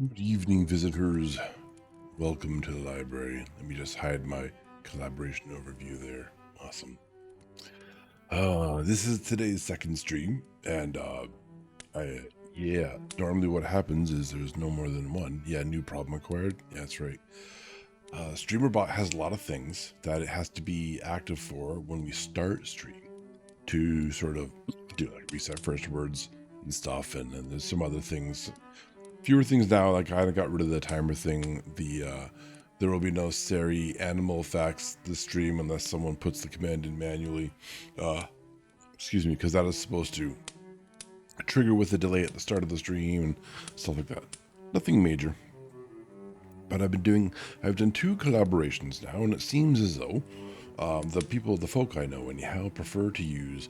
Good evening, visitors. Welcome to the library. Let me just hide my collaboration overview there. Awesome. This is today's second stream, and normally what happens is there's no more than one. Yeah, new problem acquired. Yeah, that's right. StreamerBot has a lot of things that it has to be active for when we start stream to sort of do like reset first words and stuff, and then there's some other things. Fewer things now. Like I got rid of the timer thing. There will be no Seri animal effects this stream unless someone puts the command in manually. Excuse me, because that is supposed to trigger with a delay at the start of the stream and stuff like that. Nothing major. But I've done 2 collaborations now, and it seems as though the folk I know anyhow prefer to use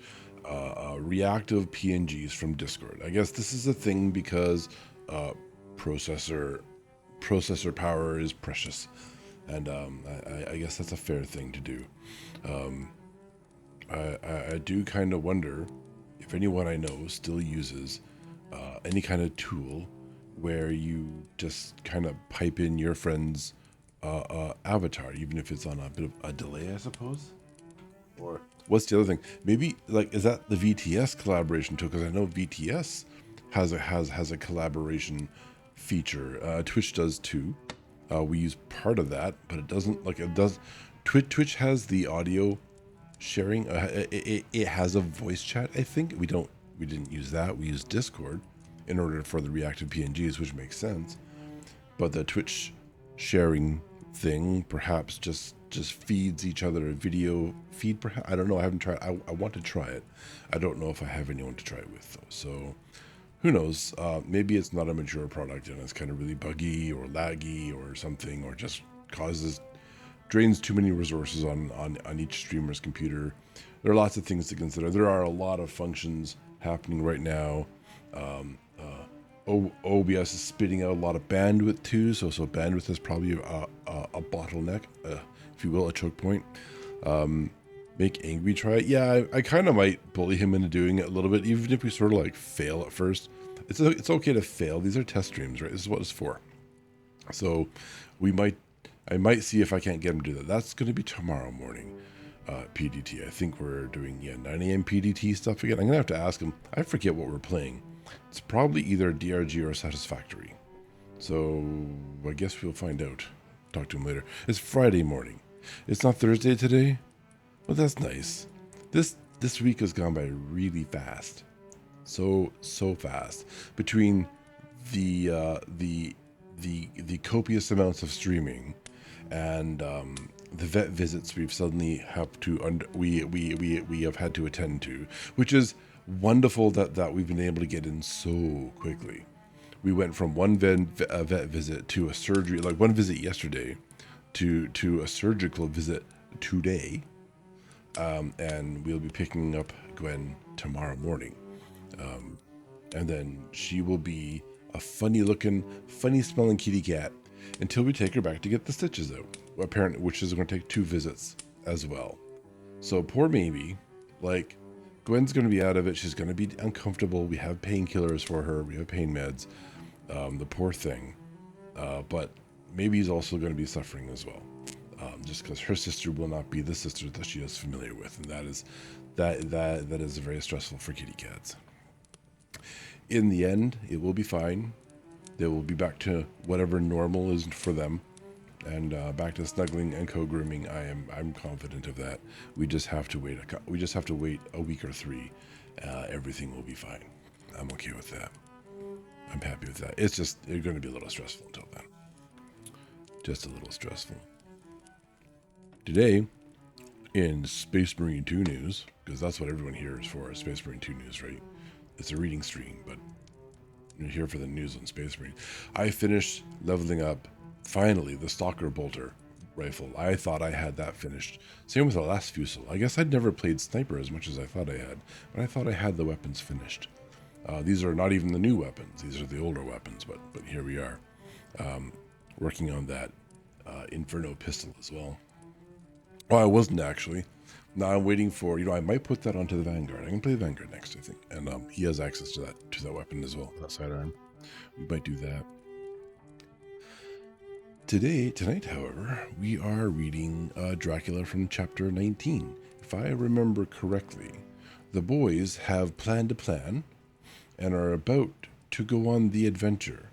reactive PNGs from Discord. I guess this is a thing because processor power is precious, and I guess that's a fair thing to do. I do kind of wonder if anyone I know still uses any kind of tool where you just kind of pipe in your friend's avatar, even if it's on a bit of a delay, I suppose. Or what's the other thing? Maybe like, is that the VTS collaboration tool? Because I know VTS has a collaboration feature. Twitch does too. We use part of that, but it doesn't like it does. Twitch has the audio sharing. It has a voice chat. I think we didn't use that. We used Discord in order for the reactive PNGs, which makes sense. But the Twitch sharing thing perhaps just feeds each other a video feed. Perhaps, I don't know. I haven't tried. I want to try it. I don't know if I have anyone to try it with though. So who knows? Maybe it's not a mature product and it's kind of really buggy or laggy or something, or just drains too many resources on each streamer's computer. There are lots of things to consider. There are a lot of functions happening right now. OBS is spitting out a lot of bandwidth too, so bandwidth is probably a bottleneck, if you will, a choke point. Make Angry try it. Yeah, I kind of might bully him into doing it a little bit, even if we sort of like fail at first. It's okay to fail. These are test streams, right? This is what it's for. So I might see if I can't get him to do that. That's going to be tomorrow morning, PDT. I think we're doing 9 a.m. PDT stuff again. I'm going to have to ask him. I forget what we're playing. It's probably either DRG or Satisfactory. So I guess we'll find out. Talk to him later. It's Friday morning. It's not Thursday today. Well, that's nice. This week has gone by really fast. So fast. Between the copious amounts of streaming and the vet visits we've suddenly have to we have had to attend to, which is wonderful that we've been able to get in so quickly. We went from one vet visit to a surgery, like one visit yesterday, to a surgical visit today, and we'll be picking up Gwen tomorrow morning, and then she will be a funny smelling kitty cat until we take her back to get the stitches out. Apparently, which is going to take 2 visits as well. So poor Mamie, like, Gwen's going to be out of it. She's going to be uncomfortable. We have painkillers for her. We have pain meds. The poor thing. But Mamie's also going to be suffering as well. Just because her sister will not be the sister that she is familiar with, and that is very stressful for kitty cats. In the end, it will be fine. They will be back to whatever normal is for them, and back to snuggling and co-grooming. I'm confident of that. We just have to wait. We just have to wait a week or 3. Everything will be fine. I'm okay with that. I'm happy with that. It's going to be a little stressful until then. Just a little stressful. Today, in Space Marine 2 news, because that's what everyone here is for, Space Marine 2 news, right? It's a reading stream, but you're here for the news on Space Marine. I finished leveling up, finally, the Stoker bolter rifle. I thought I had that finished. Same with the last Fusel. I guess I'd never played sniper as much as I thought I had, but I thought I had the weapons finished. These are not even the new weapons. These are the older weapons, but here we are, working on that Inferno pistol as well. Well, I wasn't actually. Now I'm waiting for, I might put that onto the Vanguard. I can play the Vanguard next, I think. And he has access to that weapon as well, that sidearm. We might do that. Tonight, however, we are reading Dracula from chapter 19. If I remember correctly, the boys have planned a plan and are about to go on the adventure.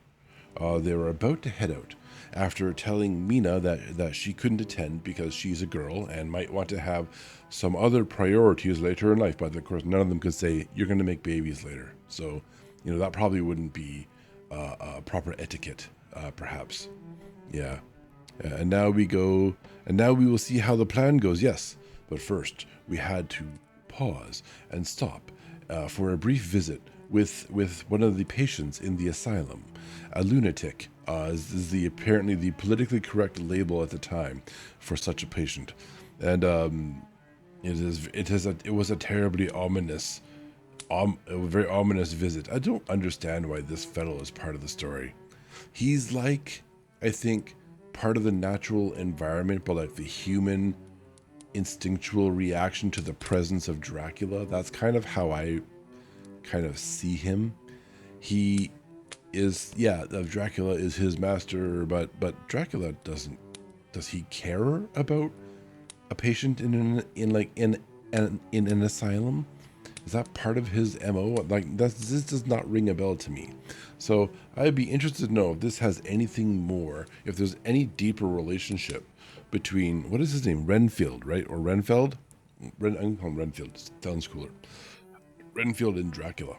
They were about to head out after telling Mina that she couldn't attend because she's a girl and might want to have some other priorities later in life. But of course, none of them could say, "You're going to make babies later." So, that probably wouldn't be proper etiquette, perhaps. Yeah. And now we go, and now we will see how the plan goes, yes. But first, we had to pause and stop for a brief visit with one of the patients in the asylum. A lunatic is apparently the politically correct label at the time for such a patient. And it was a terribly ominous, a very ominous visit. I don't understand why this fellow is part of the story. He's like, I think, part of the natural environment, but like the human instinctual reaction to the presence of Dracula. That's kind of how I kind of see him. He is, Dracula is his master, but Dracula does he care about a patient in an asylum? Is that part of his MO? Like, this does not ring a bell to me. So I'd be interested to know if this has anything more, if there's any deeper relationship between, what is his name? Renfield, right? Or Renfeld? I'm going to call him Renfield. Sounds cooler. Renfield and Dracula.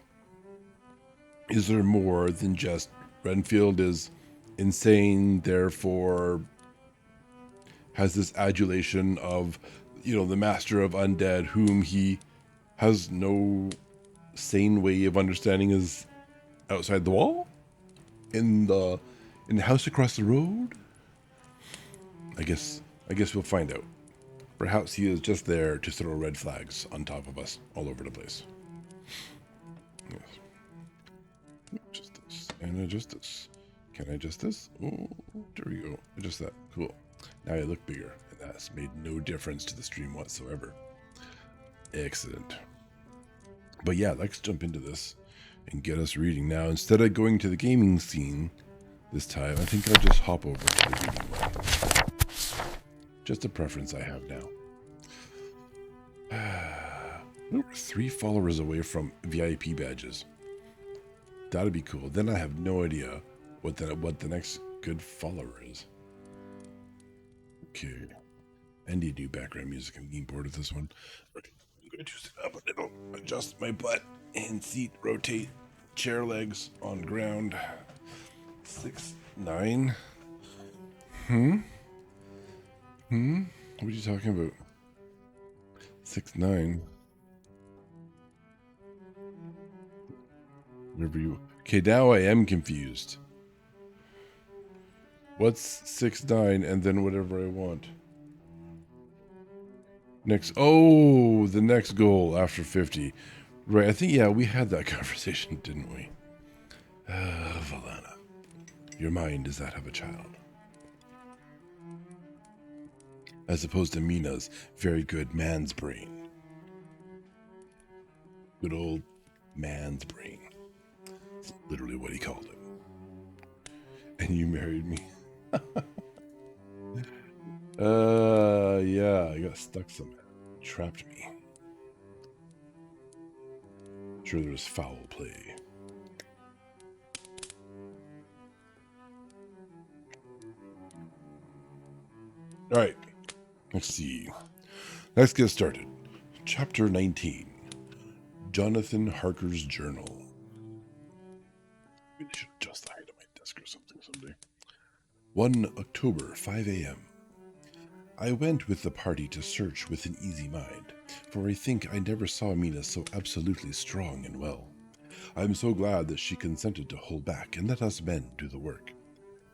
Is there more than just Renfield is insane, therefore has this adulation of, the master of undead, whom he has no sane way of understanding is outside the wall? In the house across the road? I guess we'll find out. Perhaps he is just there to throw red flags on top of us all over the place. Yes. Just this. And adjust this. Can I adjust this? Oh, there we go. Adjust that. Cool. Now I look bigger, and that's made no difference to the stream whatsoever. Excellent. But yeah, let's jump into this and get us reading. Now, instead of going to the gaming scene this time, I think I'll just hop over to the reading one. Just a preference I have now. We were 3 followers away from VIP badges. That'd be cool. Then I have no idea what the next good follower is. Okay. I need new background music. I'm getting bored of this one. Okay. I'm going to sit up a little, adjust my butt and seat, rotate, chair legs on ground. 6'9". What are you talking about? 6'9". Whatever you. Okay, now I am confused. What's 6'9" and then whatever I want? The next goal after 50. Right, I think, we had that conversation, didn't we? Valana, your mind is that of a child. As opposed to Mina's very good man's brain. Good old man's brain. That's literally what he called it. And you married me. I got stuck somehow. Trapped me. Sure, there was foul play. All right, let's see. Let's get started. Chapter 19. Jonathan Harker's Journal. Maybe I should adjust the height of my desk or something someday. 1 October, 5 a.m. I went with the party to search with an easy mind, for I think I never saw Mina so absolutely strong and well. I am so glad that she consented to hold back and let us men do the work.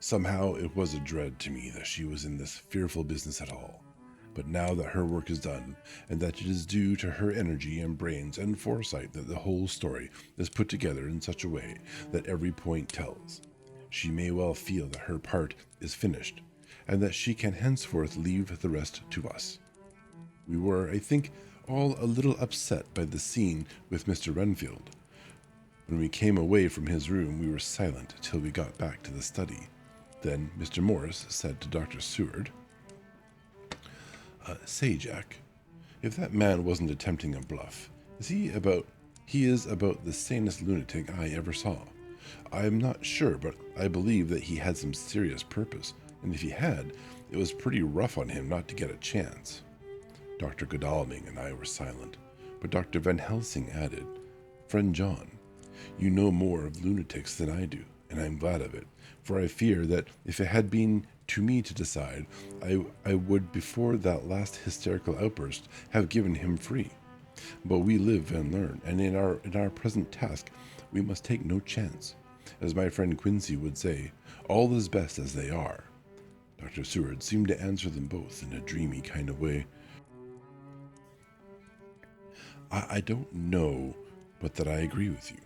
Somehow it was a dread to me that she was in this fearful business at all. But now that her work is done, and that it is due to her energy and brains and foresight that the whole story is put together in such a way that every point tells, she may well feel that her part is finished, and that she can henceforth leave the rest to us. We were, I think, all a little upset by the scene with Mr. Renfield. When we came away from his room, we were silent till we got back to the study. Then Mr. Morris said to Dr. Seward, Say, Jack, if that man wasn't attempting a bluff, he is about the sanest lunatic I ever saw. I am not sure, but I believe that he had some serious purpose, and if he had, it was pretty rough on him not to get a chance. Dr. Godalming and I were silent, but Dr. Van Helsing added, Friend John, you know more of lunatics than I do, and I am glad of it, for I fear that if it had been to me to decide, I would, before that last hysterical outburst, have given him free. But we live and learn, and in our present task, we must take no chance. As my friend Quincy would say, all is best as they are. Dr. Seward seemed to answer them both in a dreamy kind of way. I don't know, but that I agree with you.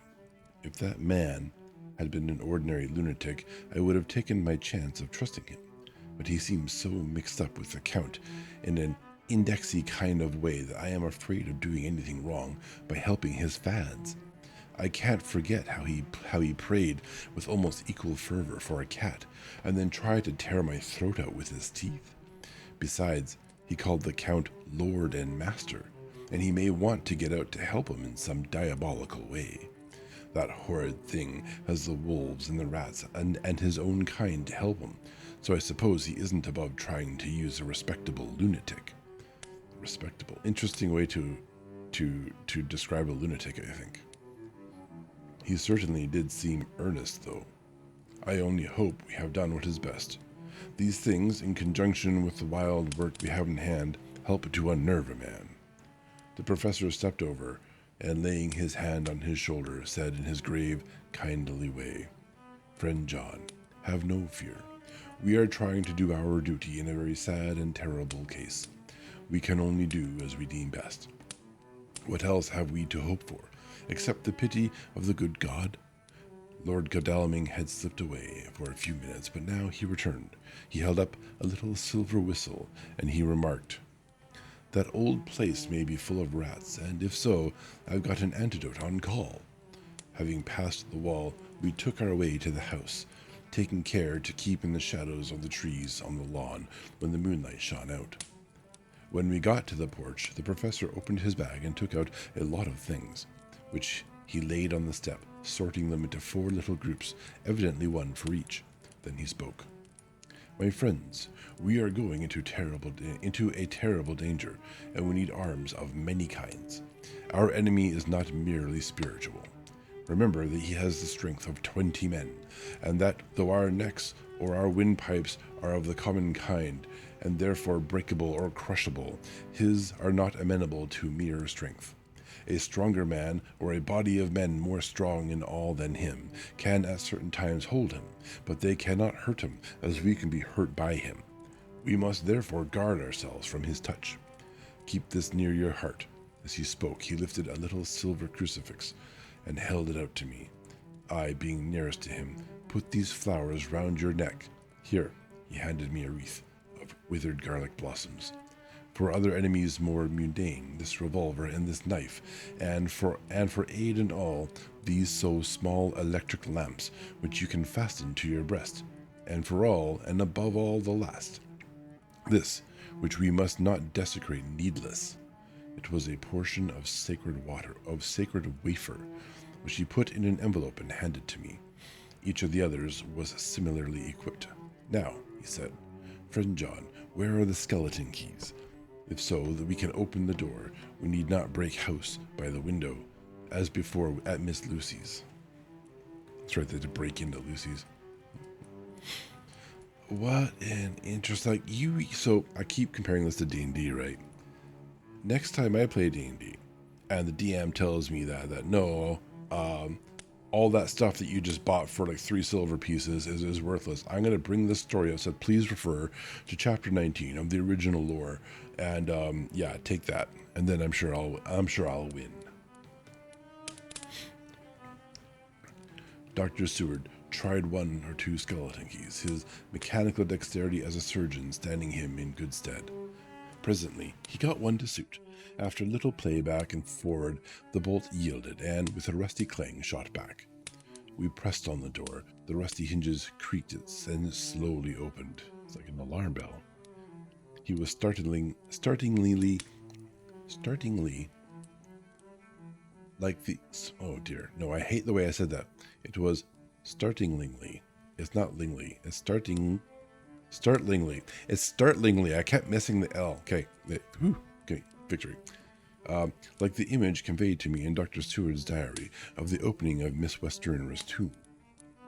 If that man had been an ordinary lunatic, I would have taken my chance of trusting him. But he seems so mixed up with the Count in an indexy kind of way that I am afraid of doing anything wrong by helping his fads. I can't forget how he prayed with almost equal fervor for a cat, and then tried to tear my throat out with his teeth. Besides, he called the Count Lord and Master, and he may want to get out to help him in some diabolical way. That horrid thing has the wolves and the rats and his own kind to help him, so I suppose he isn't above trying to use a respectable lunatic. Respectable. Interesting way to describe a lunatic, I think. He certainly did seem earnest, though. I only hope we have done what is best. These things, in conjunction with the wild work we have in hand, help to unnerve a man. The professor stepped over, and laying his hand on his shoulder, said in his grave, kindly way, Friend John, have no fear. We are trying to do our duty in a very sad and terrible case. We can only do as we deem best. What else have we to hope for, except the pity of the good God? Lord Godalming had slipped away for a few minutes, but now he returned. He held up a little silver whistle, and he remarked, That old place may be full of rats, and if so, I've got an antidote on call. Having passed the wall, we took our way to the house, taking care to keep in the shadows of the trees on the lawn when the moonlight shone out. When we got to the porch, the professor opened his bag and took out a lot of things, which he laid on the step, sorting them into 4 little groups, evidently one for each. Then he spoke. My friends, we are going into a terrible danger, and we need arms of many kinds. Our enemy is not merely spiritual. Remember that he has the strength of 20 men, and that though our necks or our windpipes are of the common kind, and therefore breakable or crushable, his are not amenable to mere strength. A stronger man, or a body of men more strong in all than him, can at certain times hold him, but they cannot hurt him, as we can be hurt by him. We must therefore guard ourselves from his touch. Keep this near your heart. As he spoke, he lifted a little silver crucifix, and held it out to me. I, being nearest to him, put these flowers round your neck. Here, he handed me a wreath of withered garlic blossoms. For other enemies more mundane, this revolver and this knife, and for aid and all, these so small electric lamps, which you can fasten to your breast, and for all, and above all the last, this, which we must not desecrate needless. It was a portion of sacred water, of sacred wafer, which he put in an envelope and handed to me. Each of the others was similarly equipped. Now, he said, Friend John, where are the skeleton keys? If so, that we can open the door, we need not break house by the window, as before at Miss Lucy's. That's right, they had to break into Lucy's. What an interest, so I keep comparing this to D&D, right? Next time I play D&D, and the DM tells me that no, all that stuff that you just bought for like 3 silver pieces is worthless, I'm going to bring this story up, said please refer to chapter 19 of the original lore, and yeah, take that, and then I'm sure I'll win. Dr. Seward tried 1 or 2 skeleton keys, his mechanical dexterity as a surgeon standing him in good stead. Presently, he got one to suit. After a little play back and forward, the bolt yielded, and with a rusty clang shot back. We pressed on the door, The rusty hinges creaked and slowly opened. It's like an alarm bell. He was startlingly like the... Oh dear. No, I hate the way I said that. It was startlingly. It's not lingly. It's startlingly. It's startlingly. I kept missing the L. Okay. Okay. Victory. Like the image conveyed to me in Dr. Seward's diary of the opening of Miss Westerner's tomb.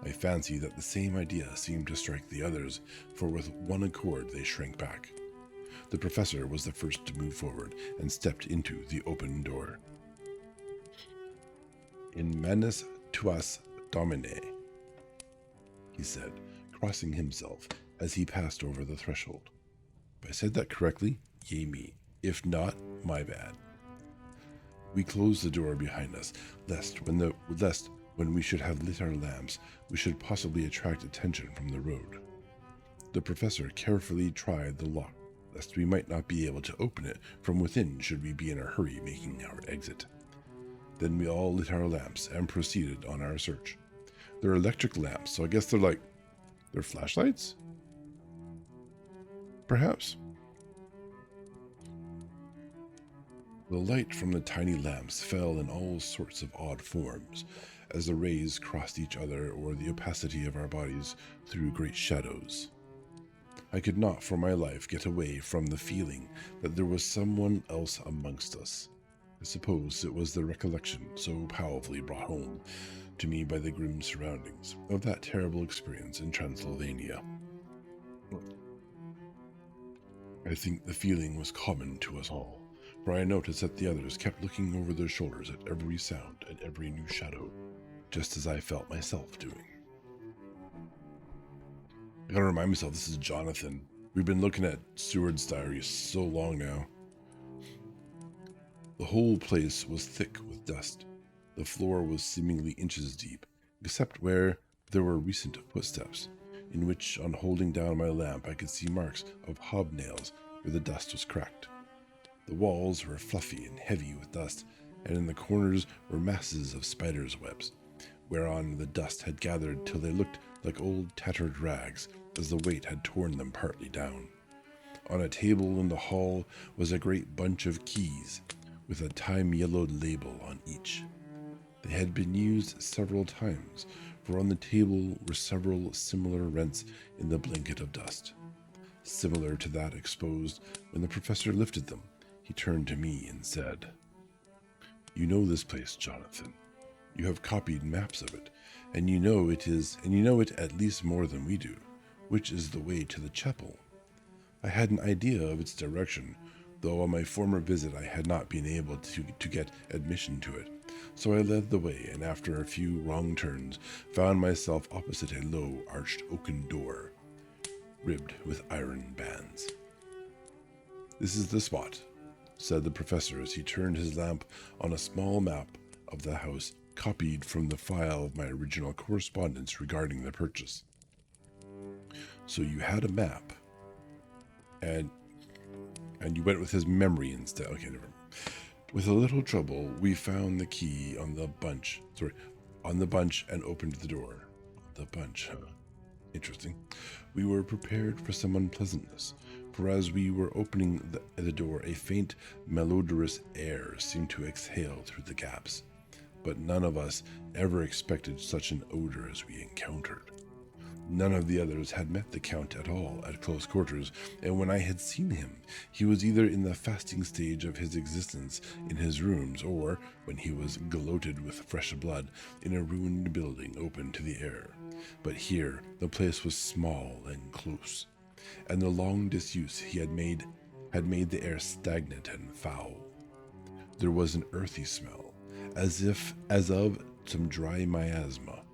I fancy that the same idea seemed to strike the others, for with one accord they shrank back. The professor was the first to move forward and stepped into the open door. In manus tuas domine, he said, crossing himself as he passed over the threshold. If I said that correctly, yay me. If not, my bad. We closed the door behind us, lest when we should have lit our lamps, we should possibly attract attention from the road. The professor carefully tried the lock, lest we might not be able to open it from within should we be in a hurry making our exit. Then we all lit our lamps and proceeded on our search. They're electric lamps, so I guess they're flashlights? Perhaps. The light from the tiny lamps fell in all sorts of odd forms, as the rays crossed each other or the opacity of our bodies threw great shadows. I could not for my life get away from the feeling that there was someone else amongst us. I suppose it was the recollection so powerfully brought home to me by the grim surroundings of that terrible experience in Transylvania. I think the feeling was common to us all, for I noticed that the others kept looking over their shoulders at every sound and every new shadow, just as I felt myself doing. I gotta remind myself, this is Jonathan. We've been looking at Seward's diary so long now. The whole place was thick with dust. The floor was seemingly inches deep, except where there were recent footsteps, in which, on holding down my lamp, I could see marks of hobnails where the dust was cracked. The walls were fluffy and heavy with dust, and in the corners were masses of spiders' webs, whereon the dust had gathered till they looked like old tattered rags, as the weight had torn them partly down. On a table in the hall was a great bunch of keys, with a time-yellowed label on each. They had been used several times, for on the table were several similar rents in the blanket of dust. Similar to that exposed when the professor lifted them, he turned to me and said, "You know this place, Jonathan. You have copied maps of it, and you know it at least more than we do, which is the way to the chapel. I had an idea of its direction, though on my former visit I had not been able to get admission to it. So I led the way, and after a few wrong turns, found myself opposite a low, arched oaken door, ribbed with iron bands. This is the spot," said the professor as he turned his lamp on a small map of the house copied from the file of my original correspondence regarding the purchase. "So you had a map, and you went with his memory instead. Okay, never mind. With a little trouble, we found the key on the bunch and opened the door." The bunch, huh? Interesting. "We were prepared for some unpleasantness, for as we were opening the door, a faint, malodorous air seemed to exhale through the gaps. But none of us ever expected such an odor as we encountered. None of the others had met the Count at all at close quarters, and when I had seen him, he was either in the fasting stage of his existence in his rooms, or, when he was gloated with fresh blood, in a ruined building open to the air. But here the place was small and close, and the long disuse he had made the air stagnant and foul. There was an earthy smell, as of some dry miasma.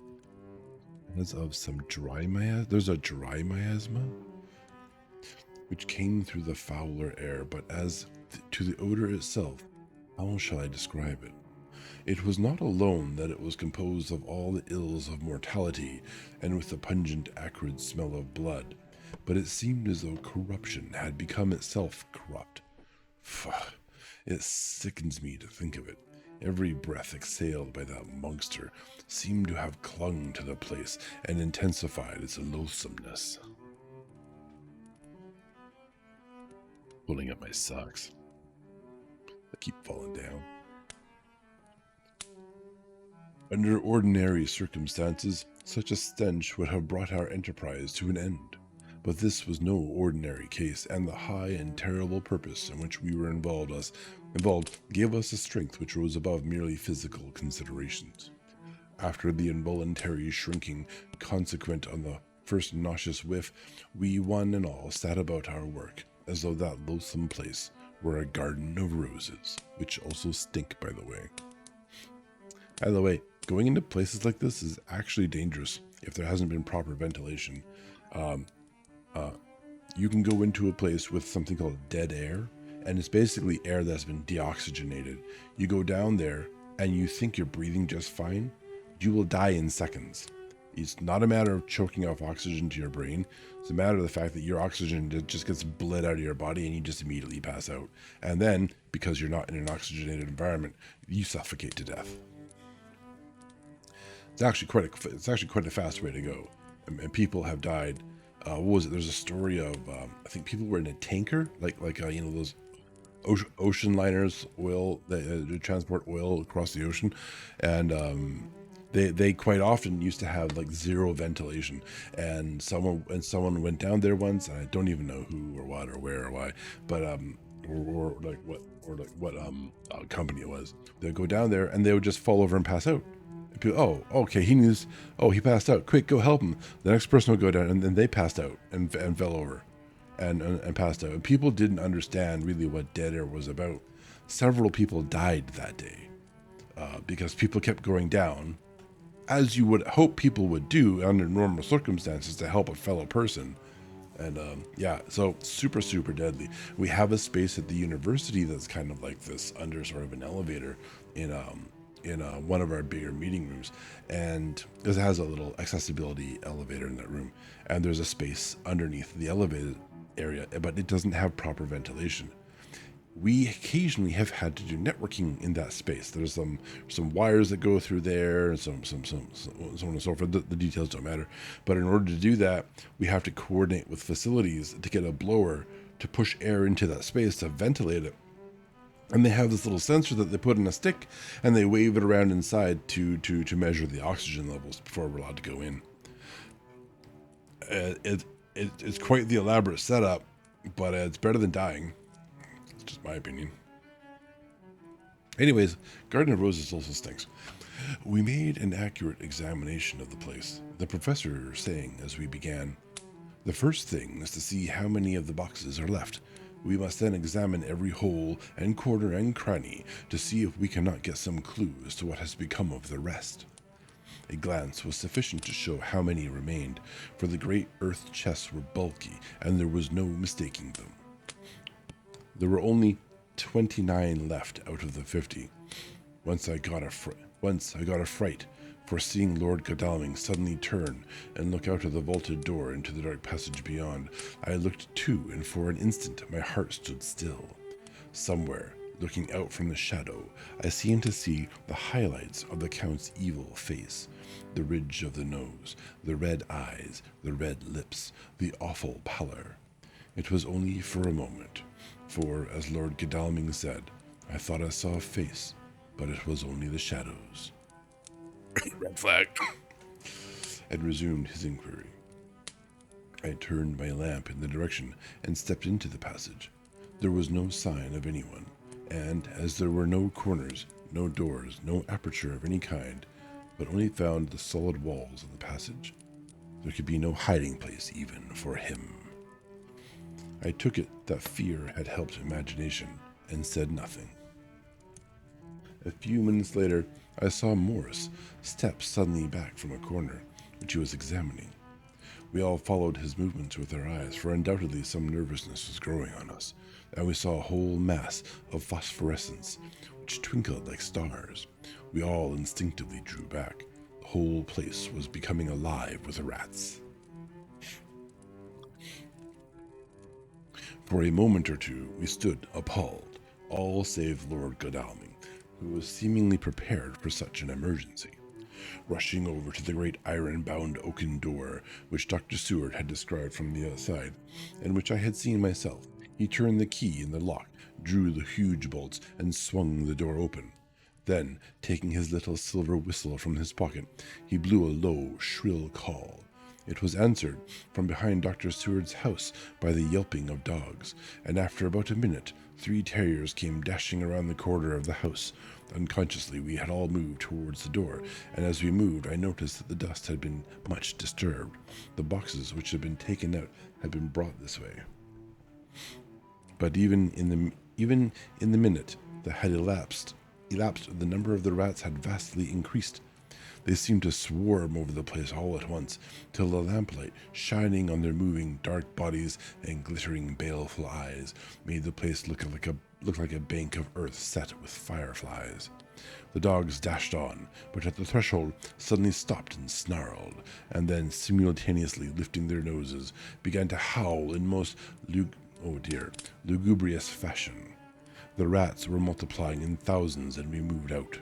There's a dry miasma, which came through the fouler air, but as to the odor itself, how shall I describe it? It was not alone that it was composed of all the ills of mortality, and with the pungent, acrid smell of blood, but it seemed as though corruption had become itself corrupt. It sickens me to think of it. Every breath exhaled by that monster seemed to have clung to the place and intensified its loathsomeness. Pulling up my socks. I keep falling down. Under ordinary circumstances, such a stench would have brought our enterprise to an end. But this was no ordinary case, and the high and terrible purpose in which we were involved gave us a strength which rose above merely physical considerations. After the involuntary shrinking consequent on the first nauseous whiff, we one and all sat about our work, as though that loathsome place were a garden of roses, which also stink, by the way. By the way, going into places like this is actually dangerous if there hasn't been proper ventilation. You can go into a place with something called dead air, and it's basically air that's been deoxygenated. You go down there and you think you're breathing just fine, you will die in seconds. It's not a matter of choking off oxygen to your brain. It's a matter of the fact that your oxygen just gets bled out of your body and you just immediately pass out. And then, because you're not in an oxygenated environment, you suffocate to death. It's actually quite a fast way to go, and people have died. What was it? There's a story of I think people were in a tanker, like those ocean liners, oil that transport oil across the ocean, and they quite often used to have like zero ventilation. And someone went down there once, and I don't even know who or what or where or why, but or what company it was. They'd go down there and they would just fall over and pass out. People, oh, okay, he passed out. Quick, go help him. The next person would go down, and then they passed out and fell over, and passed out. And people didn't understand really what dead air was about. Several people died that day because people kept going down, as you would hope people would do under normal circumstances to help a fellow person. And so super, super deadly. We have a space at the university that's kind of like this, under sort of an elevator in one of our bigger meeting rooms, and it has a little accessibility elevator in that room, and there's a space underneath the elevated area, but it doesn't have proper ventilation. We occasionally have had to do networking in that space. There's some wires that go through there, and so on and so forth. The details don't matter, but in order to do that, we have to coordinate with facilities to get a blower to push air into that space to ventilate it. And they have this little sensor that they put in a stick, and they wave it around inside to measure the oxygen levels before we're allowed to go in. It's quite the elaborate setup, but it's better than dying. It's just my opinion. Anyways, Garden of Roses also stinks. We made an accurate examination of the place, the professor saying as we began, "The first thing is to see how many of the boxes are left. We must then examine every hole and corner and cranny to see if we cannot get some clue as to what has become of the rest." A glance was sufficient to show how many remained, for the great earth chests were bulky, and there was no mistaking them. There were only 29 left out of the 50. Once I got a fright, for seeing Lord Godalming suddenly turn and look out of the vaulted door into the dark passage beyond. I looked too, and for an instant my heart stood still. Somewhere, looking out from the shadow, I seemed to see the highlights of the Count's evil face, the ridge of the nose, the red eyes, the red lips, the awful pallor. It was only for a moment, for, as Lord Godalming said, I thought I saw a face, but it was only the shadows. Red flag. And resumed his inquiry. I turned my lamp in the direction and stepped into the passage. There was no sign of anyone, and as there were no corners, no doors, no aperture of any kind, but only found the solid walls of the passage, there could be no hiding place even for him. I took it that fear had helped imagination, and said nothing. A few minutes later, I saw Morris step suddenly back from a corner, which he was examining. We all followed his movements with our eyes, for undoubtedly some nervousness was growing on us, and we saw a whole mass of phosphorescence, which twinkled like stars. We all instinctively drew back. The whole place was becoming alive with rats. For a moment or two we stood appalled, all save Lord Godalming, who was seemingly prepared for such an emergency. Rushing over to the great iron-bound oaken door, which Dr. Seward had described from the outside, and which I had seen myself, he turned the key in the lock, drew the huge bolts, and swung the door open. Then, taking his little silver whistle from his pocket, he blew a low, shrill call. It was answered from behind Dr. Seward's house by the yelping of dogs, and after about a minute, 3 terriers came dashing around the corner of the house. Unconsciously, we had all moved towards the door, and as we moved, I noticed that the dust had been much disturbed. The boxes which had been taken out had been brought this way. But even in the minute that had elapsed, the number of the rats had vastly increased. They seemed to swarm over the place all at once, till the lamplight, shining on their moving dark bodies and glittering baleful eyes, made the place look like a bank of earth set with fireflies. The dogs dashed on, but at the threshold suddenly stopped and snarled, and then, simultaneously lifting their noses, began to howl in most lugubrious fashion. The rats were multiplying in thousands, and we moved out.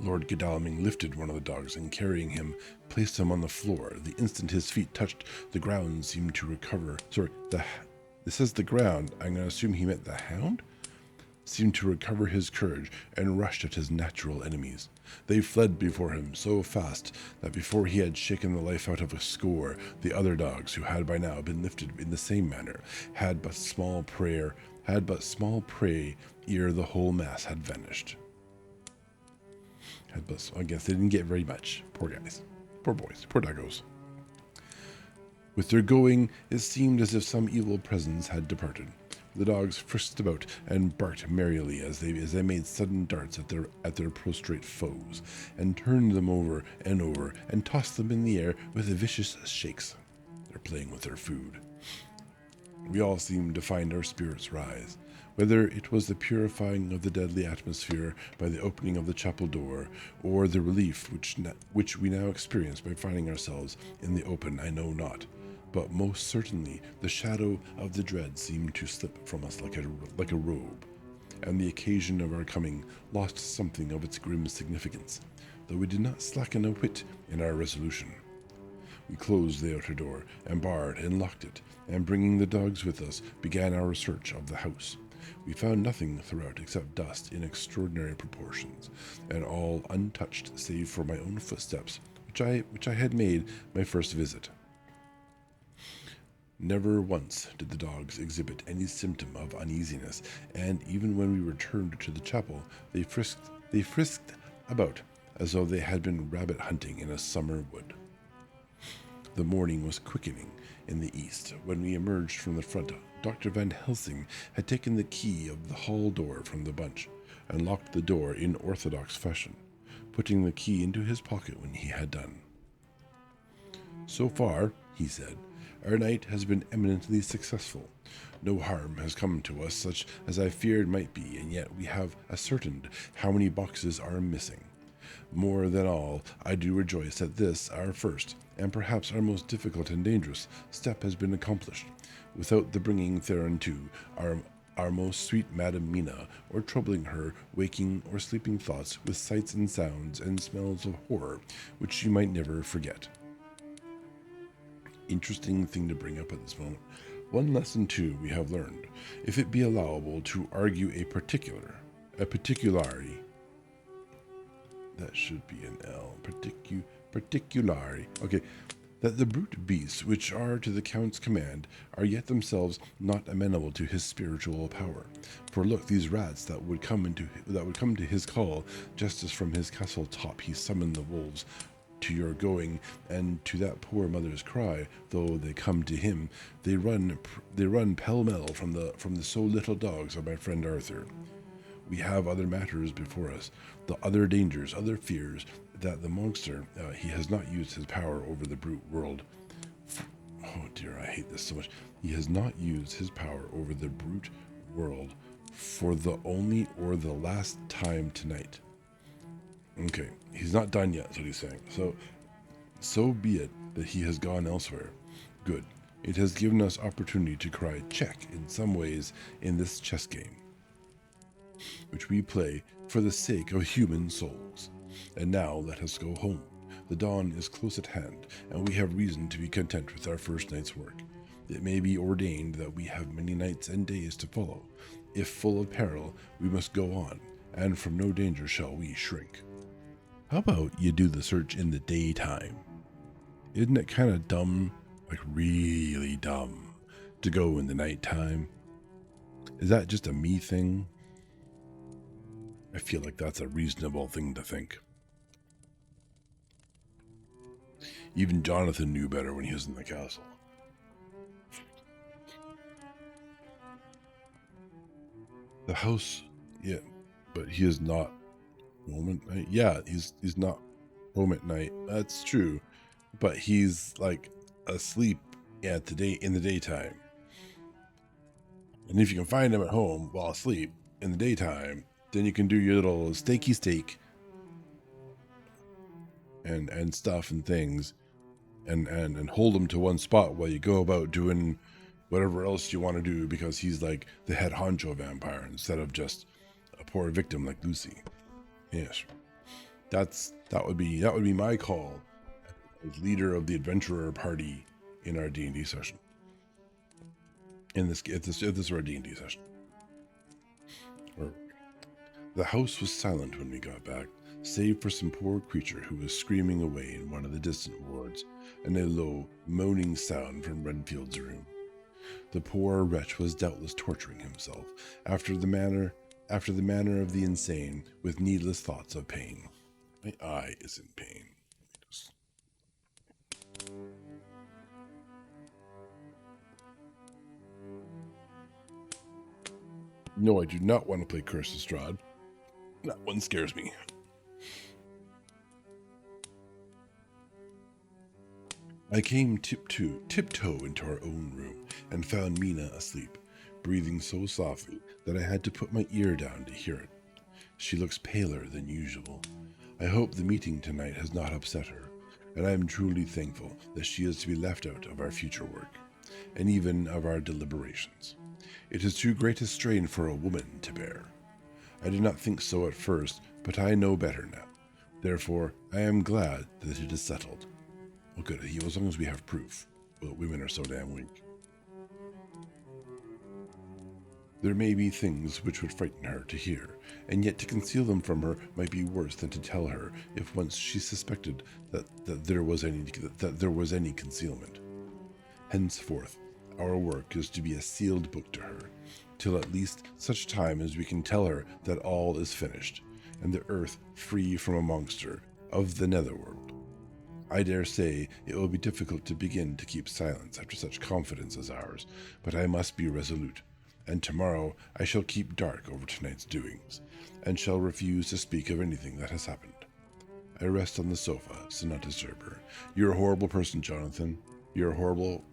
Lord Godalming lifted one of the dogs and, carrying him, placed him on the floor. The instant his feet touched the ground seemed to recover. This is the ground. I'm going to assume he meant the hound? Seemed to recover his courage and rushed at his natural enemies. They fled before him so fast that before he had shaken the life out of a score, the other dogs, who had by now been lifted in the same manner, had but small prey ere the whole mass had vanished. I guess they didn't get very much. Poor guys. Poor boys. Poor doggos. With their going, it seemed as if some evil presence had departed. The dogs frisked about and barked merrily as they made sudden darts at their prostrate foes, and turned them over and tossed them in the air with vicious shakes. They're playing with their food. We all seemed to find our spirits rise. Whether it was the purifying of the deadly atmosphere by the opening of the chapel door, or the relief which we now experienced by finding ourselves in the open, I know not. But most certainly the shadow of the dread seemed to slip from us like a robe, and the occasion of our coming lost something of its grim significance, though we did not slacken a whit in our resolution. We closed the outer door, and barred and locked it, and bringing the dogs with us, began our search of the house. We found nothing throughout except dust in extraordinary proportions, and all untouched save for my own footsteps, which I had made my first visit. Never once did the dogs exhibit any symptom of uneasiness, and even when we returned to the chapel, they frisked about as though they had been rabbit hunting in a summer wood. The morning was quickening in the east. When we emerged from the front, Dr. Van Helsing had taken the key of the hall door from the bunch and locked the door in orthodox fashion, putting the key into his pocket when he had done. So far, he said, our night has been eminently successful. No harm has come to us such as I feared might be, and yet we have ascertained how many boxes are missing. More than all, I do rejoice that this, our first, and perhaps our most difficult and dangerous, step has been accomplished, without the bringing thereunto our most sweet Madam Mina, or troubling her waking or sleeping thoughts with sights and sounds and smells of horror, which she might never forget. Interesting thing to bring up at this moment. One lesson, too, we have learned, if it be allowable to argue a particularity. That should be an L. Particularity. Okay. That the brute beasts which are to the Count's command are yet themselves not amenable to his spiritual power. For look, these rats that would come to his call, just as from his castle top he summoned the wolves to your going, and to that poor mother's cry, though they come to him, they run pell-mell from the so little dogs of my friend Arthur. We have other matters before us, the other dangers, other fears, that the monster, he has not used his power over the brute world. Oh dear, I hate this so much. He has not used his power over the brute world for the only or the last time tonight. Okay, he's not done yet, is what he's saying. So be it that he has gone elsewhere. Good. It has given us opportunity to cry check in some ways in this chess game. which we play for the sake of human souls. And now let us go home. The dawn is close at hand, and we have reason to be content with our first night's work. It may be ordained that we have many nights and days to follow. If full of peril, we must go on, and from no danger shall we shrink. How about you do the search in the daytime? Isn't it kind of dumb, like really dumb, to go in the nighttime? Is that just a me thing? I feel like that's a reasonable thing to think. Even Jonathan knew better when he was in the castle. The house, yeah, but he is not home at night. Yeah, he's not home at night. That's true, but he's like asleep in the daytime. And if you can find him at home while asleep in the daytime, then you can do your little steaky steak and stuff and things, and hold him to one spot while you go about doing whatever else you want to do, because he's like the head honcho vampire instead of just a poor victim like Lucy. Yes, that would be my call as leader of the adventurer party in our D&D session. If this were a D&D session. The house was silent when we got back, save for some poor creature who was screaming away in one of the distant wards, and a low, moaning sound from Renfield's room. The poor wretch was doubtless torturing himself, after the manner of the insane, with needless thoughts of pain. My eye is in pain. No, I do not want to play Curse of Strahd. That one scares me. I came tiptoe into our own room and found Mina asleep, breathing so softly that I had to put my ear down to hear it. She looks paler than usual. I hope the meeting tonight has not upset her, and I am truly thankful that she is to be left out of our future work, and even of our deliberations. It is too great a strain for a woman to bear. I did not think so at first, but I know better now. Therefore, I am glad that it is settled. Well, good, as long as we have proof. Well, women are so damn weak. There may be things which would frighten her to hear, and yet to conceal them from her might be worse than to tell her if once she suspected that there was any concealment. Henceforth, our work is to be a sealed book to her, till at least such time as we can tell her that all is finished, and the earth free from a monster of the netherworld. I dare say it will be difficult to begin to keep silence after such confidence as ours, but I must be resolute, and tomorrow I shall keep dark over tonight's doings, and shall refuse to speak of anything that has happened. I rest on the sofa, so not disturb her. You're a horrible person, Jonathan. You're a horrible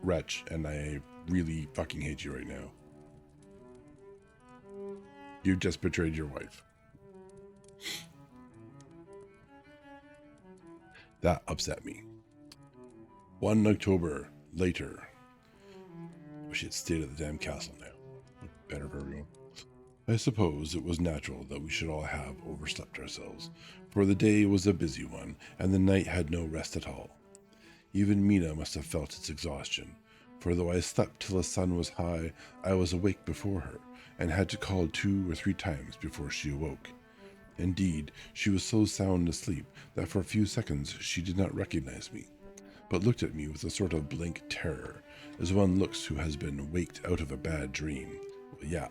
wretch, and I really fucking hate you right now. You've just betrayed your wife. That upset me. 1 October later. Wish he had stayed at the damn castle now. Better for everyone. I suppose it was natural that we should all have overslept ourselves, for the day was a busy one, and the night had no rest at all. Even Mina must have felt its exhaustion, for though I slept till the sun was high, I was awake before her, and had to call 2 or 3 times before she awoke. Indeed, she was so sound asleep that for a few seconds she did not recognize me, but looked at me with a sort of blank terror, as one looks who has been waked out of a bad dream. Well,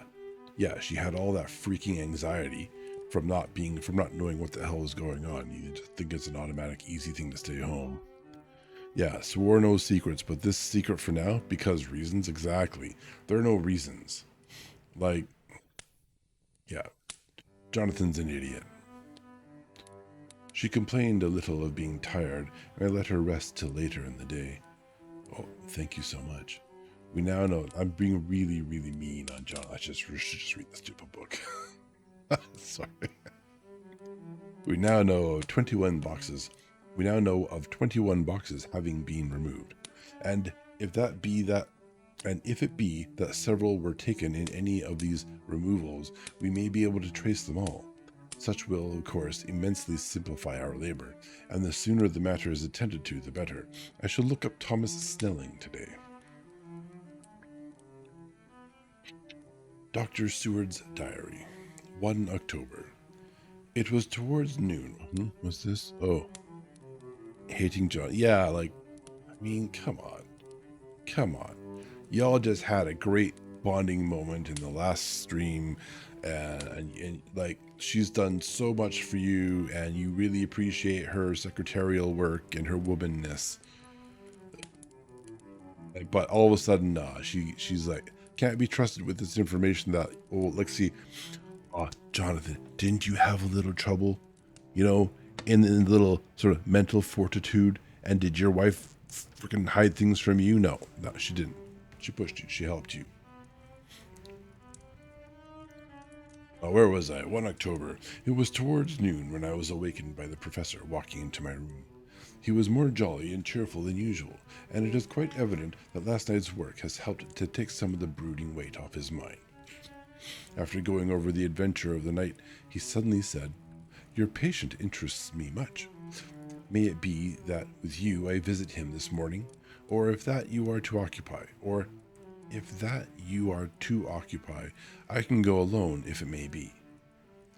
yeah, she had all that freaking anxiety from not knowing what the hell is going on. You just think it's an automatic, easy thing to stay home. Yeah, swore no secrets, but this secret for now, because reasons, exactly. There are no reasons. Like, yeah, Jonathan's an idiot. She complained a little of being tired, and I let her rest till later in the day. Oh, thank you so much. We now know I'm being really, really mean on John. I should just read the stupid book. Sorry. We now know of 21 boxes. We now know of 21 boxes having been removed. And if that be that And if it be that several were taken in any of these removals, we may be able to trace them all. Such will, of course, immensely simplify our labor, and the sooner the matter is attended to, the better. I shall look up Thomas Snelling today. Dr. Seward's Diary, 1 October. It was towards noon. What's this? Oh, hating John. Yeah, like, I mean, come on. Come on. Y'all just had a great bonding moment in the last stream, and like, she's done so much for you, and you really appreciate her secretarial work and her womanness. But all of a sudden, she's like, can't be trusted with this information that, oh, let's see. Jonathan, didn't you have a little trouble, you know, in the little sort of mental fortitude? And did your wife freaking hide things from you? No, she didn't. She pushed you. She helped you. Where was I? 1 October. It was towards noon when I was awakened by the professor walking into my room. He was more jolly and cheerful than usual, and it is quite evident that last night's work has helped to take some of the brooding weight off his mind. After going over the adventure of the night, he suddenly said, "Your patient interests me much. May it be that with you I visit him this morning, or if that you are to occupy, I can go alone if it may be.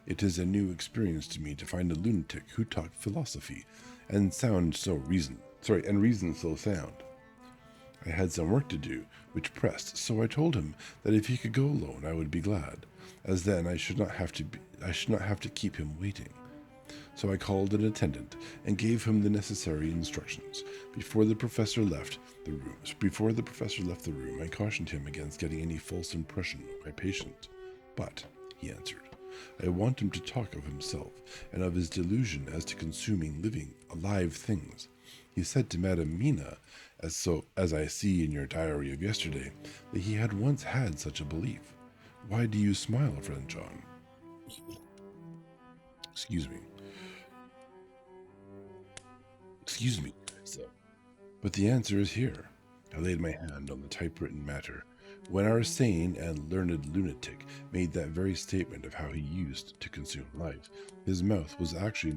It is a new experience to me to find a lunatic who talked philosophy and reason so sound. I had some work to do, which pressed, so I told him that if he could go alone, I would be glad, as then I should not have to keep him waiting. So I called an attendant and gave him the necessary instructions. Before the professor left the room, I cautioned him against getting any false impression of my patient. But, he answered, I want him to talk of himself and of his delusion as to consuming alive things. He said to Madame Mina, as I see in your diary of yesterday, that he had once had such a belief. Why do you smile, friend John? Excuse me. But the answer is here. I laid my hand on the typewritten matter. When our sane and learned lunatic made that very statement of how he used to consume life, his mouth was actually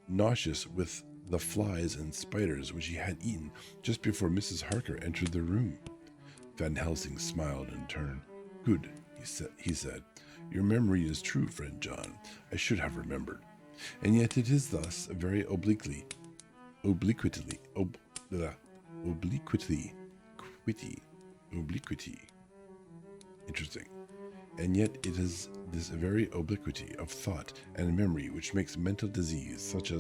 nauseous with the flies and spiders which he had eaten just before Mrs. Harker entered the room. Van Helsing smiled in turn. Good, he said. Your memory is true, friend John. I should have remembered. And yet it is thus very obliquely. Interesting. And yet it is this very obliquity of thought and memory which makes mental disease such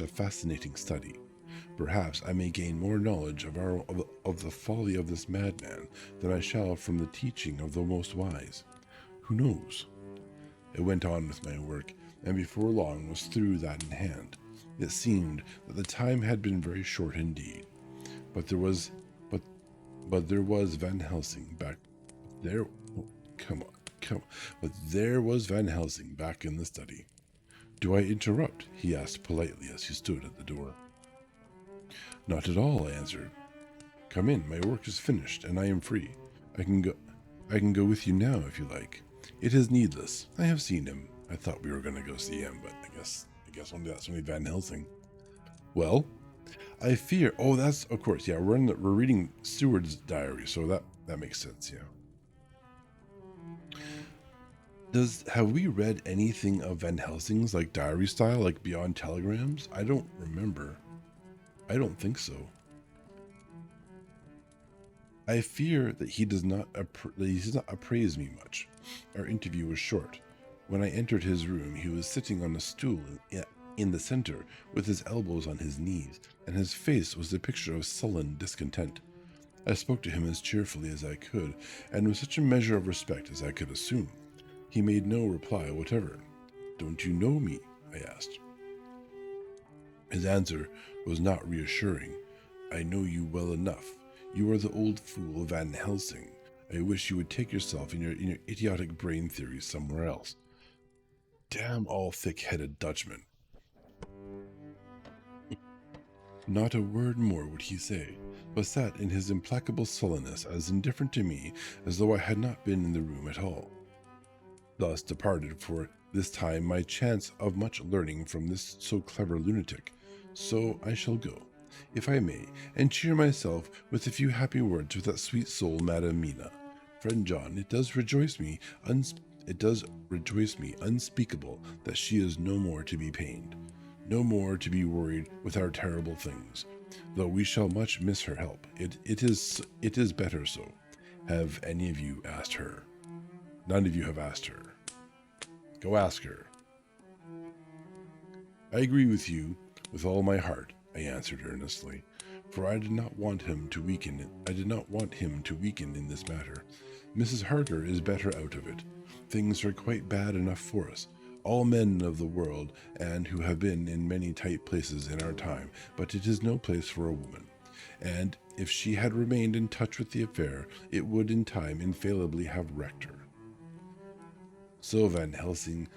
a fascinating study. Perhaps I may gain more knowledge of the folly of this madman than I shall from the teaching of the most wise. Who knows? I went on with my work, and before long was through that in hand. It seemed that the time had been very short indeed. But there was Van Helsing back there. Oh, come on. But there was Van Helsing back in the study. Do I interrupt? He asked politely as he stood at the door. Not at all, I answered. Come in, my work is finished, and I am free. I can go with you now if you like. It is needless. I have seen him. I thought we were going to go see him, but I guess that's only Van Helsing. Well, I fear. Oh, that's of course. Yeah, we're reading Seward's diary, so that makes sense. Yeah. Have we read anything of Van Helsing's like diary style, like beyond telegrams? I don't remember. I don't think so. I fear that he does not appraise me much. Our interview was short. When I entered his room, he was sitting on a stool in the center, with his elbows on his knees, and his face was the picture of sullen discontent. I spoke to him as cheerfully as I could, and with such a measure of respect as I could assume. He made no reply whatever. Don't you know me? I asked. His answer was not reassuring. I know you well enough. You are the old fool Van Helsing. I wish you would take yourself and your idiotic brain theories somewhere else. Damn all thick-headed Dutchmen. Not a word more would he say, but sat in his implacable sullenness as indifferent to me as though I had not been in the room at all. Thus departed for this time my chance of much learning from this so clever lunatic. So I shall go, if I may, and cheer myself with a few happy words with that sweet soul, Madam Mina. Friend John, it does rejoice me unspeakable that she is no more to be pained, no more to be worried with our terrible things, though we shall much miss her help. It is better so. Have any of you asked her? None of you have asked her. Go ask her. I agree with you with all my heart, I answered earnestly, for I did not want him to weaken in this matter. Mrs. Harker is better out of it. Things are quite bad enough for us, all men of the world, and who have been in many tight places in our time, but it is no place for a woman. And if she had remained in touch with the affair, it would in time infallibly have wrecked her. So Van Helsing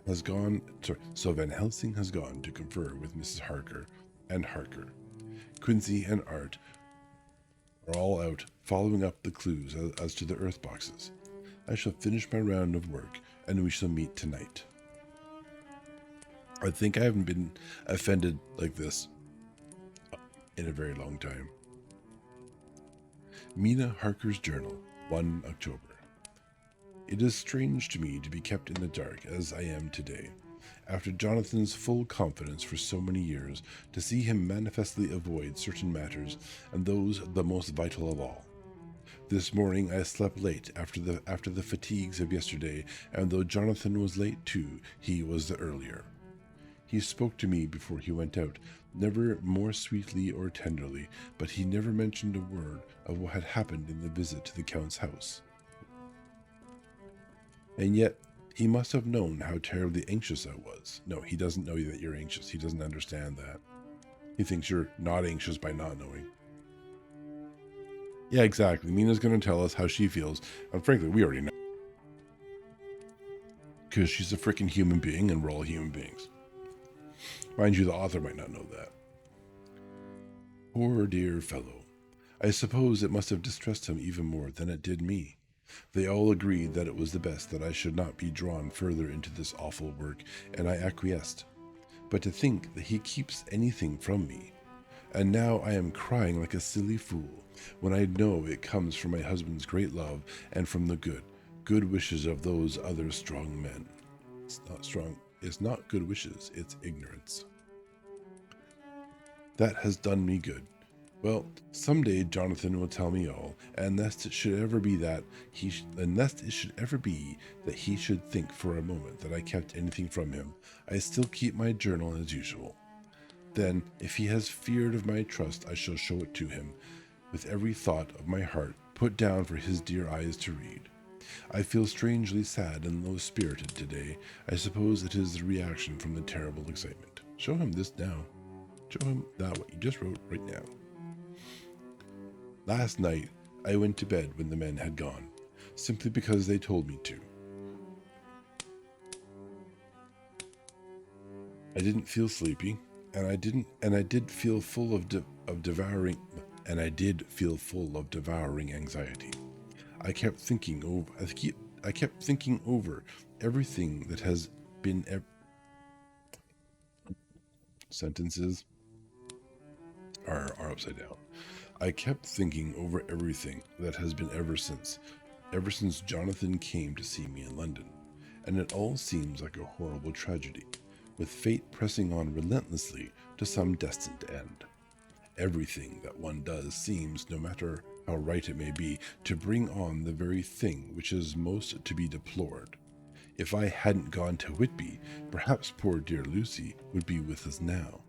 has gone to confer with Mrs. Harker and Harker. Quincy and Art are all out following up the clues as to the earth boxes. I shall finish my round of work, and we shall meet tonight. I think I haven't been offended like this in a very long time. Mina Harker's Journal, 1 October. It is strange to me to be kept in the dark as I am today, after Jonathan's full confidence for so many years, to see him manifestly avoid certain matters, and those the most vital of all. This morning I slept late after the fatigues of yesterday, and though Jonathan was late too, he was the earlier. He spoke to me before he went out, never more sweetly or tenderly, but he never mentioned a word of what had happened in the visit to the Count's house. And yet, he must have known how terribly anxious I was. No, he doesn't know that you're anxious. He doesn't understand that. He thinks you're not anxious by not knowing. Yeah, exactly. Mina's going to tell us how she feels. And frankly, we already know. Because she's a freaking human being, and we're all human beings. Mind you, the author might not know that. Poor dear fellow. I suppose it must have distressed him even more than it did me. They all agreed that it was the best that I should not be drawn further into this awful work, and I acquiesced. But to think that he keeps anything from me, and now I am crying like a silly fool, when I know it comes from my husband's great love and from the good wishes of those other strong men. It's not good wishes, it's ignorance. That has done me good. Well, someday Jonathan will tell me all, and lest it should ever be that he should think for a moment that I kept anything from him, I still keep my journal as usual. Then, if he has feared of my trust, I shall show it to him, with every thought of my heart put down for his dear eyes to read. I feel strangely sad and low-spirited today. I suppose it is the reaction from the terrible excitement. Show him this now. Show him that what you just wrote right now. Last night, I went to bed when the men had gone, simply because they told me to. I didn't feel sleepy, and I did feel full of devouring anxiety. I kept thinking over everything that has been sentences are upside down. I kept thinking over everything that has been ever since Jonathan came to see me in London, and it all seems like a horrible tragedy, with fate pressing on relentlessly to some destined end. Everything that one does seems, no matter how right it may be, to bring on the very thing which is most to be deplored. If I hadn't gone to Whitby, perhaps poor dear Lucy would be with us now.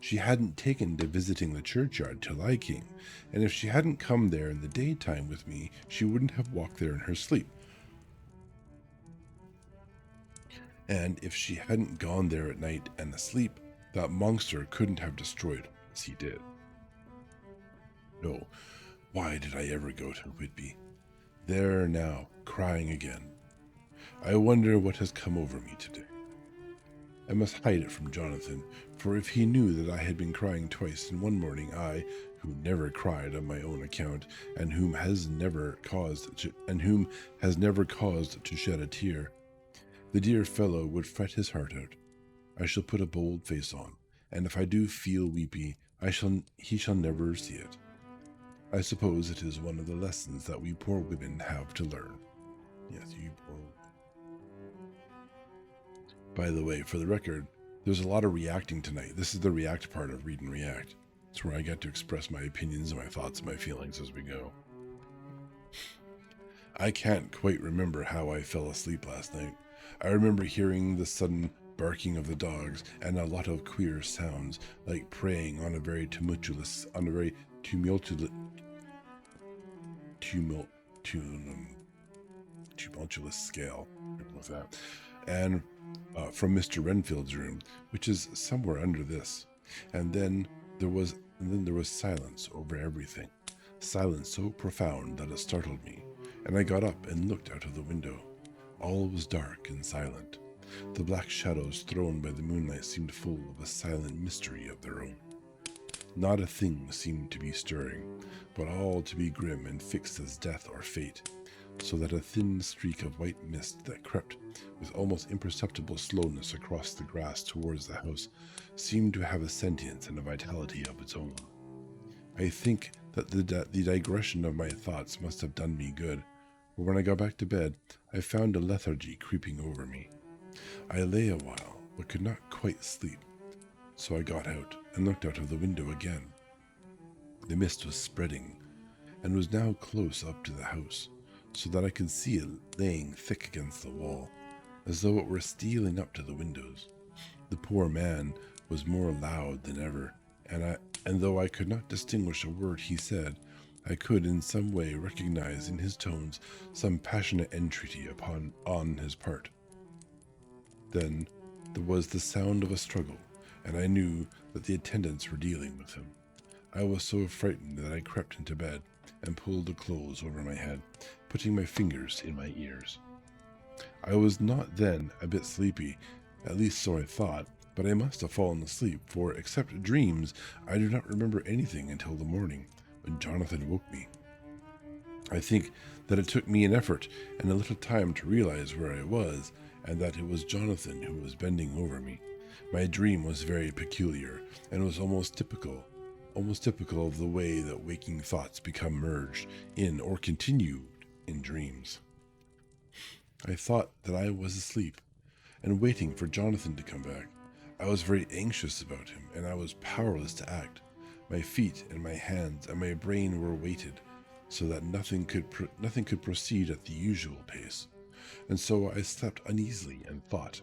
She hadn't taken to visiting the churchyard till I came, and if she hadn't come there in the daytime with me, she wouldn't have walked there in her sleep. And if she hadn't gone there at night and asleep, that monster couldn't have destroyed her as he did. No, why did I ever go to Whitby? There now, crying again. I wonder what has come over me today. I must hide it from Jonathan, for if he knew that I had been crying twice in one morning, I, who never cried on my own account, and whom has never caused to shed a tear. The dear fellow would fret his heart out. I shall put a bold face on, and if I do feel weepy, he shall never see it. I suppose it is one of the lessons that we poor women have to learn. Yes, you poor women. By the way, for the record, there's a lot of reacting tonight. This is the react part of Read and React. It's where I get to express my opinions and my thoughts and my feelings as we go. I can't quite remember how I fell asleep last night. I remember hearing the sudden barking of the dogs and a lot of queer sounds, like praying on a very tumultuous scale. With that. And from Mr. Renfield's room, which is somewhere under this. And then there was silence over everything. Silence so profound that it startled me, and I got up and looked out of the window. All was dark and silent. The black shadows thrown by the moonlight seemed full of a silent mystery of their own. Not a thing seemed to be stirring, but all to be grim and fixed as death or fate, so that a thin streak of white mist that crept with almost imperceptible slowness across the grass towards the house seemed to have a sentience and a vitality of its own. I think that the digression of my thoughts must have done me good, for when I got back to bed, I found a lethargy creeping over me. I lay a while, but could not quite sleep, so I got out and looked out of the window again. The mist was spreading, and was now close up to the house, so that I could see it laying thick against the wall, as though it were stealing up to the windows. The poor man was more loud than ever, and though I could not distinguish a word he said, I could in some way recognize in his tones some passionate entreaty on his part. Then there was the sound of a struggle, and I knew that the attendants were dealing with him. I was so frightened that I crept into bed and pulled the clothes over my head, putting my fingers in my ears. I was not then a bit sleepy, at least so I thought, but I must have fallen asleep, for except dreams, I do not remember anything until the morning, when Jonathan woke me. I think that it took me an effort and a little time to realize where I was, and that it was Jonathan who was bending over me. My dream was very peculiar, and was almost typical of the way that waking thoughts become merged in or continued in dreams. I thought that I was asleep and waiting for Jonathan to come back. I was very anxious about him, and I was powerless to act. My feet and my hands and my brain were weighted, so that nothing could proceed at the usual pace, and so I slept uneasily and thought.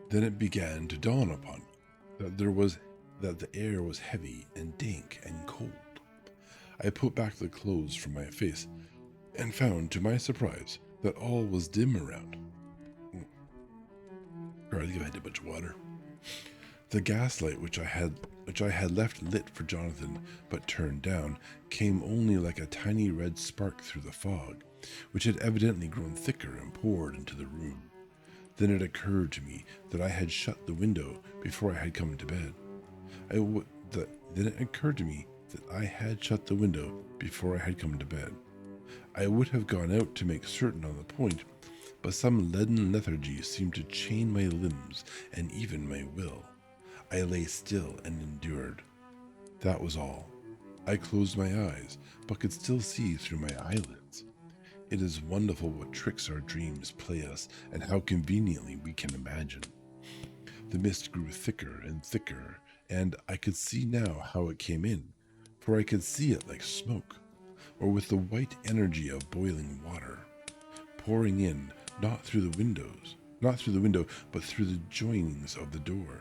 Then it began to dawn upon me that the air was heavy and dank and cold. I put back the clothes from my face, and found, to my surprise, that all was dim around. I think I had too much water. The gaslight which I had left lit for Jonathan, but turned down, came only like a tiny red spark through the fog, which had evidently grown thicker and poured into the room. Then it occurred to me that I had shut the window before I had come to bed. I would have gone out to make certain on the point, but some leaden lethargy seemed to chain my limbs and even my will. I lay still and endured. That was all. I closed my eyes, but could still see through my eyelids. It is wonderful what tricks our dreams play us, and how conveniently we can imagine. The mist grew thicker and thicker, and I could see now how it came in, for I could see it like smoke, or with the white energy of boiling water, pouring in, not through the window, but through the joinings of the door.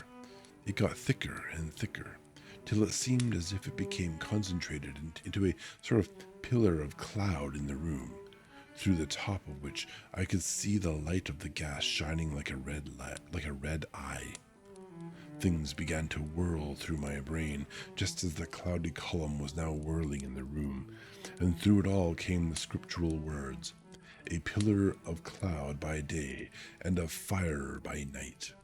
It got thicker and thicker, till it seemed as if it became concentrated into a sort of pillar of cloud in the room, through the top of which I could see the light of the gas shining like a red eye. Things began to whirl through my brain, just as the cloudy column was now whirling in the room, and through it all came the scriptural words, "A pillar of cloud by day, and of fire by night."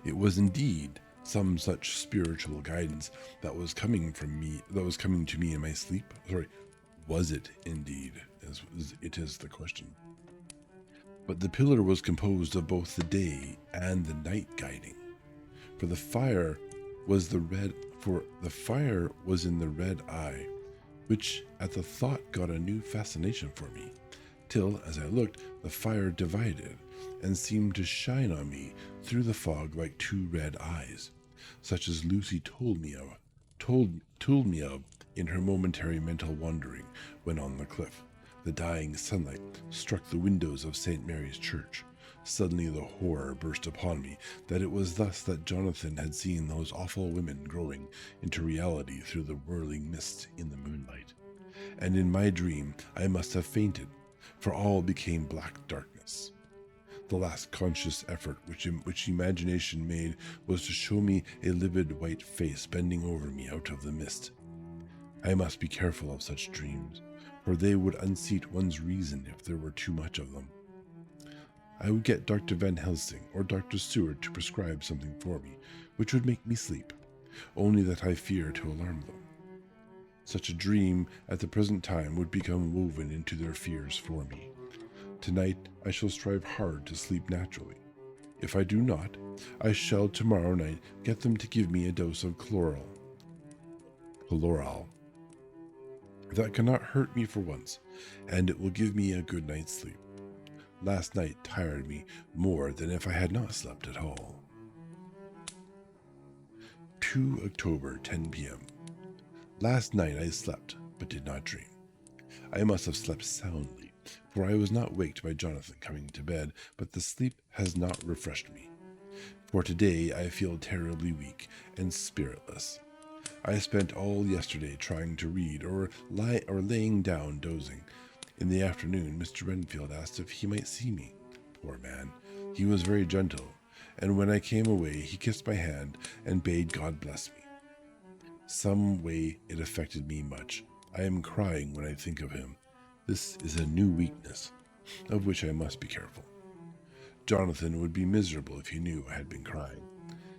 It was indeed some such spiritual guidance that was coming to me in my sleep. Sorry, was it indeed? It is the question. But the pillar was composed of both the day and the night guiding. For the fire was in the red eye, which at the thought got a new fascination for me, till, as I looked, the fire divided, and seemed to shine on me through the fog like two red eyes, such as Lucy told me of in her momentary mental wandering when on the cliff. The dying sunlight struck the windows of St. Mary's Church. Suddenly the horror burst upon me that it was thus that Jonathan had seen those awful women growing into reality through the whirling mist in the moonlight. And in my dream I must have fainted, for all became black darkness. The last conscious effort which imagination made was to show me a livid white face bending over me out of the mist. I must be careful of such dreams, for they would unseat one's reason if there were too much of them. I would get Dr. Van Helsing or Dr. Seward to prescribe something for me, which would make me sleep, only that I fear to alarm them. Such a dream at the present time would become woven into their fears for me. Tonight I shall strive hard to sleep naturally. If I do not, I shall tomorrow night get them to give me a dose of chloral. That cannot hurt me for once, and it will give me a good night's sleep. Last night tired me more than if I had not slept at all. 2 October, 10 p.m. Last night I slept, but did not dream. I must have slept soundly, for I was not waked by Jonathan coming to bed, but the sleep has not refreshed me. For today I feel terribly weak and spiritless. I spent all yesterday trying to read or laying down dozing. In the afternoon, Mr. Renfield asked if he might see me. Poor man, he was very gentle, and when I came away, he kissed my hand and bade God bless me. Some way it affected me much. I am crying when I think of him. This is a new weakness, of which I must be careful. Jonathan would be miserable if he knew I had been crying.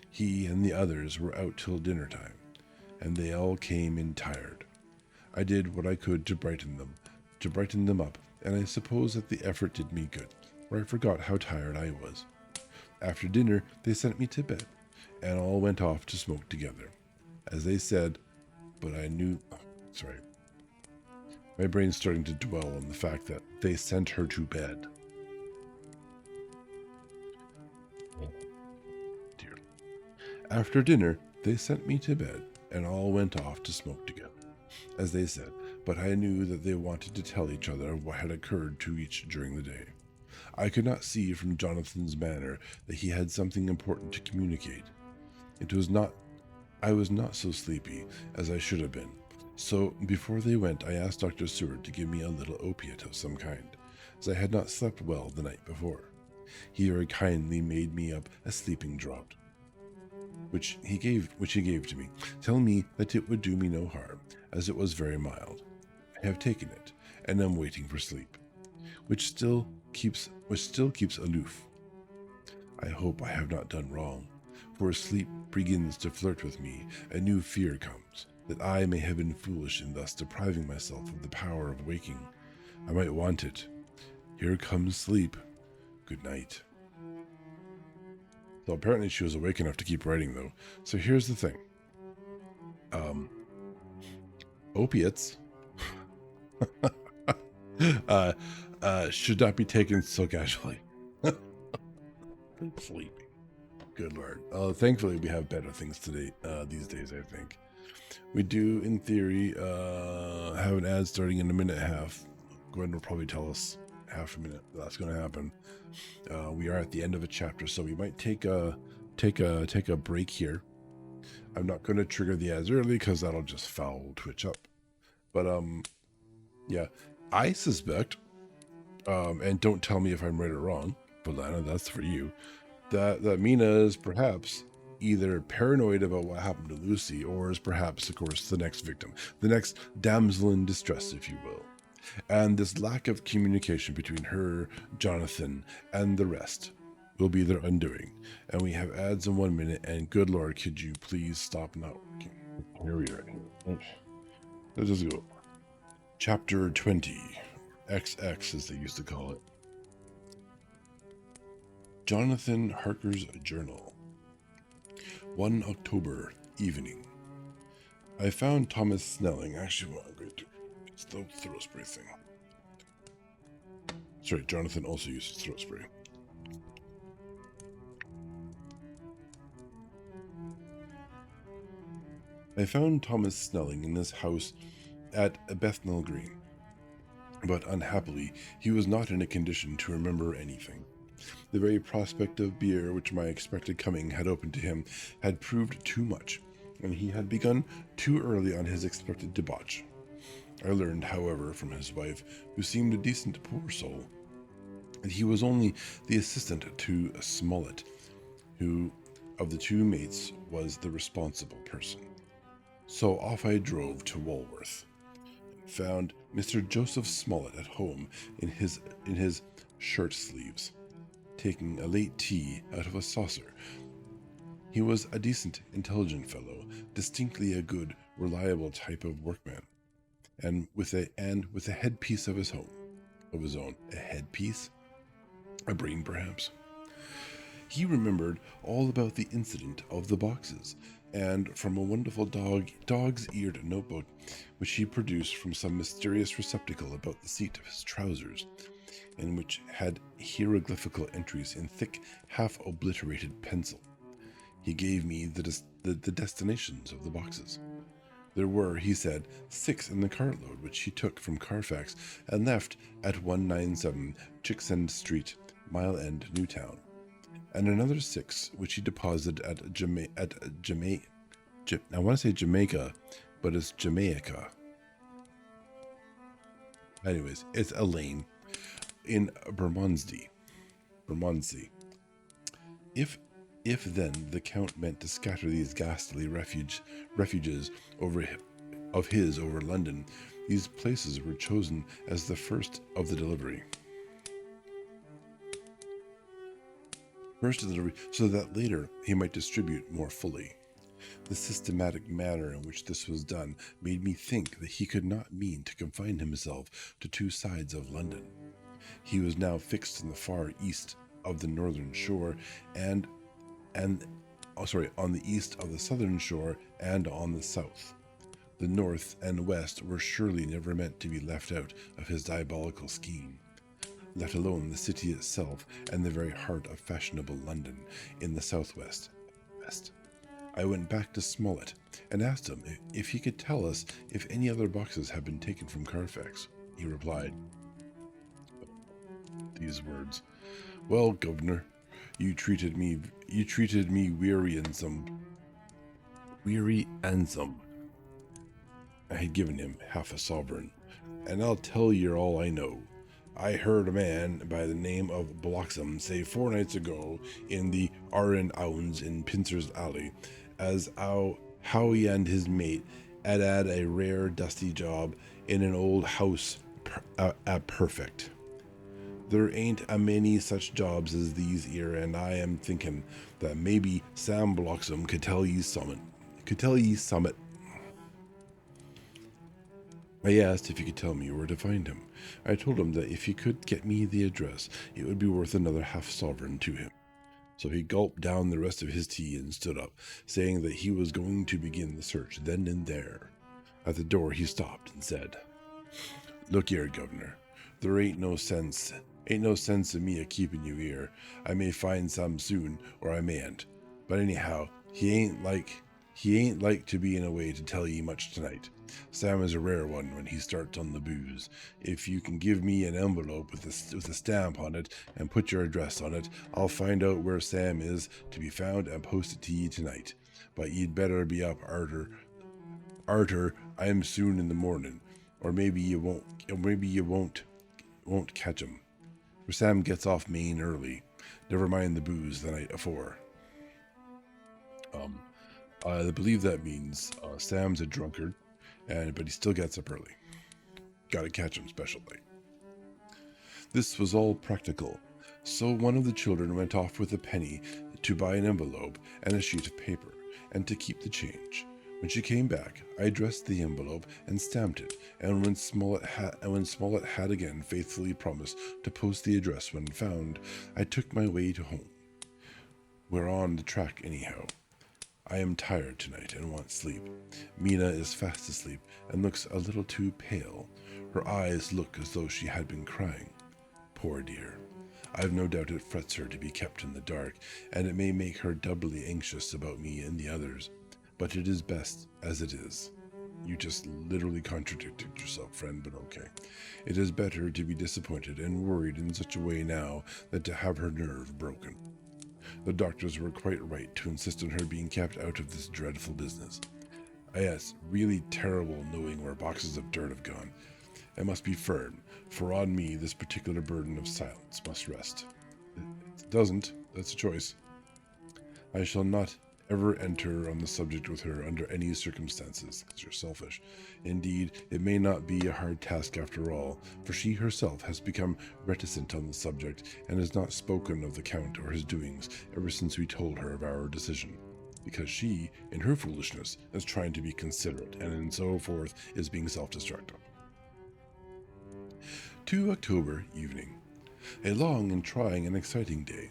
He and the others were out till dinner time, and they all came in tired. I did what I could to brighten them up, and I suppose that the effort did me good, for I forgot how tired I was. After dinner, they sent me to bed, and all went off to smoke together. As they said, but I knew... Sorry. My brain's starting to dwell on the fact that they sent her to bed. Oh, dear. After dinner, they sent me to bed, and all went off to smoke together, as they said, but I knew that they wanted to tell each other what had occurred to each during the day. I could not see from Jonathan's manner that he had something important to communicate. I was not so sleepy as I should have been, so before they went I asked Dr. Seward to give me a little opiate of some kind, as I had not slept well the night before. He very kindly made me up a sleeping draught, which he gave to me, telling me that it would do me no harm, as it was very mild. I have taken it, and am waiting for sleep, which still keeps aloof. I hope I have not done wrong, for as sleep begins to flirt with me, a new fear comes, that I may have been foolish in thus depriving myself of the power of waking. I might want it. Here comes sleep. Good night. So apparently she was awake enough to keep writing, though. So here's the thing. Opiates should not be taken so casually. Sleeping. Good Lord. Thankfully, we have better things today these days, I think. We do, in theory, have an ad starting in a minute and a half. Gwen will probably tell us half a minute that's going to happen. We are at the end of a chapter, so we might take a break here. I'm not going to trigger the ads early because that'll just foul Twitch up. But yeah, I suspect, and don't tell me if I'm right or wrong, but Lana, that's for you, that Mina is perhaps either paranoid about what happened to Lucy, or is perhaps, of course, the next victim, the next damsel in distress, if you will. And this lack of communication between her, Jonathan, and the rest will be their undoing. And we have ads in 1 minute, and good lord, could you please stop not working? Here we are. Let's just go. Chapter 20. XX, as they used to call it. Jonathan Harker's Journal. 1 October evening. I found Thomas Snelling. Actually, well, I'm going to it's the throat spray thing. Sorry, Jonathan also uses throat spray. I found Thomas Snelling in this house at Bethnal Green, but unhappily he was not in a condition to remember anything. The very prospect of beer which my expected coming had opened to him had proved too much, and he had begun too early on his expected debauch. I learned, however, from his wife, who seemed a decent poor soul, that he was only the assistant to Smollett, who of the two mates was the responsible person. So off I drove to Walworth, and found Mr. Joseph Smollett at home in his shirt sleeves, taking a late tea out of a saucer. He was a decent, intelligent fellow, distinctly a good, reliable type of workman, and with a headpiece of his own. A headpiece? A brain, perhaps. He remembered all about the incident of the boxes, and from a wonderful dog's-eared notebook, which he produced from some mysterious receptacle about the seat of his trousers, and which had hieroglyphical entries in thick, half-obliterated pencil. He gave me the destinations of the boxes. There were, he said, 6 in the cartload which he took from Carfax and left at 197 Chicksend Street, Mile End, Newtown, and another 6 which he deposited at I want to say Jamaica, but it's Jamaica. Anyways, it's a lane in Bermondsey. If then the Count meant to scatter these ghastly refuges of his over London, these places were chosen as the first of the delivery. So that later he might distribute more fully. The systematic manner in which this was done made me think that he could not mean to confine himself to 2 sides of London. He was now fixed in the far east of the northern shore, on the east of the southern shore, and on the south. The north and west were surely never meant to be left out of his diabolical scheme, let alone the city itself and the very heart of fashionable London in the southwest. I went back to Smollett and asked him if he could tell us if any other boxes had been taken from Carfax. He replied these words: "Well, governor, you treated me weary and some. I had given him half a sovereign, and I'll tell you all I know. I heard a man by the name of Bloxham say 4 nights ago in the Arran Owns in Pincer's Alley, as how he and his mate had a rare dusty job in an old house perfect. There ain't a many such jobs as these here, and I am thinking that maybe Sam Bloxham could tell ye summit. I asked if he could tell me where to find him. I told him that if he could get me the address, it would be worth another half sovereign to him. So he gulped down the rest of his tea and stood up, saying that he was going to begin the search then and there. At the door he stopped and said, "Look here, governor, there ain't no sense in me a keeping you here. I may find some soon, or I mayn't. But anyhow, he ain't like to be in a way to tell ye much tonight. Sam is a rare one when he starts on the booze. If you can give me an envelope with a stamp on it and put your address on it, I'll find out where Sam is to be found and post it to ye tonight. But ye'd better be up arter I'm soon in the morning, or maybe you won't catch him. For Sam gets off main early. Never mind the booze the night afore." I believe that means Sam's a drunkard, but he still gets up early. Gotta catch him special late. This was all practical. So one of the children went off with a penny to buy an envelope and a sheet of paper, and to keep the change. When she came back, I addressed the envelope and stamped it, and when Smollett had again faithfully promised to post the address when found, I took my way to home. We're on the track anyhow. I am tired tonight and want sleep. Mina is fast asleep and looks a little too pale. Her eyes look as though she had been crying. Poor dear. I've no doubt it frets her to be kept in the dark, and it may make her doubly anxious about me and the others. But it is best as it is. You just literally contradicted yourself, friend, but okay. It is better to be disappointed and worried in such a way now than to have her nerve broken. The doctors were quite right to insist on her being kept out of this dreadful business. Yes, really terrible knowing where boxes of dirt have gone. It must be firm, for on me this particular burden of silence must rest. It doesn't, that's a choice. I shall not ever enter on the subject with her under any circumstances, because you're selfish. Indeed, it may not be a hard task after all, for she herself has become reticent on the subject, and has not spoken of the Count or his doings ever since we told her of our decision. Because she, in her foolishness, is trying to be considerate, and in so forth is being self-destructive. 2 October evening. A long and trying and exciting day.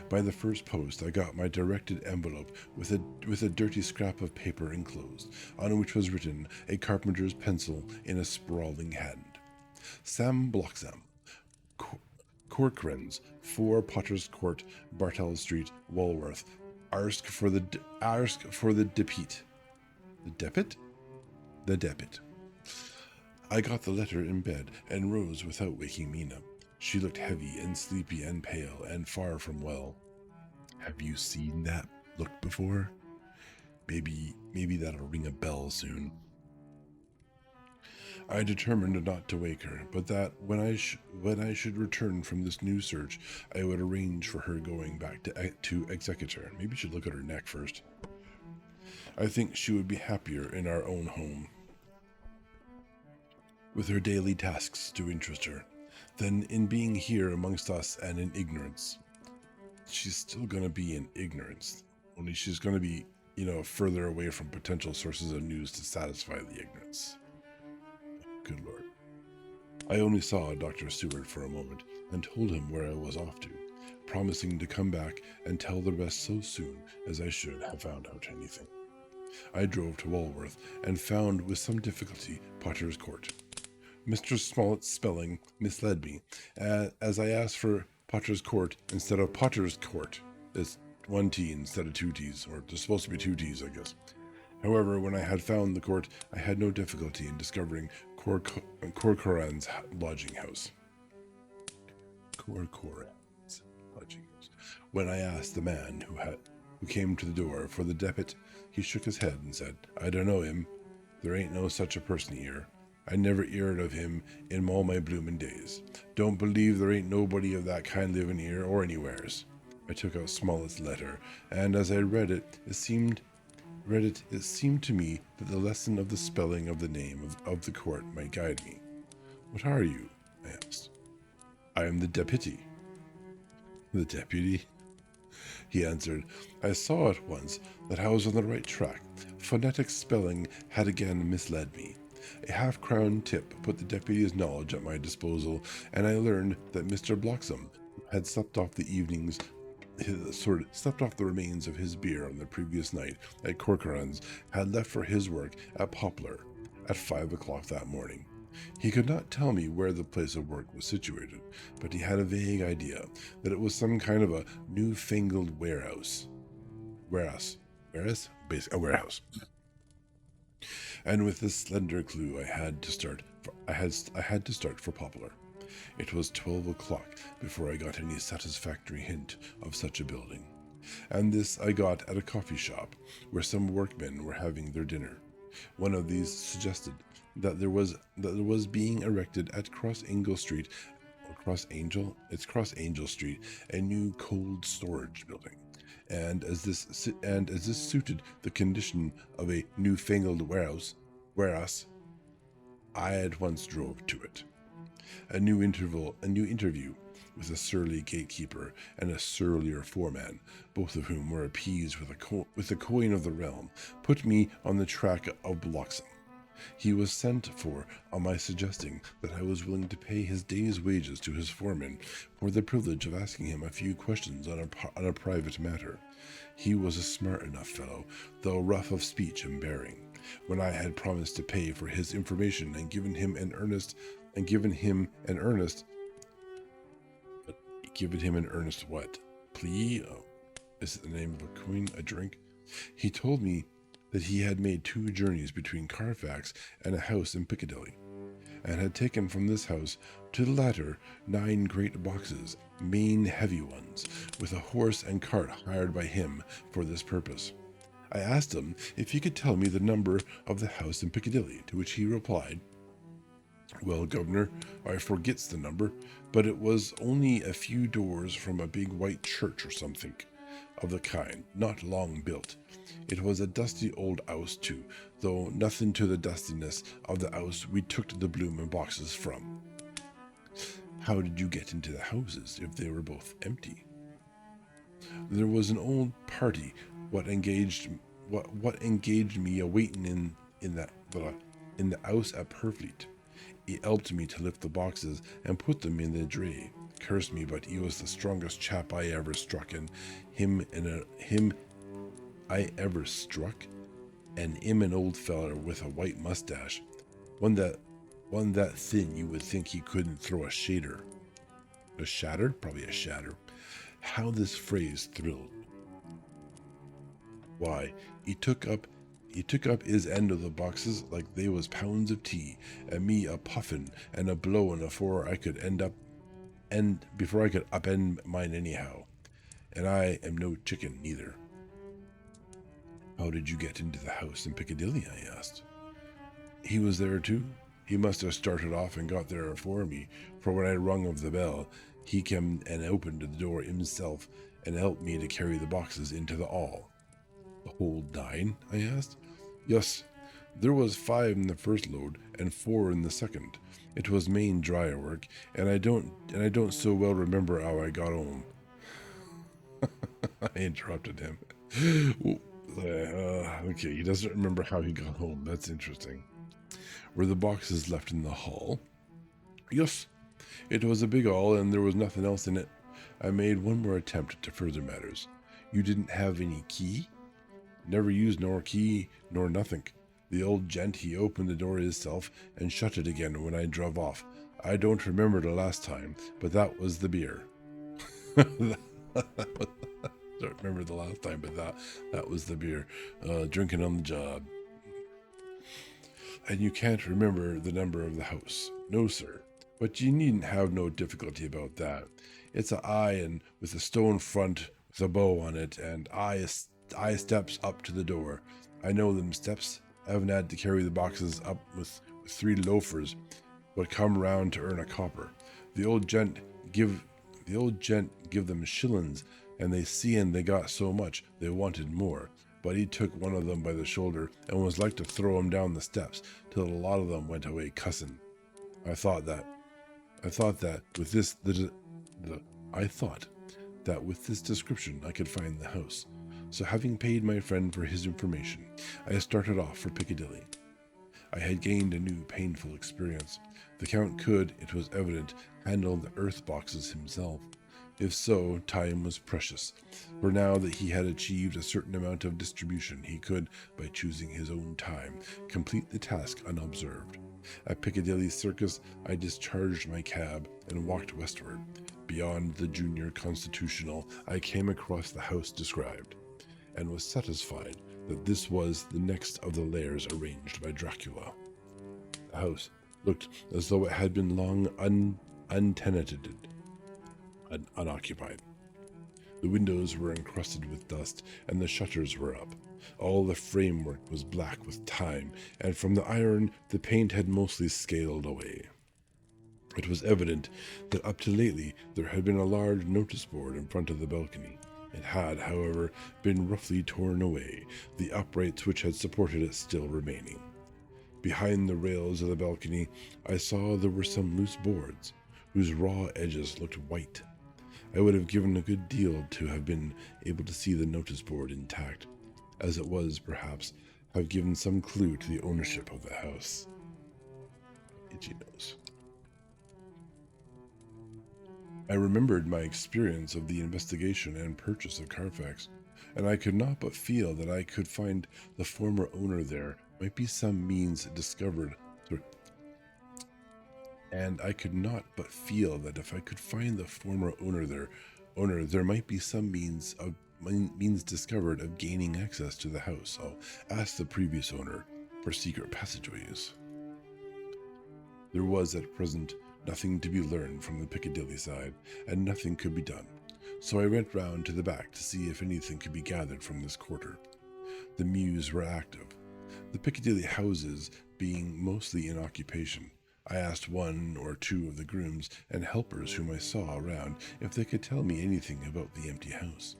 By the first post, I got my directed envelope with a dirty scrap of paper enclosed, on which was written a carpenter's pencil in a sprawling hand. Sam Bloxam, Corcoran's, 4 Potter's Court, Bartell Street, Walworth. Arsk for the depit. The debit? The debit. I got the letter in bed and rose without waking Mina. She looked heavy and sleepy and pale and far from well. Have you seen that look before? Maybe that'll ring a bell soon. I determined not to wake her, but that when I should return from this new search, I would arrange for her going back to Executor. Maybe you should look at her neck first. I think she would be happier in our own home, with her daily tasks to interest her, than in being here amongst us and in ignorance. She's still going to be in ignorance, only she's going to be, further away from potential sources of news to satisfy the ignorance. Good Lord. I only saw Dr. Seward for a moment and told him where I was off to, promising to come back and tell the rest so soon as I should have found out anything. I drove to Walworth and found with some difficulty Potter's Court. Mr. Smollett's spelling misled me, as I asked for Potter's Court instead of Potter's Court. It's 1 T instead of 2 T's, or there's supposed to be 2 T's, I guess. However, when I had found the court, I had no difficulty in discovering Corcoran's lodging house. Corcoran's lodging house. When I asked the man who came to the door for the debit, he shook his head and said, "I don't know him. There ain't no such a person here. I never heard of him in all my bloomin' days. Don't believe there ain't nobody of that kind living here or anywheres." I took out Smollett's letter, and as I read it, it seemed to me that the lesson of the spelling of the name of the court might guide me. "What are you?" I asked. "I am the deputy." "The deputy?" he answered. I saw at once that I was on the right track. Phonetic spelling had again misled me. A half-crown tip put the deputy's knowledge at my disposal, and I learned that Mr. Bloxam had slept off the remains of his beer on the previous night at Corcoran's, had left for his work at Poplar at 5 o'clock that morning. He could not tell me where the place of work was situated, but he had a vague idea that it was some kind of a newfangled warehouse. A warehouse. And with this slender clue, I had to start for Poplar. It was 12 o'clock before I got any satisfactory hint of such a building, and this I got at a coffee shop where some workmen were having their dinner. One of these suggested that there was being erected at Cross Angel Street, a new cold storage building, and as this suited the condition of a newfangled warehouse, I at once drove to it. A new interview with a surly gatekeeper and a surlier foreman, both of whom were appeased with the coin of the realm, put me on the track of Bloxham. He was sent for on my suggesting that I was willing to pay his day's wages to his foreman for the privilege of asking him a few questions on a private matter. He was a smart enough fellow, though rough of speech and bearing. When I had promised to pay for his information and given him an earnest what? Plea? Oh, is it the name of a coin? A drink? He told me that he had made 2 journeys between Carfax and a house in Piccadilly, and had taken from this house to the latter 9 great boxes, main heavy ones, with a horse and cart hired by him for this purpose. I asked him if he could tell me the number of the house in Piccadilly, to which he replied, "Well, governor, I forgets the number, but it was only a few doors from a big white church or something of the kind, not long built. It was a dusty old house too, though nothing to the dustiness of the house we took the bloomin' boxes from." "How did you get into the houses if they were both empty?" "There was an old party what engaged me a waiting in the house at Purfleet. He helped me to lift the boxes and put them in the dray. Curse me, but he was the strongest chap I ever struck, and him an old feller with a white mustache, one that thin you would think he couldn't throw a shader. A shatter? Probably a shatter. How this phrase thrilled. Why, he took up his end of the boxes like they was pounds of tea, and me a puffin' and a blowin' before I could upend mine anyhow. And I am no chicken neither." "How did you get into the house in Piccadilly?" I asked. "He was there too. He must have started off and got there afore me, for when I rung of the bell, he came and opened the door himself and helped me to carry the boxes into the hall." "The whole 9? I asked. "Yes. There was 5 in the first load and 4 in the second. It was main dryer work, and I don't so well remember how I got home." I interrupted him. Okay, he doesn't remember how he got home. That's interesting. "Were the boxes left in the hall?" "Yes. It was a big hall, and there was nothing else in it." I made one more attempt to further matters. "You didn't have any key?" "Never used nor key nor nothink. The old gent, he opened the door himself and shut it again when I drove off. I don't remember the last time, but that was the beer." Don't remember the last time, but that was the beer. Drinking on the job. "And you can't remember the number of the house?" "No, sir. But you needn't have no difficulty about that. It's a iron with a stone front with a bow on it, and I steps up to the door. I know them steps. I haven't had to carry the boxes up with 3 loafers, but come round to earn a copper. The old gent give them shillings, and they seein' they got so much, they wanted more. But he took one of them by the shoulder and was like to throw him down the steps, till a lot of them went away cussin'. I thought that with this description I could find the house. So having paid my friend for his information, I started off for Piccadilly. I had gained a new painful experience. The Count could, it was evident, handle the earth boxes himself. If so, time was precious, for now that he had achieved a certain amount of distribution, he could, by choosing his own time, complete the task unobserved. At Piccadilly Circus, I discharged my cab and walked westward. Beyond the Junior Constitutional, I came across the house described, and was satisfied that this was the next of the lairs arranged by Dracula. The house looked as though it had been long untenanted, unoccupied. The windows were encrusted with dust, and the shutters were up. All the framework was black with time, and from the iron the paint had mostly scaled away. It was evident that up to lately there had been a large notice board in front of the balcony. It had, however, been roughly torn away, the uprights which had supported it still remaining. Behind the rails of the balcony I saw there were some loose boards, whose raw edges looked white I would have given a good deal to have been able to see the notice board intact, as it was, perhaps, have given some clue to the ownership of the house. Itchy nose. I remembered my experience of the investigation and purchase of Carfax, and I could not but feel that I could find the former owner there might be some means discovered. And I could not but feel that if I could find the former owner, there might be some means discovered of gaining access to the house. I'll ask the previous owner for secret passageways. There was at present nothing to be learned from the Piccadilly side, and nothing could be done. So I went round to the back to see if anything could be gathered from this quarter. The mews were active, the Piccadilly houses being mostly in occupation. I asked one or two of the grooms and helpers whom I saw around if they could tell me anything about the empty house.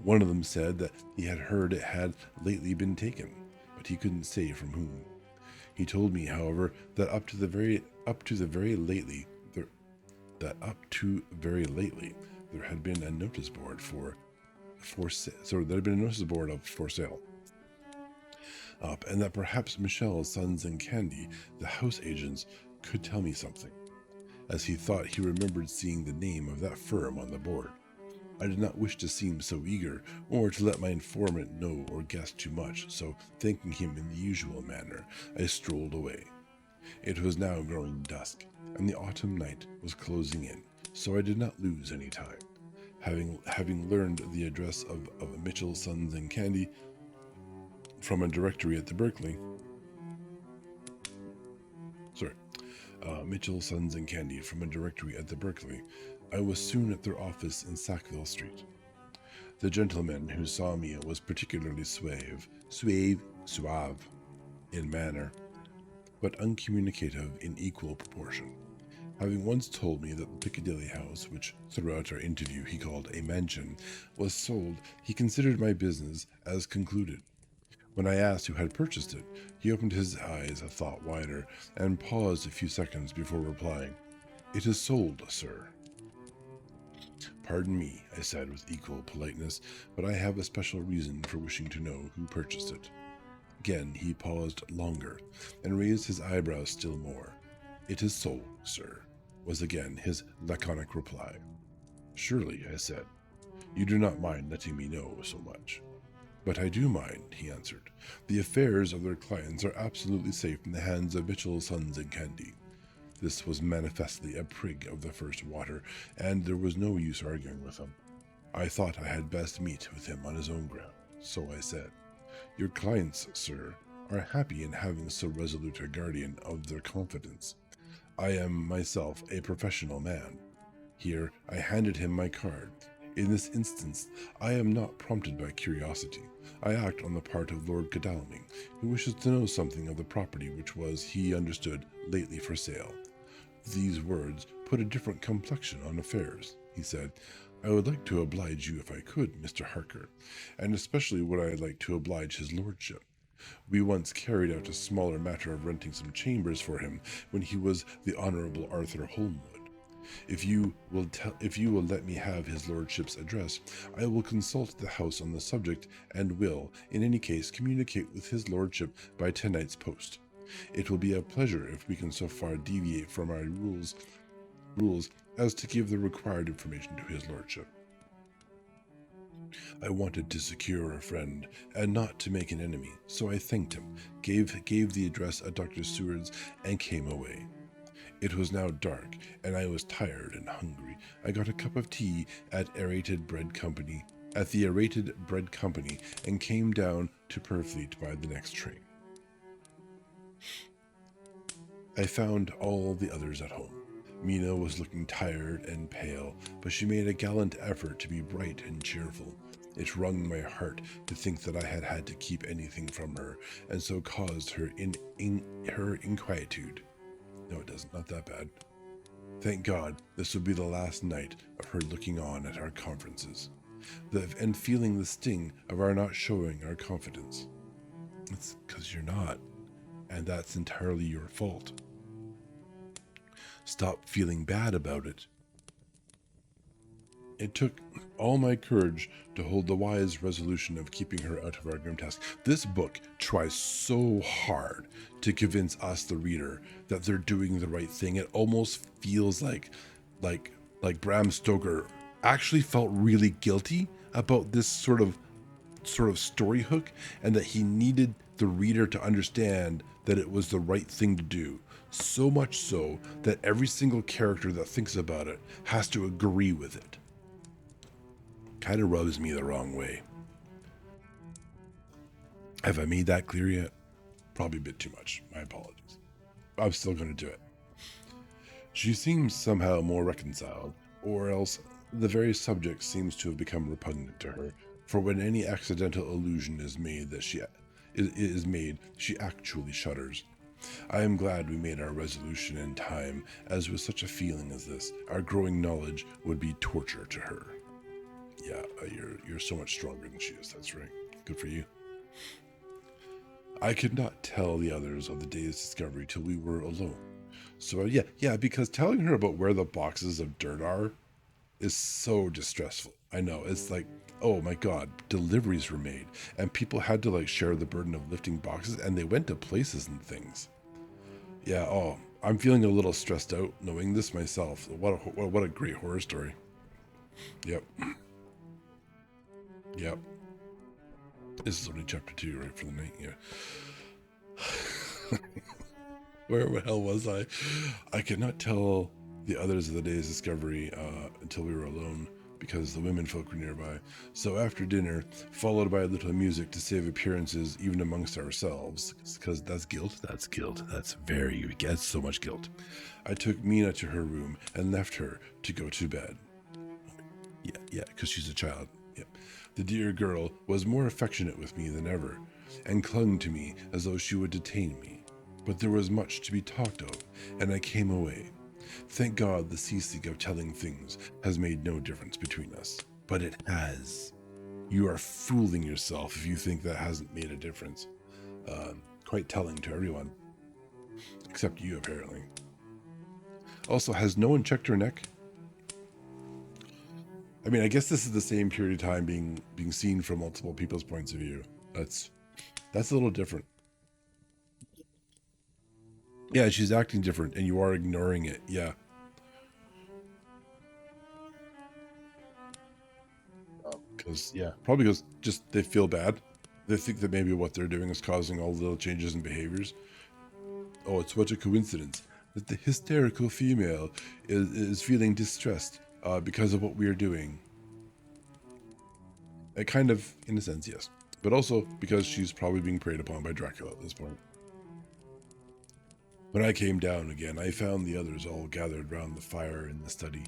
One of them said that he had heard it had lately been taken, but he couldn't say from whom. He told me, however, that up to very lately there had been a notice board for sale up, and that perhaps Michelle's Sons and Candy, the house agents, could tell me something, as he thought he remembered seeing the name of that firm on the board. I did not wish to seem so eager, or to let my informant know or guess too much, so thanking him in the usual manner, I strolled away. It was now growing dusk, and the autumn night was closing in, so I did not lose any time. Having learned the address of Mitchell, Sons and Candy from a directory at the Mitchell, Sons and Candy from a directory at the Berkeley, I was soon at their office in Sackville Street. The gentleman who saw me was particularly suave in manner, but uncommunicative in equal proportion. Having once told me that the Piccadilly house, which throughout our interview he called a mansion, was sold, he considered my business as concluded. When I asked who had purchased it, he opened his eyes a thought wider and paused a few seconds before replying, "It is sold, sir." "Pardon me," I said with equal politeness, "but I have a special reason for wishing to know who purchased it." Again he paused longer and raised his eyebrows still more. "It is sold, sir," was again his laconic reply. "Surely," I said, "you do not mind letting me know so much." "But I do mind," he answered. "The affairs of their clients are absolutely safe in the hands of Mitchell, Sons and Candy." This was manifestly a prig of the first water, and there was no use arguing with him. I thought I had best meet with him on his own ground, so I said, "Your clients, sir, are happy in having so resolute a guardian of their confidence. I am myself a professional man." Here I handed him my card. In this instance, I am not prompted by curiosity. I act on the part of Lord Godalming, who wishes to know something of the property which was, he understood, lately for sale. These words put a different complexion on affairs. He said, "I would like to oblige you if I could, Mr. Harker, and especially would I like to oblige his lordship. We once carried out a smaller matter of renting some chambers for him when he was the Honourable Arthur Holmwood. If you will let me have his lordship's address, I will consult the house on the subject, and will, in any case, communicate with his lordship by tonight's post. It will be a pleasure if we can so far deviate from our rules as to give the required information to his lordship." I wanted to secure a friend, and not to make an enemy, so I thanked him, gave the address at Dr. Seward's, and came away. It was now dark, and I was tired and hungry. I got a cup of tea at the Aerated Bread Company, and came down to Purfleet by the next train. I found all the others at home. Mina was looking tired and pale, but she made a gallant effort to be bright and cheerful. It wrung my heart to think that I had had to keep anything from her, and so caused her her inquietude. No, it doesn't. Not that bad. Thank God, this would be the last night of her looking on at our conferences, and feeling the sting of our not showing our confidence. It's because you're not, and that's entirely your fault. Stop feeling bad about it. It took all my courage to hold the wise resolution of keeping her out of our grim task. This book tries so hard to convince us, the reader, that they're doing the right thing. It almost feels like, like Bram Stoker actually felt really guilty about this sort of story hook, and that he needed the reader to understand that it was the right thing to do. So much so that every single character that thinks about it has to agree with it. Kind of rubs me the wrong way. Have I made that clear yet? Probably a bit too much. My apologies. I'm still going to do it. She seems somehow more reconciled, or else the very subject seems to have become repugnant to her. For when any accidental allusion is made she actually shudders. I am glad we made our resolution in time, as with such a feeling as this, our growing knowledge would be torture to her. Yeah, you're so much stronger than she is. That's right. Good for you. I could not tell the others of the day's discovery till we were alone. So yeah, because telling her about where the boxes of dirt are is so distressful. I know. It's like, oh my god, deliveries were made and people had to like share the burden of lifting boxes, and they went to places and things. Yeah, oh, I'm feeling a little stressed out knowing this myself. What a great horror story. Yep. Yep. This is only chapter 2, right, for the night. Yeah. Where the hell was I? I could not tell the others of the day's discovery until we were alone, because the women folk were nearby. So after dinner, followed by a little music to save appearances even amongst ourselves, because that's guilt. That's guilt. That's so much guilt. I took Mina to her room and left her to go to bed. Yeah, because she's a child. Yep. The dear girl was more affectionate with me than ever, and clung to me as though she would detain me. But there was much to be talked of, and I came away. Thank God the ceasing of telling things has made no difference between us. But it has. You are fooling yourself if you think that hasn't made a difference. Quite telling to everyone. Except you, apparently. Also, has no one checked her neck? I mean, I guess this is the same period of time being seen from multiple people's points of view. That's a little different. Yeah, she's acting different, and you are ignoring it. Yeah. Probably because just they feel bad. They think that maybe what they're doing is causing all the little changes in behaviors. Oh, it's what a coincidence that the hysterical female is feeling distressed because of what we are doing. Kind of, in a sense, yes. But also because she's probably being preyed upon by Dracula at this point. When I came down again, I found the others all gathered round the fire in the study.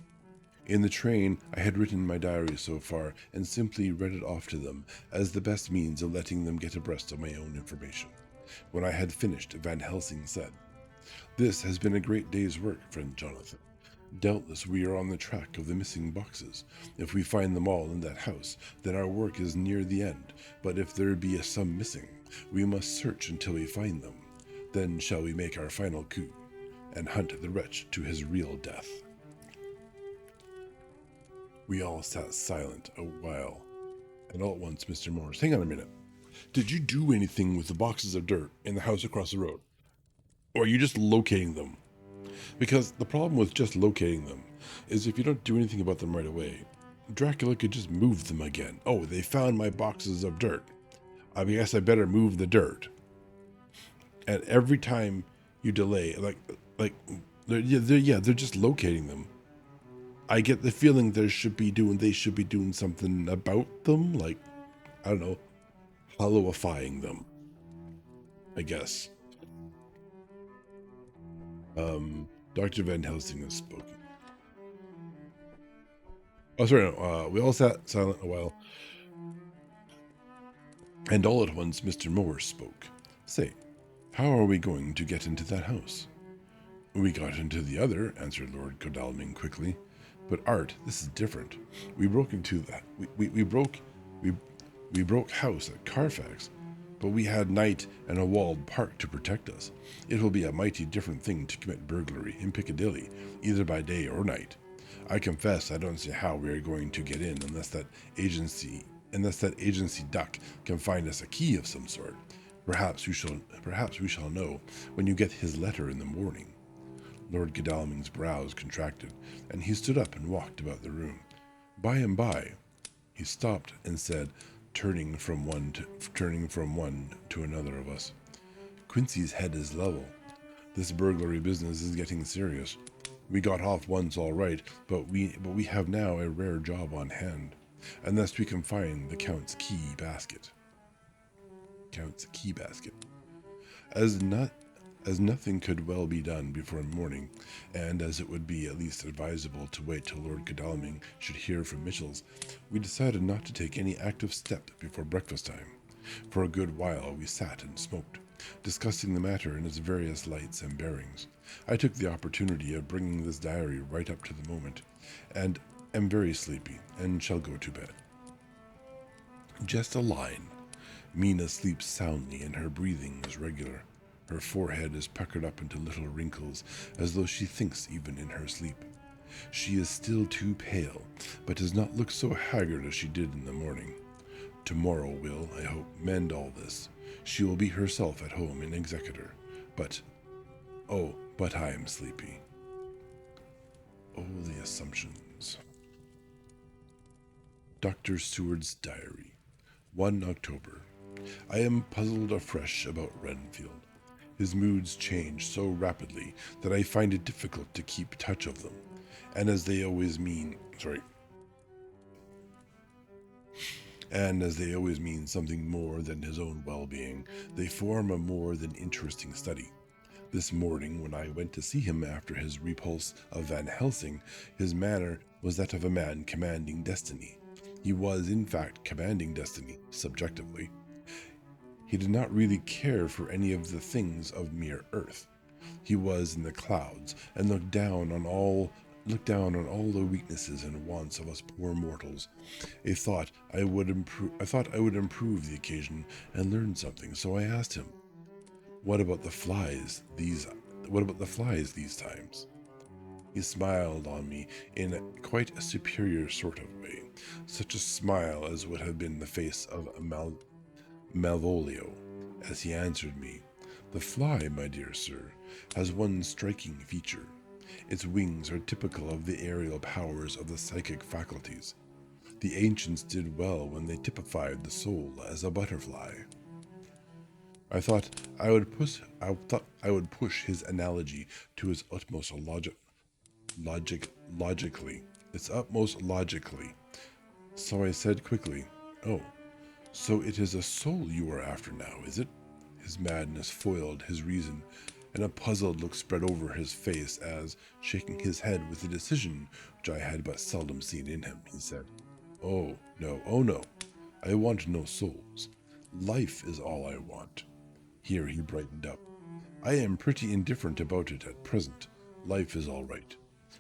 In the train, I had written my diary so far and simply read it off to them as the best means of letting them get abreast of my own information. When I had finished, Van Helsing said, "This has been a great day's work, friend Jonathan. Doubtless we are on the track of the missing boxes. If we find them all in that house, then our work is near the end. But if there be some missing, we must search until we find them. Then shall we make our final coup and hunt the wretch to his real death." We all sat silent a while, and all at once Mr. Morris, "Hang on a minute. Did you do anything with the boxes of dirt in the house across the road? Or are you just locating them?" Because the problem with just locating them is if you don't do anything about them right away, Dracula could just move them again. Oh, they found my boxes of dirt. I guess I better move the dirt. And every time you delay, they're just locating them. I get the feeling they should be doing something about them, like, I don't know, hollowifying them, I guess. Dr. Van Helsing has spoken. Oh, sorry, no, we all sat silent a while, and all at once Mr. Moore spoke. "Say, how are we going to get into that house?" "We got into the other," answered Lord Godalming quickly. "But Art, this is different. We broke into that. We broke house at Carfax, but we had night and a walled park to protect us. It will be a mighty different thing to commit burglary in Piccadilly, either by day or night. I confess I don't see how we are going to get in unless that agency duck can find us a key of some sort. Perhaps we shall know when you get his letter in the morning. Lord Godalming's brows contracted, and he stood up and walked about the room. By and by, he stopped and said, turning from one to another of us, "Quincy's head is level. This burglary business is getting serious. We got off once all right, but we have now a rare job on hand, unless we can find the Count's key basket." Count's key basket. As nothing could well be done before morning, and as it would be at least advisable to wait till Lord Godalming should hear from Mitchell's, we decided not to take any active step before breakfast time. For a good while we sat and smoked, discussing the matter in its various lights and bearings. I took the opportunity of bringing this diary right up to the moment, and am very sleepy, and shall go to bed. Just a line. Mina sleeps soundly, and her breathing is regular. Her forehead is puckered up into little wrinkles, as though she thinks even in her sleep. She is still too pale, but does not look so haggard as she did in the morning. Tomorrow will, I hope, mend all this. She will be herself at home in Executor. But I am sleepy. Oh, the assumptions. Dr. Seward's Diary, 1 October. I am puzzled afresh about Renfield. His moods change so rapidly that I find it difficult to keep touch of them. And as they always mean something more than his own well-being, they form a more than interesting study. This morning, when I went to see him after his repulse of Van Helsing, his manner was that of a man commanding destiny. He was, in fact, commanding destiny, subjectively. He did not really care for any of the things of mere earth. He was in the clouds, and looked down on all the weaknesses and wants of us poor mortals. I thought I would improve the occasion and learn something, so I asked him, What about the flies these times? He smiled on me in quite a superior sort of way, such a smile as would have been the face of Malvolio, as he answered me, "The fly, my dear sir, has one striking feature. Its wings are typical of the aerial powers of the psychic faculties. The ancients did well when they typified the soul as a butterfly." I thought I would push his analogy to its utmost logically. So I said quickly, "Oh, so it is a soul you are after now, is it?" His madness foiled his reason, and a puzzled look spread over his face as, shaking his head with a decision which I had but seldom seen in him, he said, oh no, I want no souls. Life is all I want." Here he brightened up. "I am pretty indifferent about it at present. Life is all right.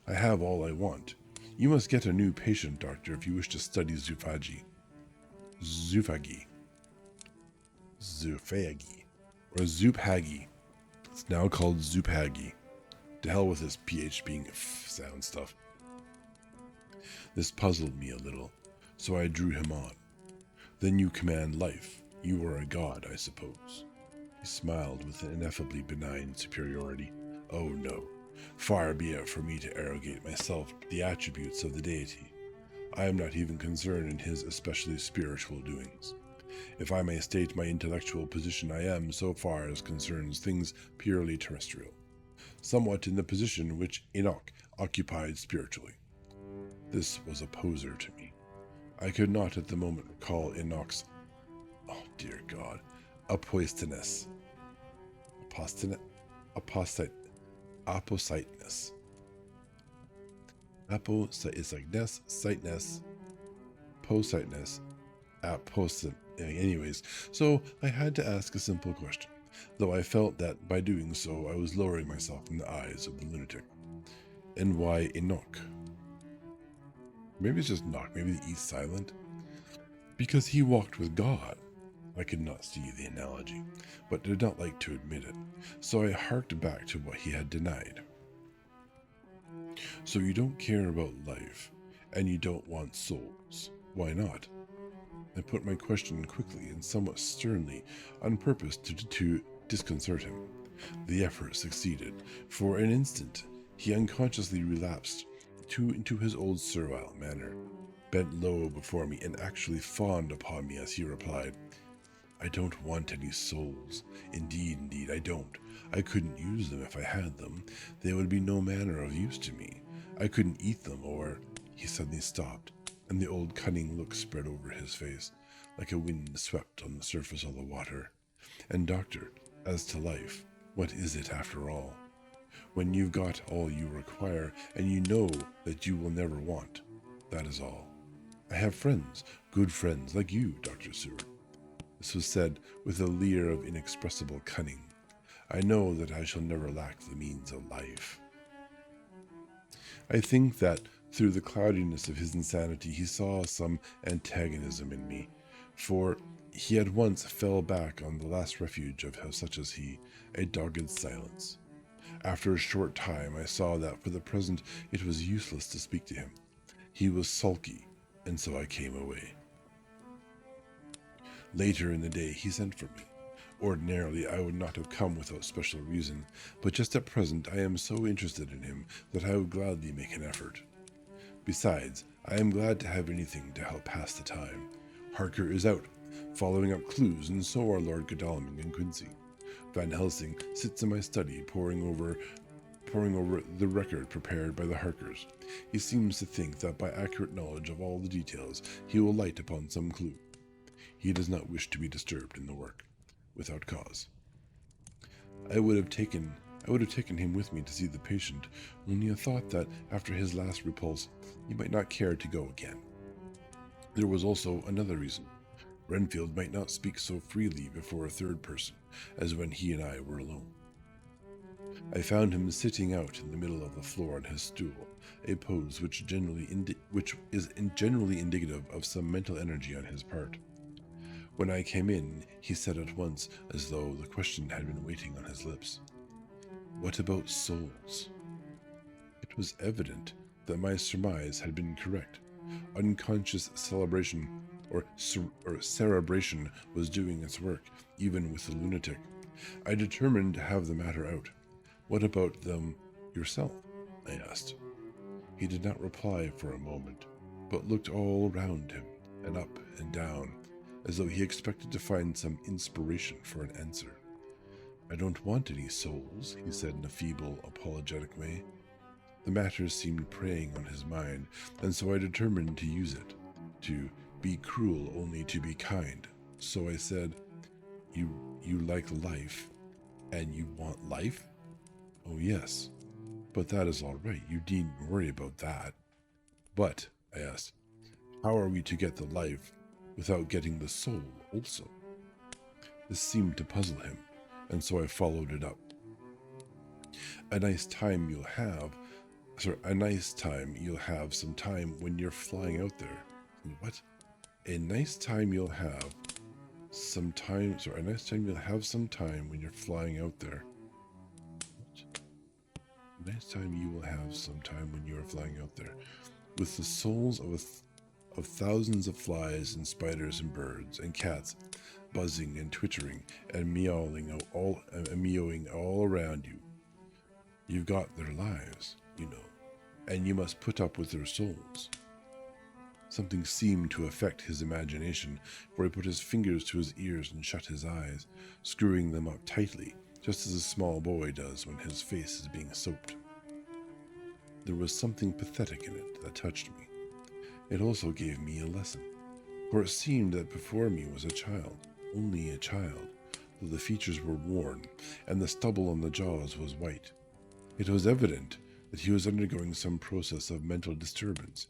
I have all I want. You must get a new patient, doctor, if you wish to study zoophagy. Zoophagy. Or zoophagi. It's now called zoophagi. To hell with this PH being sound stuff. This puzzled me a little, so I drew him on. "Then you command life. You are a god, I suppose." He smiled with an ineffably benign superiority. "Oh no, far be it from me to arrogate myself the attributes of the deity. I am not even concerned in his especially spiritual doings. If I may state my intellectual position, I am, so far as concerns things purely terrestrial, somewhat in the position which Enoch occupied spiritually." This was a poser to me. I could not at the moment recall Enoch's, oh dear God, apositeness. Anyways, so I had to ask a simple question, though I felt that by doing so I was lowering myself in the eyes of the lunatic. "And why Enoch?" Maybe it's just knock, maybe the E's silent. "Because he walked with God." I could not see the analogy, but did not like to admit it, so I harked back to what he had denied. So you don't care about life, and you don't want souls. Why not? I put my question quickly and somewhat sternly, on purpose to disconcert him. The effort succeeded. For an instant, he unconsciously relapsed into his old servile manner, bent low before me and actually fawned upon me as he replied, I don't want any souls. Indeed, I don't. I couldn't use them if I had them. They would be no manner of use to me. I couldn't eat them, or... He suddenly stopped, and the old cunning look spread over his face, like a wind swept on the surface of the water. And doctor, as to life, what is it after all? When you've got all you require, and you know that you will never want, that is all. I have friends, good friends like you, Dr. Seward. This was said with a leer of inexpressible cunning. I know that I shall never lack the means of life. I think that through the cloudiness of his insanity he saw some antagonism in me, for he at once fell back on the last refuge of such as he, a dogged silence. After a short time I saw that for the present it was useless to speak to him. He was sulky, and so I came away. Later in the day he sent for me. Ordinarily I would not have come without special reason, but just at present I am so interested in him that I would gladly make an effort. Besides, I am glad to have anything to help pass the time. Harker is out, following up clues, and so are Lord Godalming and Quincy. Van Helsing sits in my study poring over the record prepared by the Harkers. He seems to think that by accurate knowledge of all the details he will light upon some clue. He does not wish to be disturbed in the work, without cause. I would have taken him with me to see the patient, only I thought that after his last repulse, he might not care to go again. There was also another reason. Renfield might not speak so freely before a third person as when he and I were alone. I found him sitting out in the middle of the floor on his stool, a pose which is generally indicative of some mental energy on his part. When I came in, he said at once, as though the question had been waiting on his lips, "What about souls?" It was evident that my surmise had been correct. Unconscious cerebration was doing its work, even with the lunatic. I determined to have the matter out. "What about them yourself?" I asked. He did not reply for a moment, but looked all round him, and up and down, as though he expected to find some inspiration for an answer. "I don't want any souls," he said in a feeble, apologetic way. The matter seemed preying on his mind, and so I determined to use it, to be cruel only to be kind. So I said, You like life, and you want life?" "Oh yes, but that is all right. You needn't worry about that." "But," I asked, "how are we to get the life without getting the soul also?" This seemed to puzzle him, and so I followed it up. A nice time you'll have some time when you're flying out there." "What?" A nice time you'll have some time when you're flying out there." What? "A nice time you will have some time when you are flying out there, with the souls of thousands of flies and spiders and birds and cats buzzing and twittering and meowing all around you. You've got their lives, you know, and you must put up with their souls." Something seemed to affect his imagination, for he put his fingers to his ears and shut his eyes, screwing them up tightly, just as a small boy does when his face is being soaped. There was something pathetic in it that touched me. It also gave me a lesson, for it seemed that before me was a child, only a child, though the features were worn, and the stubble on the jaws was white. It was evident that he was undergoing some process of mental disturbance,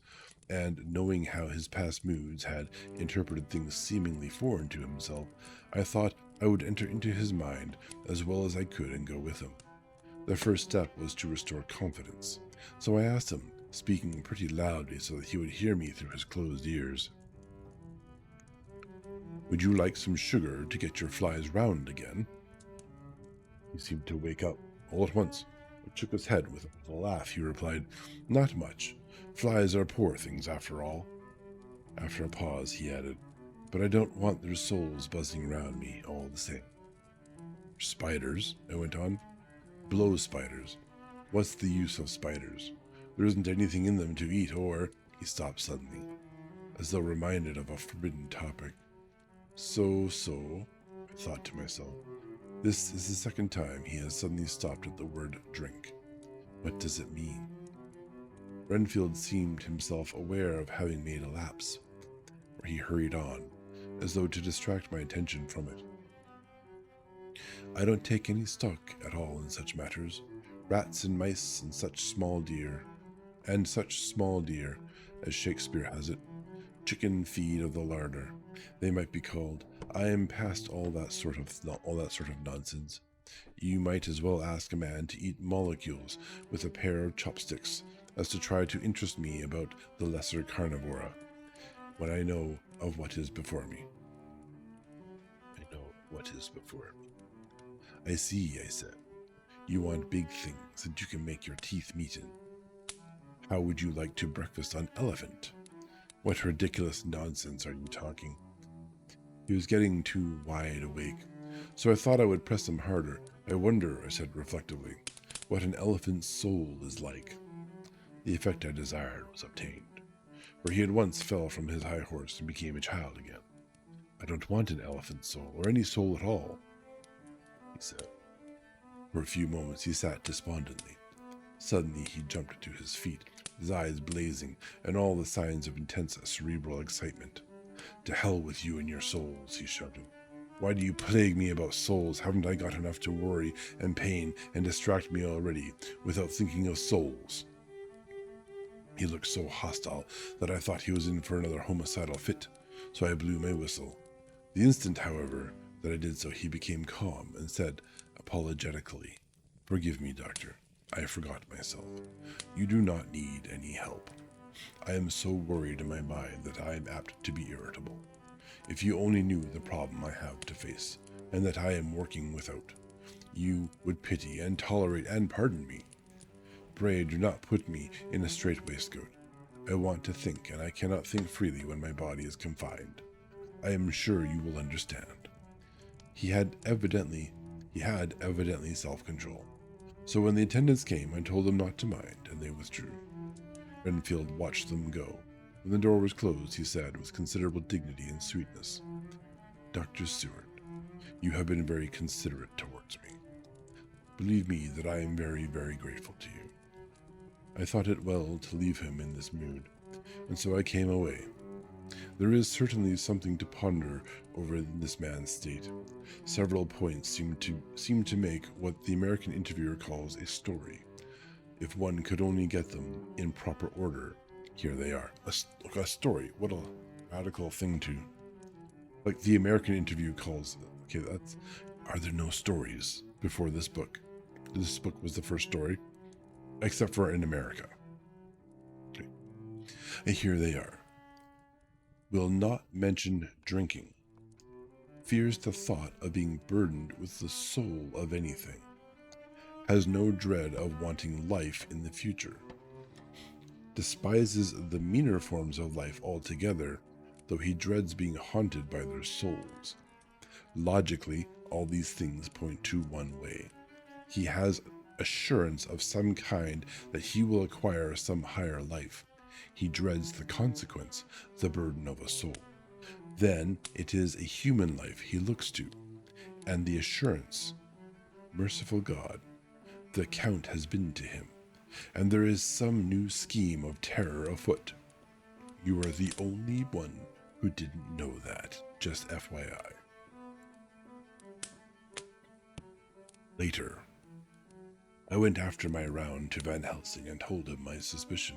and knowing how his past moods had interpreted things seemingly foreign to himself, I thought I would enter into his mind as well as I could and go with him. The first step was to restore confidence, so I asked him, speaking pretty loudly so that he would hear me through his closed ears, "Would you like some sugar to get your flies round again?" He seemed to wake up all at once, shook his head with a laugh. He replied, "Not much. Flies are poor things after all." After a pause, he added, "But I don't want their souls buzzing around me all the same." "Spiders," I went on. "Blow spiders. What's the use of spiders? There isn't anything in them to eat or—" He stopped suddenly, as though reminded of a forbidden topic. So, I thought to myself. This is the second time he has suddenly stopped at the word drink. What does it mean? Renfield seemed himself aware of having made a lapse, for he hurried on, as though to distract my attention from it. "I don't take any stock at all in such matters. Rats and mice and such small deer, as Shakespeare has it, chicken feed of the larder, they might be called. I am past all that sort of nonsense. You might as well ask a man to eat molecules with a pair of chopsticks as to try to interest me about the lesser carnivora, when I know of what is before me." "I see," I said. "You want big things that you can make your teeth meet in. How would you like to breakfast on elephant? What ridiculous nonsense are you talking?" He was getting too wide awake, so I thought I would press him harder. "I wonder," I said reflectively, "what an elephant's soul is like." The effect I desired was obtained, for he at once fell from his high horse and became a child again. "I don't want an elephant's soul, or any soul at all," he said. For a few moments he sat despondently. Suddenly he jumped to his feet, his eyes blazing, and all the signs of intense cerebral excitement. "To hell with you and your souls," he shouted. "Why do you plague me about souls? Haven't I got enough to worry and pain and distract me already, without thinking of souls?" He looked so hostile that I thought he was in for another homicidal fit, so I blew my whistle. The instant, however, that I did so, he became calm and said apologetically, "Forgive me, doctor. I forgot myself. You do not need any help. I am so worried in my mind that I am apt to be irritable. If you only knew the problem I have to face, and that I am working without, you would pity and tolerate and pardon me. Pray do not put me in a strait waistcoat. I want to think, and I cannot think freely when my body is confined. I am sure you will understand." He had evidently self-control. So when the attendants came, I told them not to mind, and they withdrew. Renfield watched them go. When the door was closed, he said, with considerable dignity and sweetness, "Dr. Seward, you have been very considerate towards me. Believe me that I am very, very grateful to you." I thought it well to leave him in this mood, and so I came away. There is certainly something to ponder over in this man's state. Several points seem to make what the American interviewer calls a story. If one could only get them in proper order. Here they are. A story. What a radical thing to... Like the American interview calls... Okay, that's... Are there no stories before this book? This book was the first story, except for in America. Okay. And here they are. Will not mention drinking. Fears the thought of being burdened with the soul of anything. Has no dread of wanting life in the future. Despises the meaner forms of life altogether, though he dreads being haunted by their souls. Logically, all these things point to one way. He has assurance of some kind that he will acquire some higher life. He dreads the consequence, the burden of a soul. Then it is a human life he looks to, and the assurance, merciful God, the Count has been to him, and there is some new scheme of terror afoot. You are the only one who didn't know that, just FYI. Later, I went after my round to Van Helsing and told him my suspicion.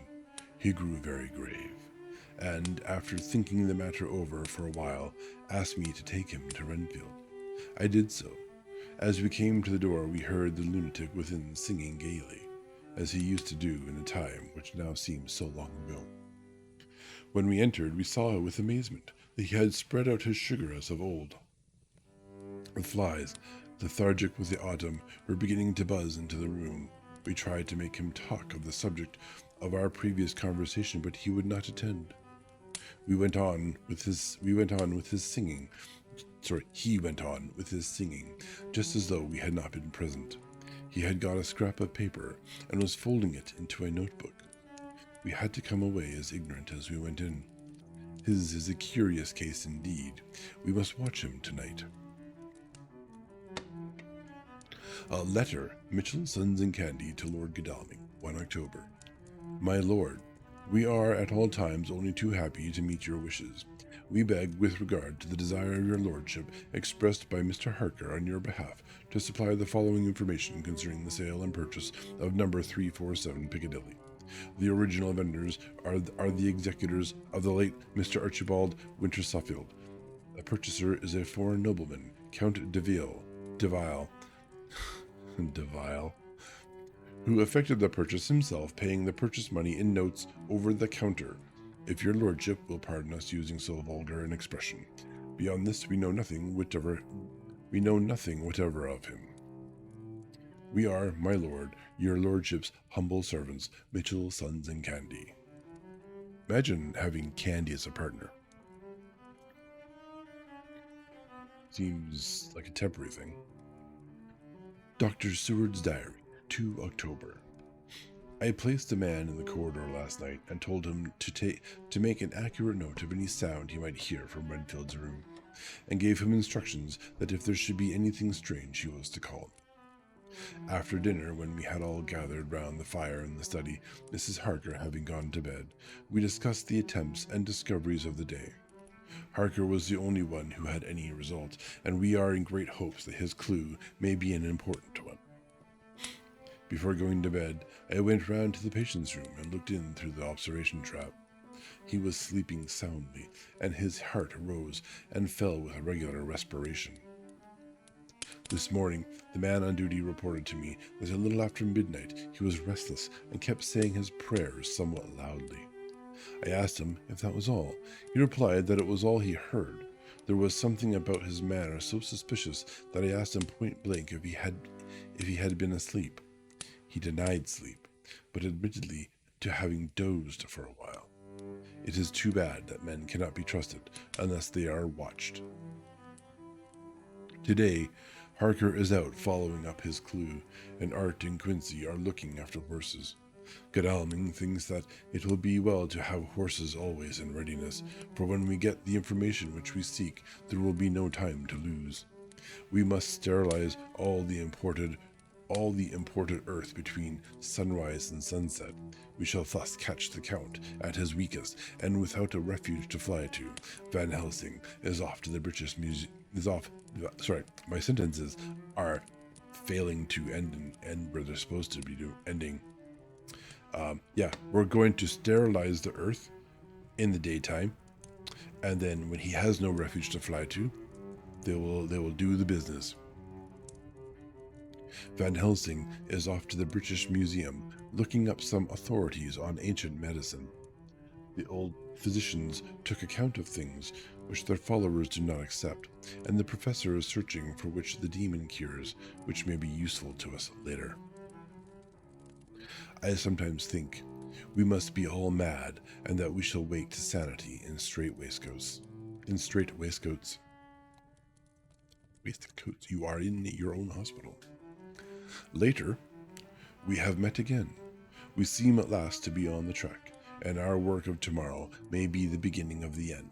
He grew very grave, and after thinking the matter over for a while, asked me to take him to Renfield. I did so. As we came to the door, we heard the lunatic within singing gaily, as he used to do in a time which now seems so long ago. When we entered, we saw with amazement that he had spread out his sugar as of old. The flies, lethargic with the autumn, were beginning to buzz into the room. We tried to make him talk of the subject of our previous conversation, but he would not attend. He went on with his singing, just as though we had not been present. He had got a scrap of paper and was folding it into a notebook. We had to come away as ignorant as we went in. His is a curious case indeed. We must watch him tonight. A letter, Mitchell, Sons and Candy, to Lord Godalming, 1 October. My lord, we are at all times only too happy to meet your wishes. We beg, with regard to the desire of your lordship expressed by Mr. Harker on your behalf, to supply the following information concerning the sale and purchase of number 347 Piccadilly. The original vendors are the executors of the late Mr. Archibald Winter Suffield. The purchaser is a foreign nobleman, Count Deville, who effected the purchase himself, paying the purchase money in notes over the counter, if your lordship will pardon us using so vulgar an expression. Beyond this, we know nothing whatever of him. We are, my lord, your lordship's humble servants, Mitchell, Sons and Candy. Imagine having Candy as a partner. Seems like a temporary thing. Dr. Seward's Diary, 2 October. I placed a man in the corridor last night and told him to make an accurate note of any sound he might hear from Renfield's room, and gave him instructions that if there should be anything strange he was to call him. After dinner, when we had all gathered round the fire in the study, Mrs. Harker having gone to bed, we discussed the attempts and discoveries of the day. Harker was the only one who had any result, and we are in great hopes that his clue may be an important one. Before going to bed, I went round to the patient's room and looked in through the observation trap. He was sleeping soundly, and his heart rose and fell with a regular respiration. This morning, the man on duty reported to me that a little after midnight he was restless and kept saying his prayers somewhat loudly. I asked him if that was all. He replied that it was all he heard. There was something about his manner so suspicious that I asked him point blank if he had been asleep. He denied sleep, but admitted to having dozed for a while. It is too bad that men cannot be trusted unless they are watched. Today, Harker is out following up his clue, and Art and Quincy are looking after horses. Godalming thinks that it will be well to have horses always in readiness, for when we get the information which we seek, there will be no time to lose. We must sterilize all the imported earth between sunrise and sunset. We shall thus catch the Count at his weakest, and without a refuge to fly to. Van Helsing is off to the British Museum. My sentences are failing to end where they're supposed to be ending. We're going to sterilize the earth in the daytime, and then when he has no refuge to fly to, they will do the business. Van Helsing is off to the British Museum, looking up some authorities on ancient medicine. The old physicians took account of things which their followers do not accept, and the professor is searching for which the demon cures, which may be useful to us later. I sometimes think we must be all mad, and that we shall wake to sanity in strait waistcoats. You are in your own hospital. Later, we have met again. We seem at last to be on the track, and our work of tomorrow may be the beginning of the end.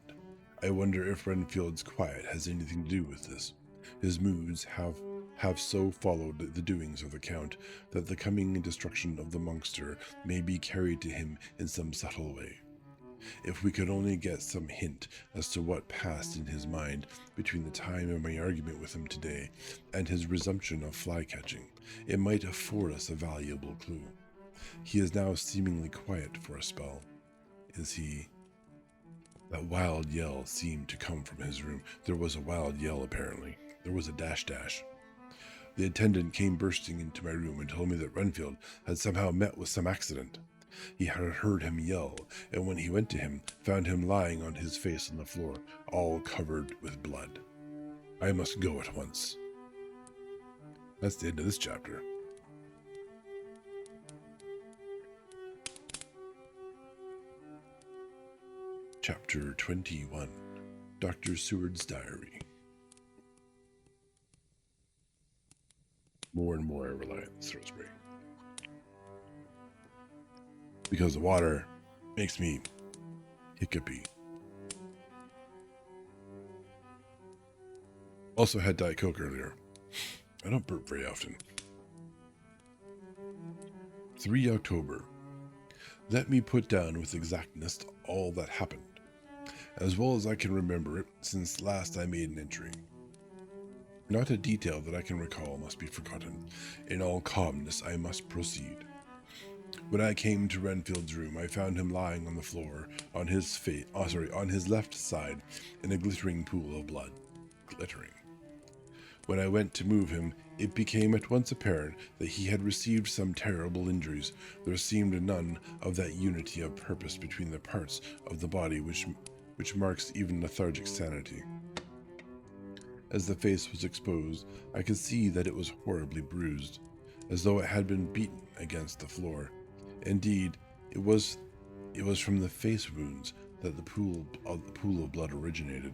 I wonder if Renfield's quiet has anything to do with this. His moods have so followed the doings of the Count that the coming destruction of the monster may be carried to him in some subtle way. If we could only get some hint as to what passed in his mind between the time of my argument with him today and his resumption of fly-catching, it might afford us a valuable clue. He is now seemingly quiet for a spell. Is he? That wild yell seemed to come from his room. There was a wild yell, apparently. There was a dash. The attendant came bursting into my room and told me that Renfield had somehow met with some accident. He had heard him yell, and when he went to him, found him lying on his face on the floor, all covered with blood. I must go at once. That's the end of this chapter. Chapter 21. Dr. Seward's Diary. More and more I rely on the throat spray. Because the water makes me hiccupy. Also had Diet Coke earlier. I don't burp very often. 3 October. Let me put down with exactness all that happened, as well as I can remember it since last I made an entry. Not a detail that I can recall must be forgotten. In all calmness I must proceed. When I came to Renfield's room, I found him lying on the floor on his on his left side in a glittering pool of blood. Glittering. When I went to move him, it became at once apparent that he had received some terrible injuries. There seemed none of that unity of purpose between the parts of the body which marks even lethargic sanity. As the face was exposed, I could see that it was horribly bruised, as though it had been beaten against the floor. Indeed, it was from the face wounds that the pool of blood originated.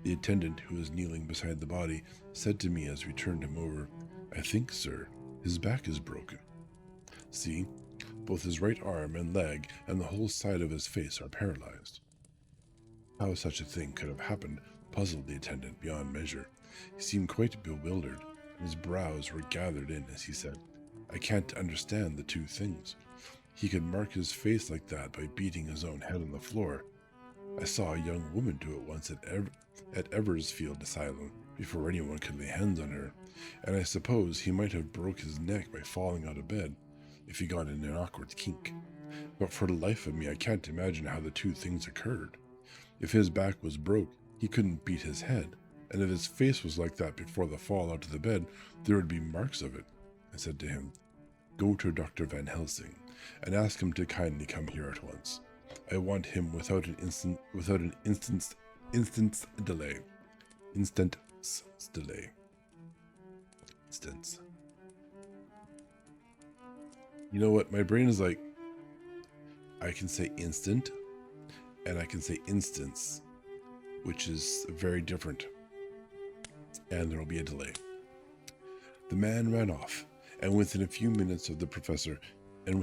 The attendant, who was kneeling beside the body, said to me as we turned him over, "I think, sir, his back is broken. See, both his right arm and leg and the whole side of his face are paralyzed." How such a thing could have happened puzzled the attendant beyond measure. He seemed quite bewildered, and his brows were gathered in as he said, "I can't understand the two things. He could mark his face like that by beating his own head on the floor. I saw a young woman do it once at Eversfield Asylum before anyone could lay hands on her, and I suppose he might have broke his neck by falling out of bed if he got in an awkward kink. But for the life of me, I can't imagine how the two things occurred. If his back was broke, he couldn't beat his head, and if his face was like that before the fall out of the bed, there would be marks of it." I said to him, "Go to Dr. Van Helsing and ask him to kindly come here at once. I want him without an instant's delay. You know what? My brain is like, I can say instant and I can say instance, which is very different. And there will be a delay. The man ran off, and within a few minutes the professor, in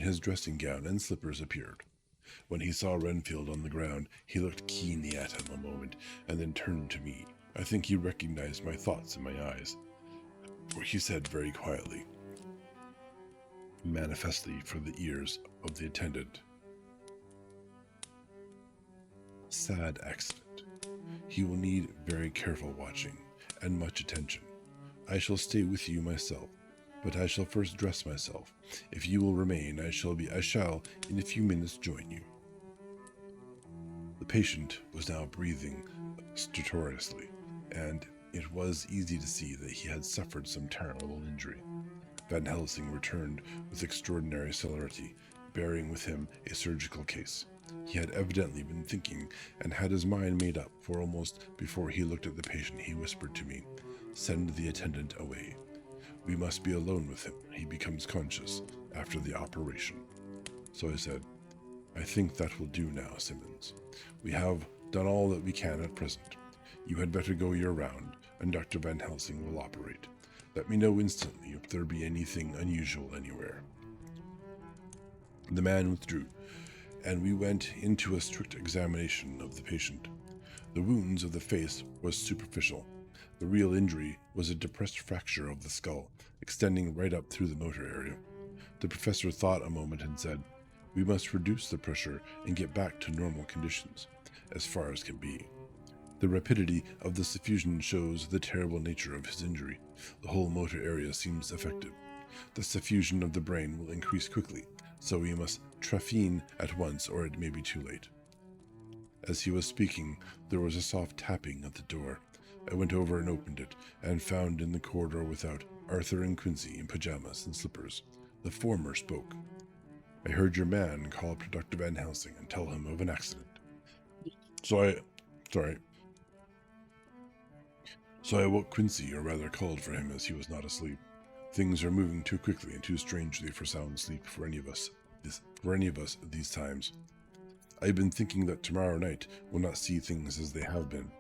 his dressing gown and slippers, appeared. When he saw Renfield on the ground, he looked keenly at him a moment, and then turned to me. I think he recognized my thoughts in my eyes, for he said very quietly, manifestly for the ears of the attendant, "Sad accident. He will need very careful watching, and much attention. I shall stay with you myself, but I shall first dress myself. If you will remain, I shall in a few minutes join you." The patient was now breathing stertorously, and it was easy to see that he had suffered some terrible injury. Van Helsing returned with extraordinary celerity, bearing with him a surgical case. He had evidently been thinking and had his mind made up, for almost before he looked at the patient he whispered to me, "Send the attendant away. We must be alone with him when he becomes conscious after the operation." So I said, "I think that will do now, Simmons. We have done all that we can at present. You had better go your round, and Dr. Van Helsing will operate. Let me know instantly if there be anything unusual anywhere." The man withdrew, and we went into a strict examination of the patient. The wounds of the face was superficial. The real injury was a depressed fracture of the skull, extending right up through the motor area. The professor thought a moment and said, "We must reduce the pressure and get back to normal conditions, as far as can be. The rapidity of the suffusion shows the terrible nature of his injury. The whole motor area seems affected. The suffusion of the brain will increase quickly, so we must trephine at once or it may be too late." As he was speaking, there was a soft tapping at the door. I went over and opened it, and found in the corridor without Arthur and Quincy in pajamas and slippers. The former spoke. "I heard your man call up to Dr. Van Helsing and tell him of an accident. So I woke Quincy, or rather called for him, as he was not asleep. Things are moving too quickly and too strangely for sound sleep for any of us these times. I've been thinking that tomorrow night we'll not see things as they have been.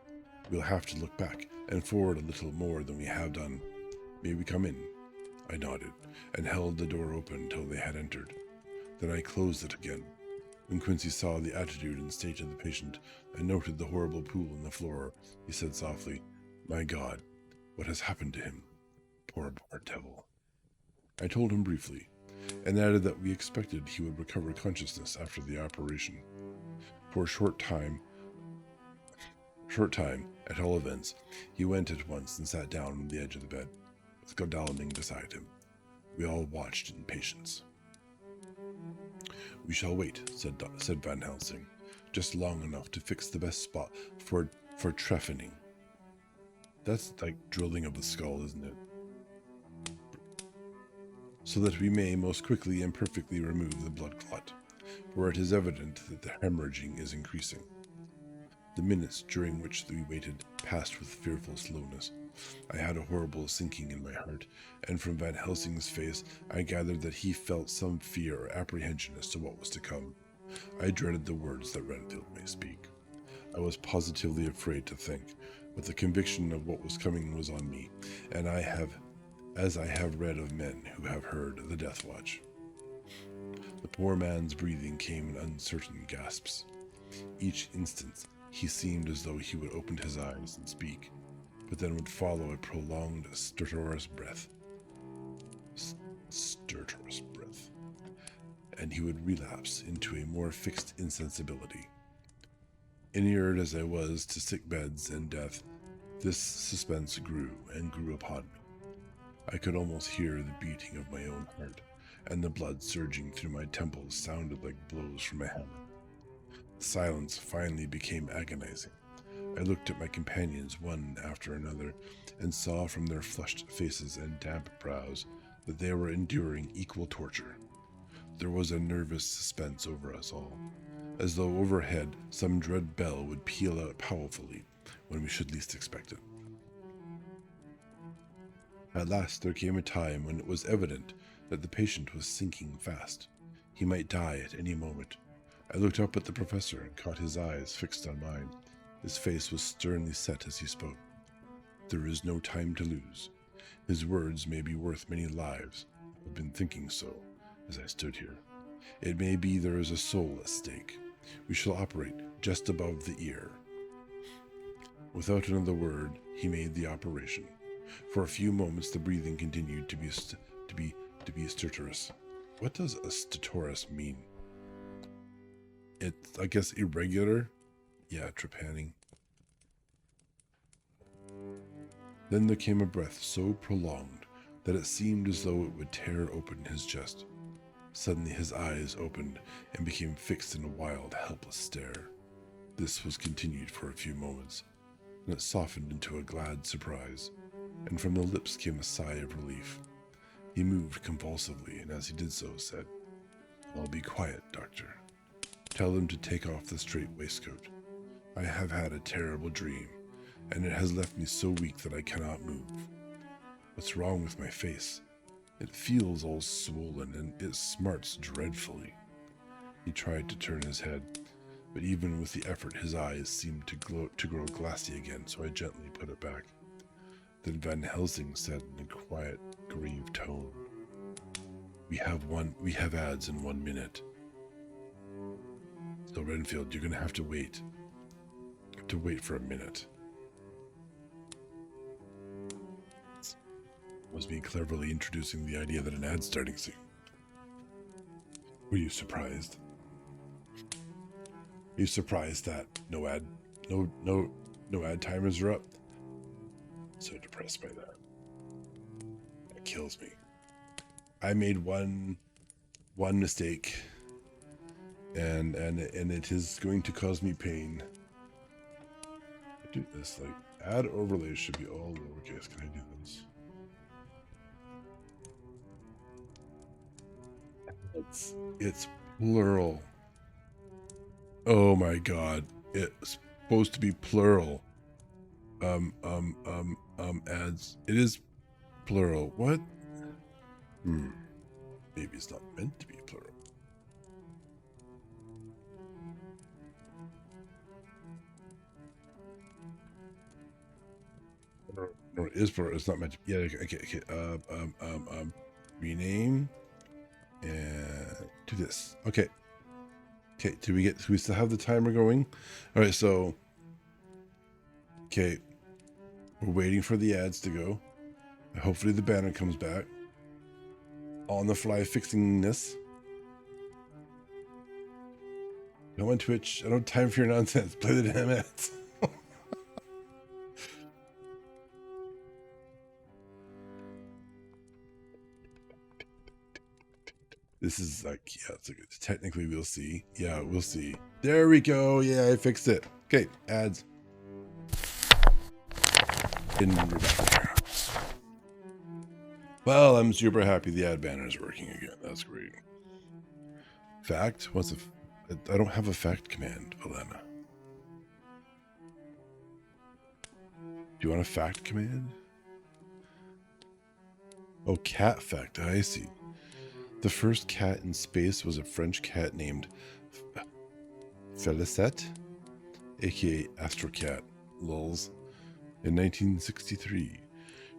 We'll have to look back and forward a little more than we have done. May we come in? I nodded and held the door open until they had entered. Then I closed it again. When Quincy saw the attitude and state of the patient and noted the horrible pool on the floor, he said softly, "My God, what has happened to him? Poor devil." I told him briefly, and added that we expected he would recover consciousness after the operation. For a short time, at all events, he went at once and sat down on the edge of the bed, with Godalming beside him. We all watched in patience. "We shall wait," said Van Helsing, "just long enough to fix the best spot for trephining." That's like drilling of the skull, isn't it? "So that we may most quickly and perfectly remove the blood clot, for it is evident that the hemorrhaging is increasing." The minutes during which we waited passed with fearful slowness. I had a horrible sinking in my heart, and from Van Helsing's face I gathered that he felt some fear or apprehension as to what was to come. I dreaded the words that Renfield may speak. I was positively afraid to think, but the conviction of what was coming was on me, and as I have read of men who have heard the death watch. The poor man's breathing came in uncertain gasps. Each instant he seemed as though he would open his eyes and speak, but then would follow a prolonged stertorous breath. And he would relapse into a more fixed insensibility. Inured as I was to sick beds and death, this suspense grew and grew upon me. I could almost hear the beating of my own heart, and the blood surging through my temples sounded like blows from a hammer. The silence finally became agonizing. I looked at my companions one after another, and saw from their flushed faces and damp brows that they were enduring equal torture. There was a nervous suspense over us all, as though overhead some dread bell would peal out powerfully when we should least expect it. At last there came a time when it was evident that the patient was sinking fast. He might die at any moment. I looked up at the professor and caught his eyes fixed on mine. His face was sternly set as he spoke. "There is no time to lose. His words may be worth many lives. I've been thinking so as I stood here. It may be there is a soul at stake. We shall operate just above the ear." Without another word, he made the operation. For a few moments, the breathing continued to be stertorous. What does a stertorous mean? It's, I guess, irregular. Yeah, trepanning. Then there came a breath so prolonged that it seemed as though it would tear open his chest. Suddenly his eyes opened and became fixed in a wild, helpless stare. This was continued for a few moments, and it softened into a glad surprise, and from the lips came a sigh of relief. He moved convulsively, and as he did so said, "I'll be quiet, doctor. Tell them to take off the strait waistcoat. I have had a terrible dream, and it has left me so weak that I cannot move. What's wrong with my face? It feels all swollen, and it smarts dreadfully." He tried to turn his head, but even with the effort his eyes seemed to grow glassy again, so I gently put it back. Then Van Helsing said in a quiet, grave tone, We have ads in 1 minute. So Renfield, you're gonna have to wait. For a minute." Was me cleverly introducing the idea that an ad's starting soon. Were you surprised? Are you surprised that no ad timers are up? So depressed by that. That kills me. I made one mistake, and it is going to cause me pain. I do this, like, add overlays should be all lowercase. Can I do this? It's plural. Oh my god. It's supposed to be plural. Ads. It is plural. What? Maybe it's not meant to be plural. Or is plural. It's not meant to. Yeah. Okay. Rename and do this. Okay. Okay. Do we still have the timer going? All right. So. Okay. We're waiting for the ads to go. Hopefully the banner comes back. On the fly fixing this. No on Twitch. I don't have time for your nonsense. Play the damn ads. This is like, yeah, it's like, technically we'll see. Yeah, we'll see. There we go. Yeah, I fixed it. Okay, ads. Well, I'm super happy the ad banner is working again. That's great. Fact? What's a... I don't have a fact command, Elena. Do you want a fact command? Oh, cat fact. I see. The first cat in space was a French cat named Felicette, aka Astrocat, lulz. In 1963,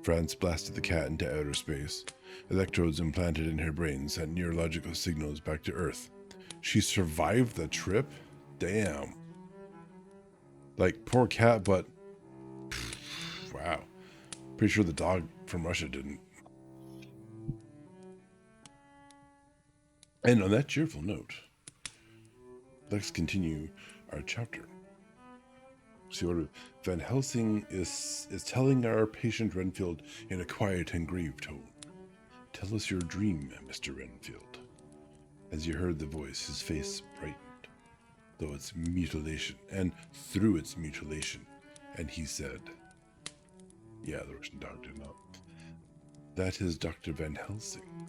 France blasted the cat into outer space. Electrodes implanted in her brain sent neurological signals back to Earth. She survived the trip? Damn. Like, poor cat, but... wow. Pretty sure the dog from Russia didn't. And on that cheerful note, let's continue our chapter. See what Van Helsing is telling our patient Renfield in a quiet and grieved tone. Tell us your dream, Mr. Renfield. As he heard the voice, his face brightened, though its mutilation, and through its mutilation, and he said, yeah, the Russian doctor, no. That is Dr. Van Helsing.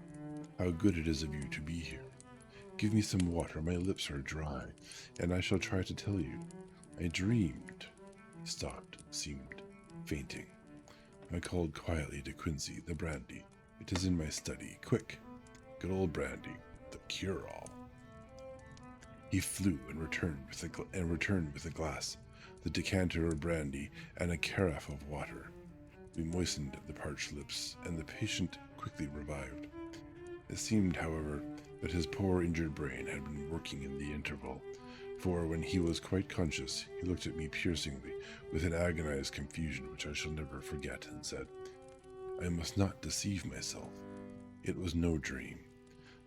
How good it is of you to be here. Give me some water, my lips are dry, and I shall try to tell you. I dreamed. He stopped, seemed fainting. I called quietly to Quincy, the brandy. It is in my study. Quick. Good old brandy, the cure-all. He flew and returned with a glass, the decanter of brandy, and a carafe of water. We moistened the parched lips, and the patient quickly revived. It seemed, however, that his poor injured brain had been working in the interval, for when he was quite conscious, he looked at me piercingly, with an agonized confusion which I shall never forget, and said, I must not deceive myself. It was no dream,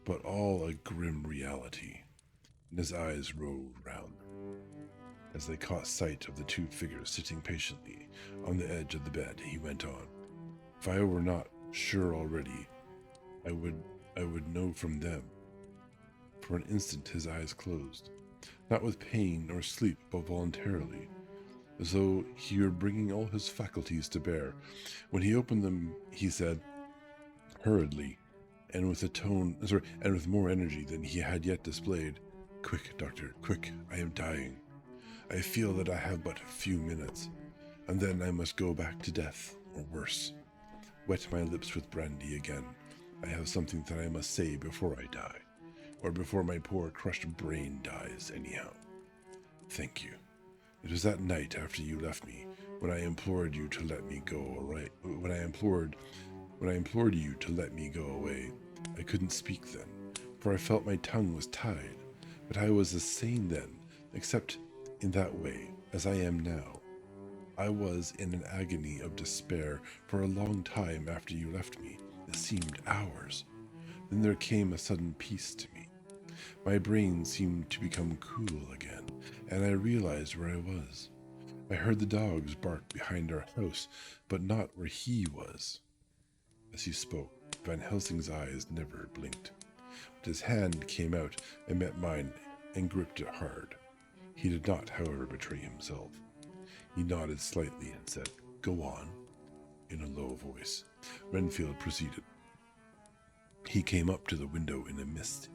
but all a grim reality. And his eyes roved round as they caught sight of the two figures sitting patiently on the edge of the bed. He went on, if I were not sure already, I would know from them. For an instant his eyes closed, not with pain or sleep, but voluntarily, as though he were bringing all his faculties to bear. When he opened them, he said, hurriedly, and with more energy than he had yet displayed, Quick, doctor, quick, I am dying. I feel that I have but a few minutes, and then I must go back to death, or worse. Wet my lips with brandy again. I have something that I must say before I die, or before my poor crushed brain dies anyhow. Thank you. It was that night after you left me, when I implored you to let me go when I implored you to let me go away. I couldn't speak then, for I felt my tongue was tied, but I was as sane then, except in that way, as I am now. I was in an agony of despair for a long time after you left me. It seemed hours. Then there came a sudden peace to me. My brain seemed to become cool again, and I realized where I was. I heard the dogs bark behind our house, but not where he was. As he spoke, Van Helsing's eyes never blinked. But his hand came out and met mine and gripped it hard. He did not, however, betray himself. He nodded slightly and said, Go on, in a low voice. Renfield proceeded. He came up to the window in the mist,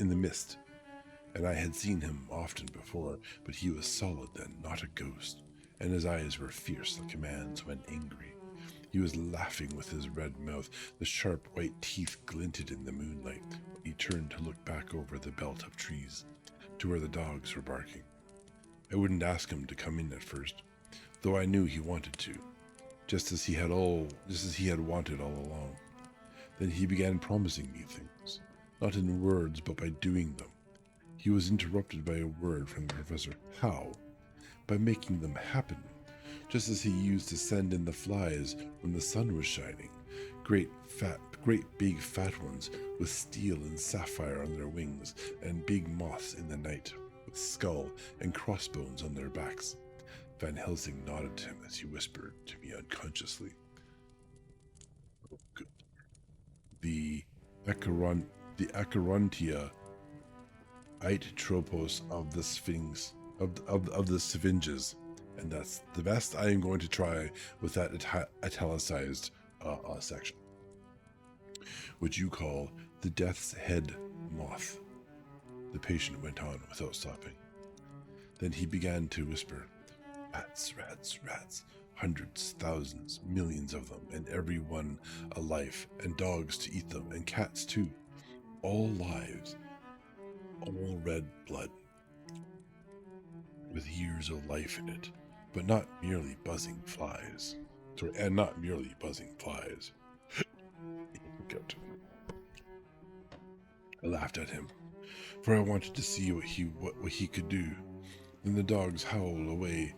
and I had seen him often before, but he was solid then, not a ghost, and his eyes were fierce like a man's when angry. He was laughing with his red mouth. The sharp white teeth glinted in the moonlight. He turned to look back over the belt of trees, to where the dogs were barking. I wouldn't ask him to come in at first, though I knew he wanted to. just as he had wanted all along. Then he began promising me things, not in words, but by doing them. He was interrupted by a word from the professor. How? By making them happen, just as he used to send in the flies when the sun was shining. Great big fat ones with steel and sapphire on their wings, and big moths in the night with skull and crossbones on their backs. Van Helsing nodded to him as he whispered to me unconsciously. Oh, good. The Acherontia tropos of the Sphinx of the Sphinges, and that's the best I am going to try with that italicized section, which you call the Death's Head Moth. The patient went on without stopping. Then he began to whisper, rats, rats, rats, hundreds, thousands, millions of them, and every one a life, and dogs to eat them, and cats too. All lives, all red blood, with years of life in it, but not merely buzzing flies. And not merely buzzing flies. I laughed at him, for I wanted to see what he could do. Then the dogs howled away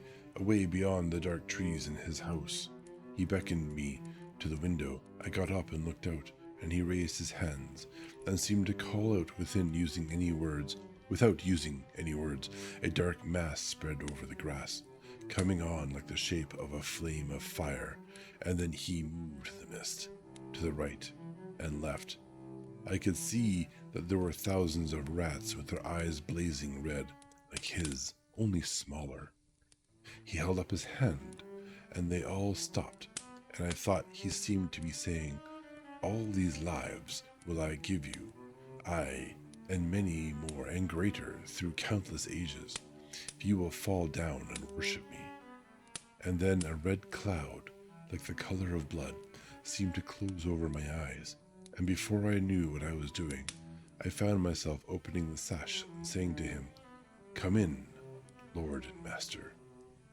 beyond the dark trees in his house. He beckoned me to the window. I got up and looked out, and he raised his hands and seemed to call out without using any words. A dark mass spread over the grass, coming on like the shape of a flame of fire, and then he moved the mist to the right and left. I could see that there were thousands of rats with their eyes blazing red, like his, only smaller. He held up his hand, and they all stopped, and I thought he seemed to be saying, all these lives will I give you, I, and many more and greater through countless ages, if you will fall down and worship me. And then a red cloud, like the color of blood, seemed to close over my eyes, and before I knew what I was doing, I found myself opening the sash and saying to him, come in, Lord and Master.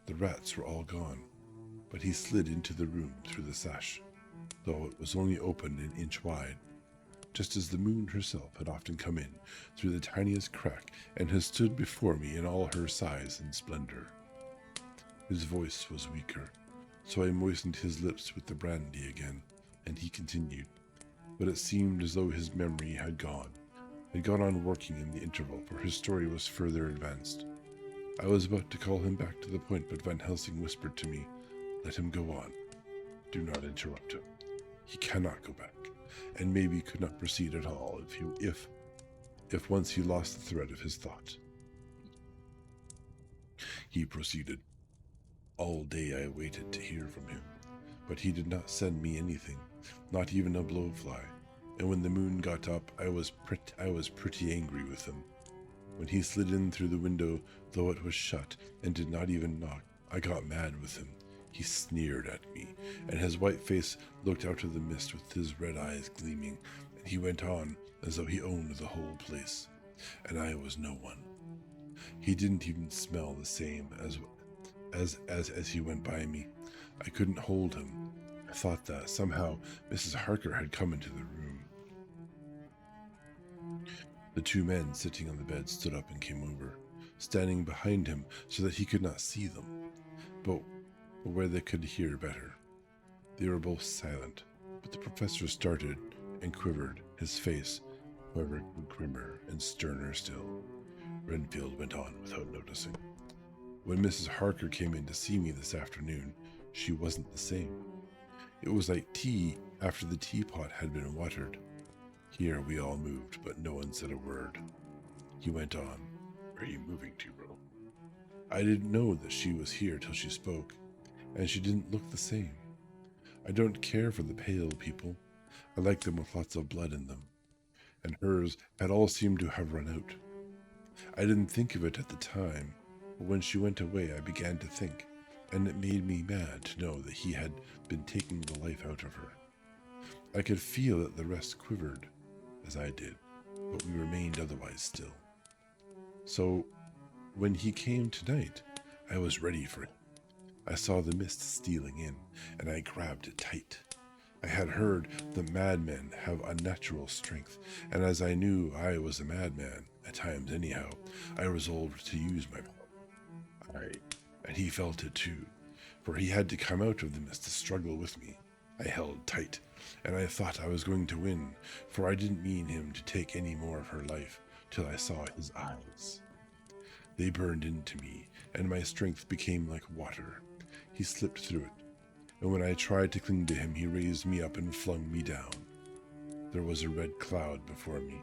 The rats were all gone, but he slid into the room through the sash, though it was only open an inch wide, just as the moon herself had often come in through the tiniest crack and had stood before me in all her size and splendor. His voice was weaker, so I moistened his lips with the brandy again, and he continued, but it seemed as though his memory had gone on working in the interval, for his story was further advanced. I was about to call him back to the point, but Van Helsing whispered to me, let him go on. Do not interrupt him. He cannot go back, and maybe could not proceed at all if once he lost the thread of his thought. He proceeded. All day I waited to hear from him, but he did not send me anything, not even a blowfly, and when the moon got up, I was pretty angry with him. When he slid in through the window, though it was shut, and did not even knock, I got mad with him. He sneered at me, and his white face looked out of the mist with his red eyes gleaming, and he went on as though he owned the whole place, and I was no one. He didn't even smell the same as he went by me. I couldn't hold him. I thought that somehow Mrs. Harker had come into the room. The two men sitting on the bed stood up and came over, standing behind him so that he could not see them, but where they could hear better. They were both silent, but the professor started and quivered. His face, however, grew grimmer and sterner still. Renfield went on without noticing. When Mrs. Harker came in to see me this afternoon, she wasn't the same. It was like tea after the teapot had been watered. Here we all moved, but no one said a word. He went on, where are you moving to, bro? I didn't know that she was here till she spoke, and she didn't look the same. I don't care for the pale people. I like them with lots of blood in them, and hers had all seemed to have run out. I didn't think of it at the time, but when she went away I began to think, and it made me mad to know that he had been taking the life out of her. I could feel that the rest quivered, as I did, but we remained otherwise still. So, when he came tonight, I was ready for him. I saw the mist stealing in, and I grabbed it tight. I had heard that madmen have unnatural strength, and as I knew I was a madman, at times anyhow, I resolved to use my power. And he felt it too, for he had to come out of the mist to struggle with me. I held tight, and I thought I was going to win, for I didn't mean him to take any more of her life, till I saw his eyes. They burned into me, and my strength became like water. He slipped through it, and when I tried to cling to him, he raised me up and flung me down. There was a red cloud before me,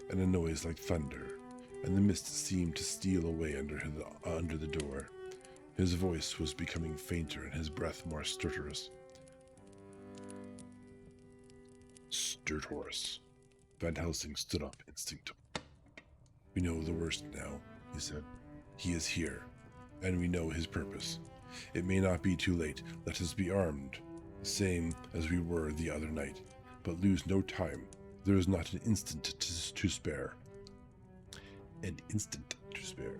and a noise like thunder, and the mist seemed to steal away under the door. His voice was becoming fainter and his breath more stertorous. Stertorous. Van Helsing stood up instinctively. We know the worst now, he said. He is here, and we know his purpose. It may not be too late. Let us be armed, the same as we were the other night. But lose no time. There is not an instant to spare. An instant to spare.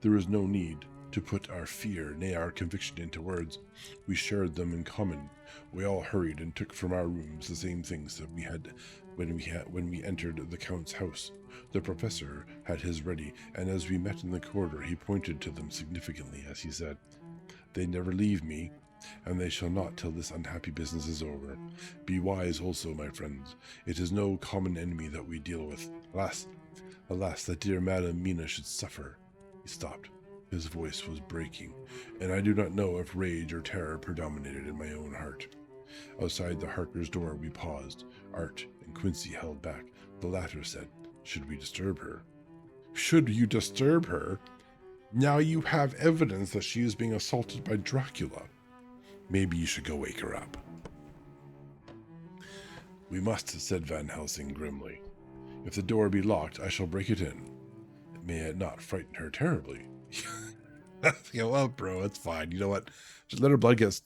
There is no need to put our fear, nay, our conviction into words. We shared them in common. We all hurried and took from our rooms the same things that we had when we entered the Count's house. The professor had his ready, and as we met in the corridor, he pointed to them significantly as he said, "They never leave me, and they shall not till this unhappy business is over. Be wise also, my friends. It is no common enemy that we deal with. Alas, that dear Madame Mina should suffer." He stopped. His voice was breaking, and I do not know if rage or terror predominated in my own heart. Outside the Harker's door we paused. Art and Quincy held back. The latter said, "Should we disturb her?" "Should you disturb her? Now you have evidence that she is being assaulted by Dracula. Maybe you should go wake her up." "We must," said Van Helsing grimly. "If the door be locked, I shall break it in. May it not frighten her terribly." Yeah, well, bro, it's fine. You know what? Just let her blood get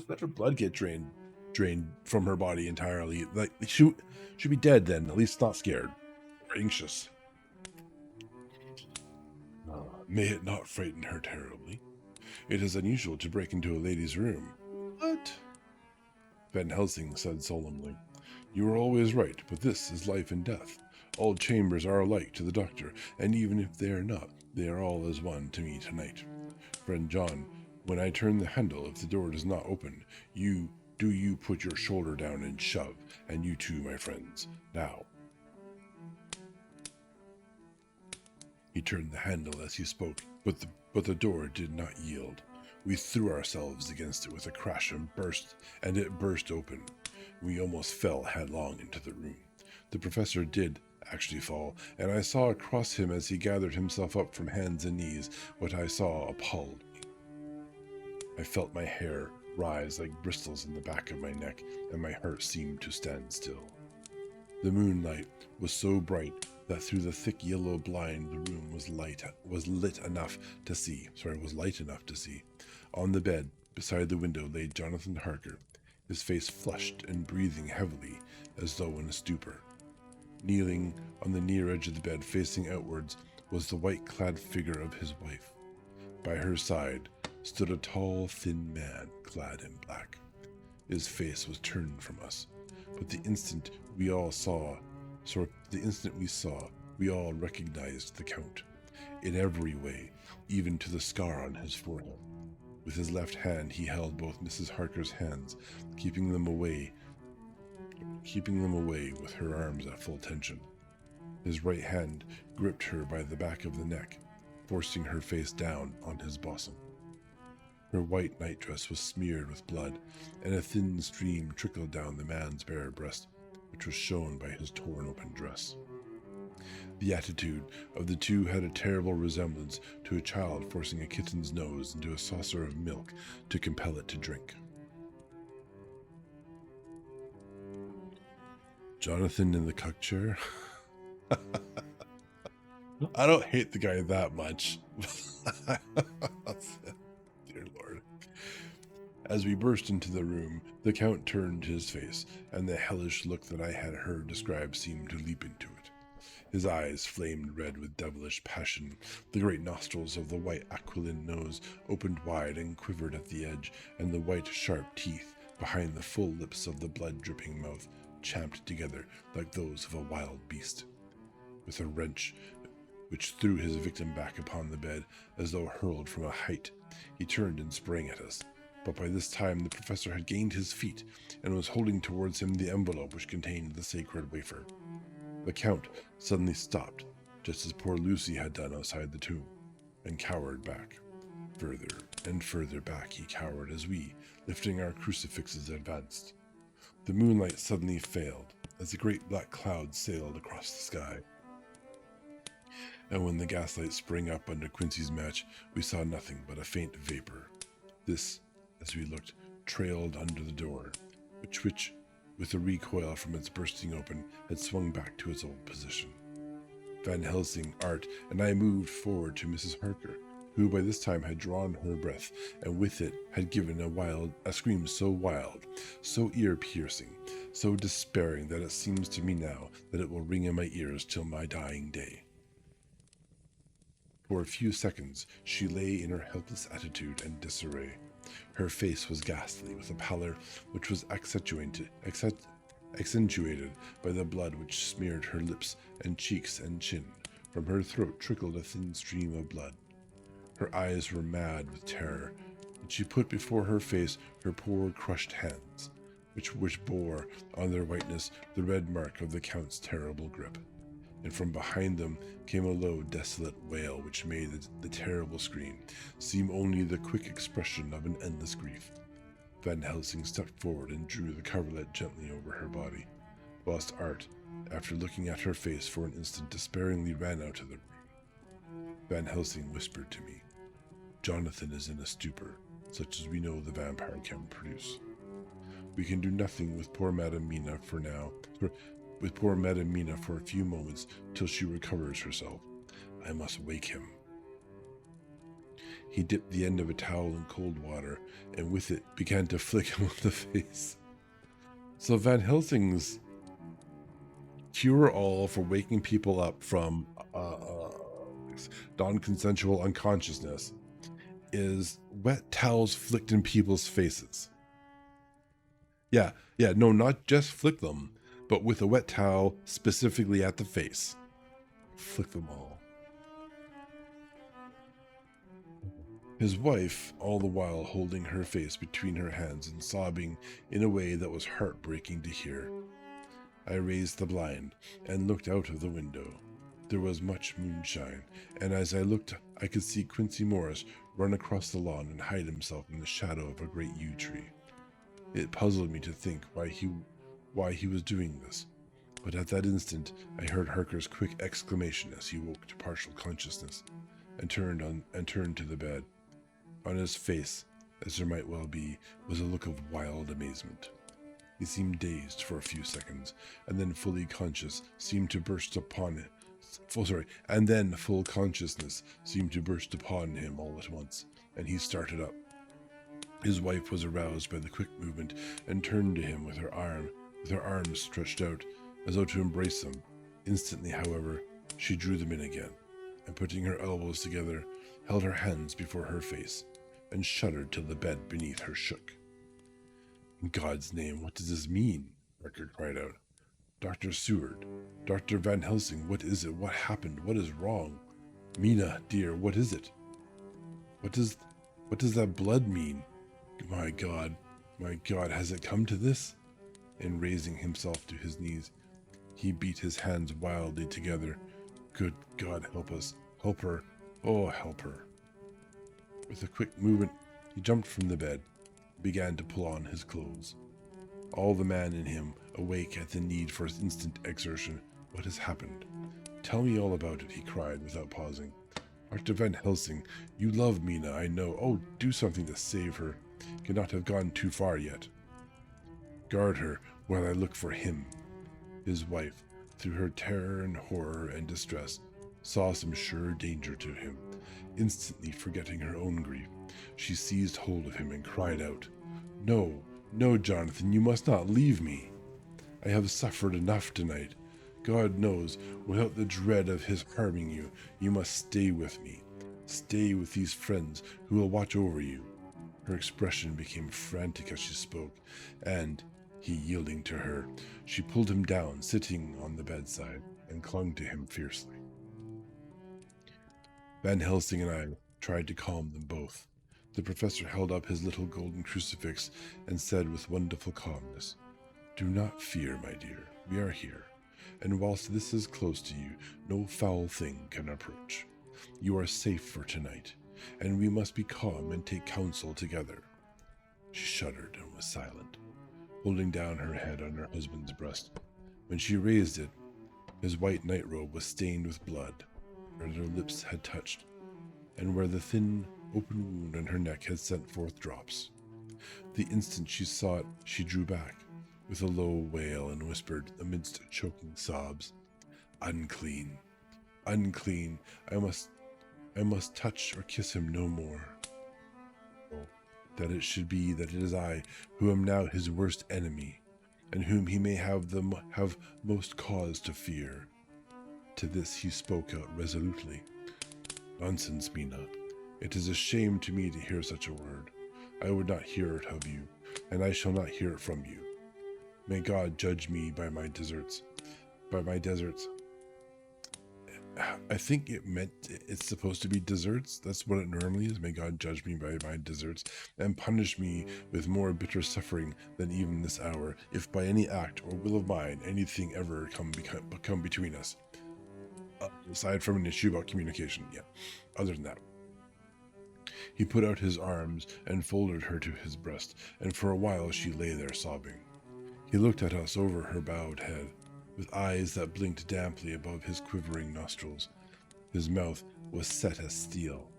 let her blood get drained from her body entirely. Like she should be dead then, at least not scared or anxious. May it not frighten her terribly. It is unusual to break into a lady's room. What? Van Helsing said solemnly. You are always right, but this is life and death. All chambers are alike to the doctor, and even if they are not, they are all as one to me tonight. Friend John, when I turn the handle, if the door does not open, you put your shoulder down and shove, and you too, my friends. Now. He turned the handle as he spoke, but the door did not yield. We threw ourselves against it with a crash and it burst open. We almost fell headlong into the room. The professor did actually fall, and I saw across him as he gathered himself up from hands and knees. What I saw appalled me. I felt my hair rise like bristles in the back of my neck, and my heart seemed to stand still. The moonlight was so bright that through the thick yellow blind the room was light enough to see. On the bed beside the window lay Jonathan Harker, his face flushed and breathing heavily as though in a stupor. Kneeling on the near edge of the bed, facing outwards, was the white-clad figure of his wife. By her side stood a tall, thin man clad in black. His face was turned from us, but the instant we saw, we all recognized the Count. In every way, even to the scar on his forehead. With his left hand he held both Mrs. Harker's hands, keeping them away with her arms at full tension. His right hand gripped her by the back of the neck, forcing her face down on his bosom. Her white nightdress was smeared with blood, and a thin stream trickled down the man's bare breast, which was shown by his torn open dress. The attitude of the two had a terrible resemblance to a child forcing a kitten's nose into a saucer of milk to compel it to drink. Jonathan in the cuck chair? I don't hate the guy that much. Dear Lord. As we burst into the room, the Count turned his face, and the hellish look that I had heard described seemed to leap into it. His eyes flamed red with devilish passion. The great nostrils of the white aquiline nose opened wide and quivered at the edge, and the white, sharp teeth behind the full lips of the blood-dripping mouth champed together like those of a wild beast. With a wrench which threw his victim back upon the bed as though hurled from a height, he turned and sprang at us. But by this time the professor had gained his feet and was holding towards him the envelope which contained the sacred wafer. The Count suddenly stopped, just as poor Lucy had done outside the tomb, and cowered back. Further and further back he cowered as we, lifting our crucifixes, advanced. The moonlight suddenly failed, as a great black cloud sailed across the sky. And when the gaslight sprang up under Quincy's match, we saw nothing but a faint vapor. This, as we looked, trailed under the door, which, with a recoil from its bursting open, had swung back to its old position. Van Helsing, Art, and I moved forward to Mrs. Harker, who by this time had drawn her breath, and with it had given a scream so wild, so ear-piercing, so despairing that it seems to me now that it will ring in my ears till my dying day. For a few seconds she lay in her helpless attitude and disarray. Her face was ghastly, with a pallor which was accentuated by the blood which smeared her lips and cheeks and chin. From her throat trickled a thin stream of blood. Her eyes were mad with terror, and she put before her face her poor crushed hands, which bore on their whiteness the red mark of the Count's terrible grip. And from behind them came a low, desolate wail which made the terrible scream seem only the quick expression of an endless grief. Van Helsing stepped forward and drew the coverlet gently over her body, whilst Art, after looking at her face for an instant, despairingly ran out of the room. Van Helsing whispered to me, "Jonathan is in a stupor, such as we know the vampire can produce. We can do nothing with poor Madame Mina for now, with poor Madame Mina for a few moments till she recovers herself. I must wake him." He dipped the end of a towel in cold water, and with it began to flick him on the face. So Van Helsing's cure-all for waking people up from non-consensual unconsciousness is wet towels flicked in people's faces. No, not just flick them, but with a wet towel specifically at the face. Flick them all. His wife, all the while holding her face between her hands and sobbing in a way that was heartbreaking to hear. I raised the blind and looked out of the window. There was much moonshine, and as I looked, I could see Quincy Morris run across the lawn and hide himself in the shadow of a great yew tree. It puzzled me to think why he was doing this, but at that instant I heard Harker's quick exclamation as he woke to partial consciousness and turned to the bed. On his face, as there might well be, was a look of wild amazement. He seemed dazed for a few seconds, and then fully conscious seemed to burst upon it. And then full consciousness seemed to burst upon him all at once, and he started up. His wife was aroused by the quick movement and turned to him with her arms stretched out, as though to embrace him. Instantly, however, she drew them in again, and putting her elbows together, held her hands before her face, and shuddered till the bed beneath her shook. "In God's name, what does this mean?" Harker cried out. "Dr. Seward, Dr. Van Helsing, what is it? What happened? What is wrong? Mina, dear, what is it? What does that blood mean? My God, has it come to this?" And raising himself to his knees, he beat his hands wildly together. "Good God, help us. Help her. Oh, help her." With a quick movement, he jumped from the bed and began to pull on his clothes. All the man in him awake at the need for instant exertion. "What has happened? Tell me all about it," he cried without pausing. "Dr. Van Helsing, you love Mina, I know. Oh, do something to save her. Cannot have gone too far yet. Guard her while I look for him." His wife, through her terror and horror and distress, saw some sure danger to him. Instantly forgetting her own grief, she seized hold of him and cried out, "No, no, Jonathan, you must not leave me. I have suffered enough tonight. God knows, without the dread of his harming you, you must stay with me. Stay with these friends who will watch over you. Her expression became frantic as she spoke, and, he yielding to her, she pulled him down, sitting on the bedside, and clung to him fiercely. Van Helsing and I tried to calm them both. The professor held up his little golden crucifix and said with wonderful calmness, "Do not fear, my dear. We are here, and whilst this is close to you, no foul thing can approach. You are safe for tonight, and we must be calm and take counsel together." She shuddered and was silent, holding down her head on her husband's breast. When she raised it, his white nightrobe was stained with blood, where their lips had touched, and where the thin, open wound on her neck had sent forth drops. The instant she saw it, she drew back, with a low wail, and whispered, amidst choking sobs, "Unclean, unclean, I must touch or kiss him no more. Oh, that it should be that it is I who am now his worst enemy, and whom he may have most cause to fear." To this he spoke out resolutely. "Nonsense, Mina. It is a shame to me to hear such a word. I would not hear it of you, and I shall not hear it from you. May God judge me by my deserts. I think it's supposed to be deserts. That's what it normally is. May God judge me by my deserts, and punish me with more bitter suffering than even this hour, if by any act or will of mine anything ever come between us. Aside from an issue about communication, yeah. Other than that." He put out his arms and folded her to his breast, and for a while she lay there sobbing. He looked at us over her bowed head, with eyes that blinked damply above his quivering nostrils. His mouth was set as steel.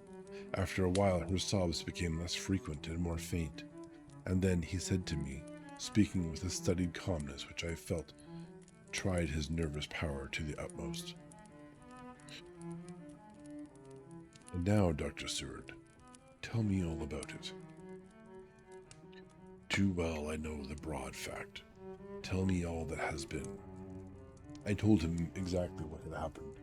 After a while her sobs became less frequent and more faint, and then he said to me, speaking with a studied calmness which I felt tried his nervous power to the utmost, "And now, Dr. Seward, tell me all about it. Too well I know the broad fact. Tell me all that has been." I told him exactly what had happened,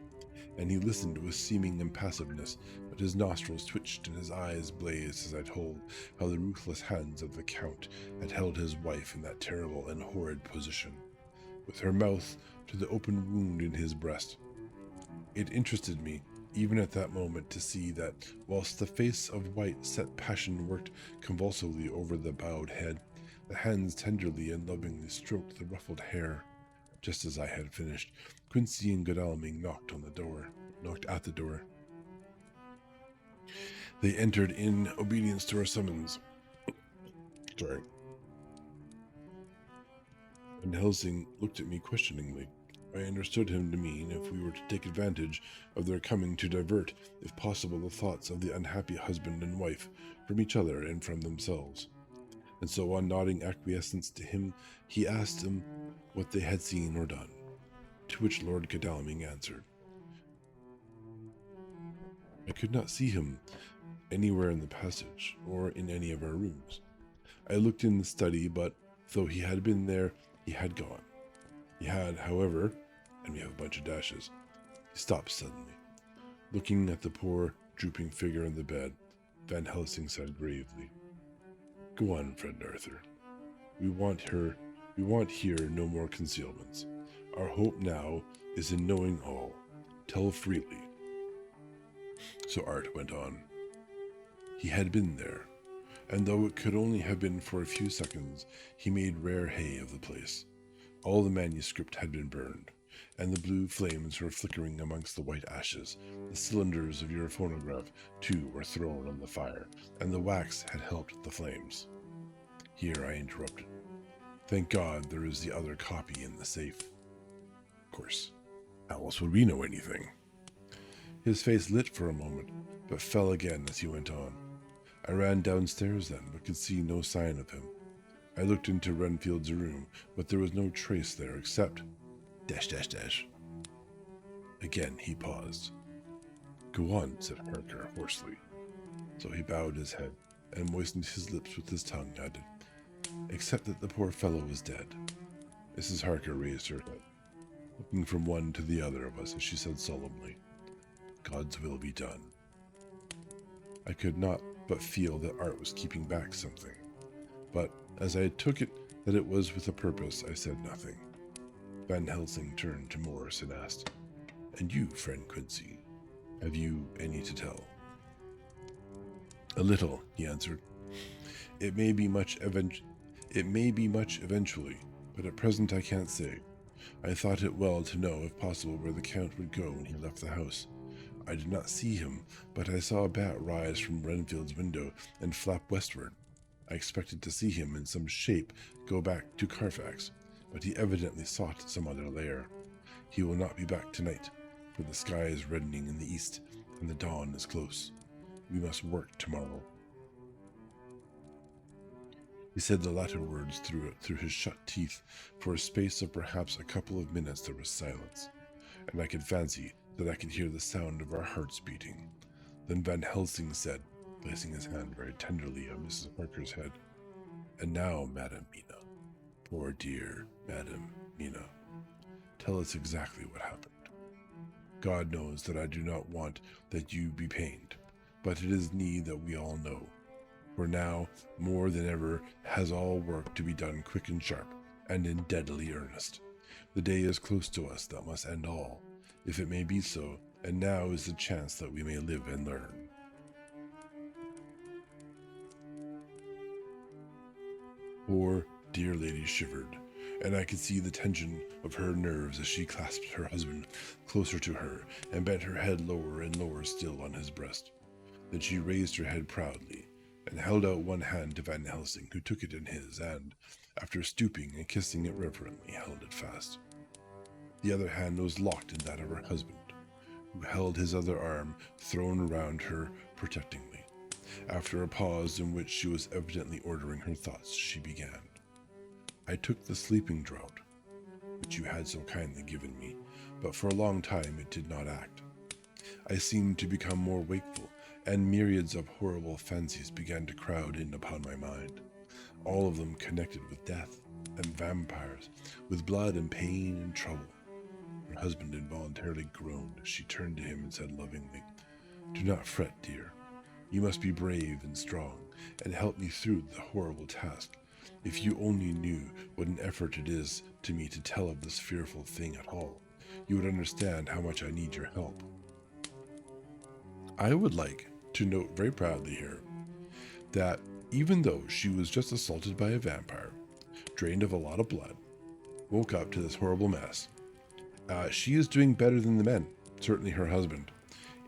and he listened with seeming impassiveness, but his nostrils twitched and his eyes blazed as I told how the ruthless hands of the Count had held his wife in that terrible and horrid position, with her mouth to the open wound in his breast. It interested me, even at that moment, to see that, whilst the face of white set passion worked convulsively over the bowed head, the hands tenderly and lovingly stroked the ruffled hair. Just as I had finished, Quincy and Godalming knocked at the door. They entered in obedience to our summons. Sorry. Van Helsing looked at me questioningly. I understood him to mean if we were to take advantage of their coming to divert, if possible, the thoughts of the unhappy husband and wife from each other and from themselves. And so, on nodding acquiescence to him, he asked them what they had seen or done, to which Lord Godalming answered, "I could not see him anywhere in the passage, or in any of our rooms. I looked in the study, but, though he had been there, he had gone. He had, however," and we have a bunch of dashes. He stopped suddenly. Looking at the poor, drooping figure on the bed, Van Helsing said gravely, "Go on, friend Arthur. We want here no more concealments. Our hope now is in knowing all. Tell freely." So Art went on. He had been there, and though it could only have been for a few seconds, he made rare hay of the place. All the manuscript had been burned, and the blue flames were flickering amongst the white ashes. The cylinders of your phonograph, too, were thrown on the fire, and the wax had helped the flames. Here I interrupted. "Thank God there is the other copy in the safe." Of course, how else would we know anything? His face lit for a moment, but fell again as he went on. I ran downstairs then, but could see no sign of him. I looked into Renfield's room, but there was no trace there except ... Again he paused. "Go on," said Harker hoarsely. So he bowed his head, and moistened his lips with his tongue, added, "Except that the poor fellow was dead." Mrs. Harker raised her head. looking from one to the other of us as she said solemnly, "God's will be done." I could not but feel that art was keeping back something, but as I took it that it was with a purpose, I said nothing. Van Helsing turned to Morris and asked, "And you, friend Quincy, have you any to tell?" "A little," he answered. It may be much eventually, but at present I can't say. I thought it well to know, if possible, where the Count would go when he left the house. I did not see him, but I saw a bat rise from Renfield's window and flap westward. I expected to see him in some shape go back to Carfax, but he evidently sought some other lair. He will not be back tonight, for the sky is reddening in the east, and the dawn is close. We must work tomorrow. He said the latter words through his shut teeth. For a space of perhaps a couple of minutes there was silence, and I could fancy that I could hear the sound of our hearts beating. Then Van Helsing said, placing his hand very tenderly on Mrs. Parker's head, "And now, Madam Mina, poor dear Madam Mina, tell us exactly what happened. God knows that I do not want that you be pained, but it is need that we all know. For now, more than ever, has all work to be done quick and sharp, and in deadly earnest. The day is close to us that must end all, if it may be so, and now is the chance that we may live and learn." Poor dear lady shivered, and I could see the tension of her nerves as she clasped her husband closer to her and bent her head lower and lower still on his breast. Then she raised her head proudly and held out one hand to Van Helsing, who took it in his and, after stooping and kissing it reverently, held it fast. The other hand was locked in that of her husband, who held his other arm thrown around her protectingly. After a pause in which she was evidently ordering her thoughts, she began. "I took the sleeping draught, which you had so kindly given me, but for a long time it did not act. I seemed to become more wakeful, and myriads of horrible fancies began to crowd in upon my mind, all of them connected with death and vampires, with blood and pain and trouble." Her husband involuntarily groaned as she turned to him and said lovingly, "Do not fret, dear. You must be brave and strong, and help me through the horrible task. If you only knew what an effort it is to me to tell of this fearful thing at all, you would understand how much I need your help." I would like to note very proudly here that even though she was just assaulted by a vampire, drained of a lot of blood, woke up to this horrible mess, she is doing better than the men, certainly her husband,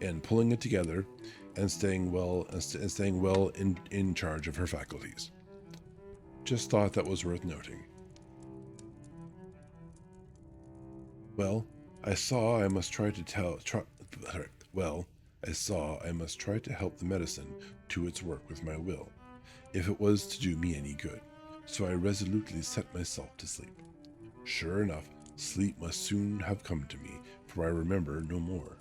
in pulling it together and staying well in charge of her faculties. Just thought that was worth noting. Well, I saw I must try to help the medicine to its work with my will, if it was to do me any good. So I resolutely set myself to sleep. Sure enough, sleep must soon have come to me, for I remember no more.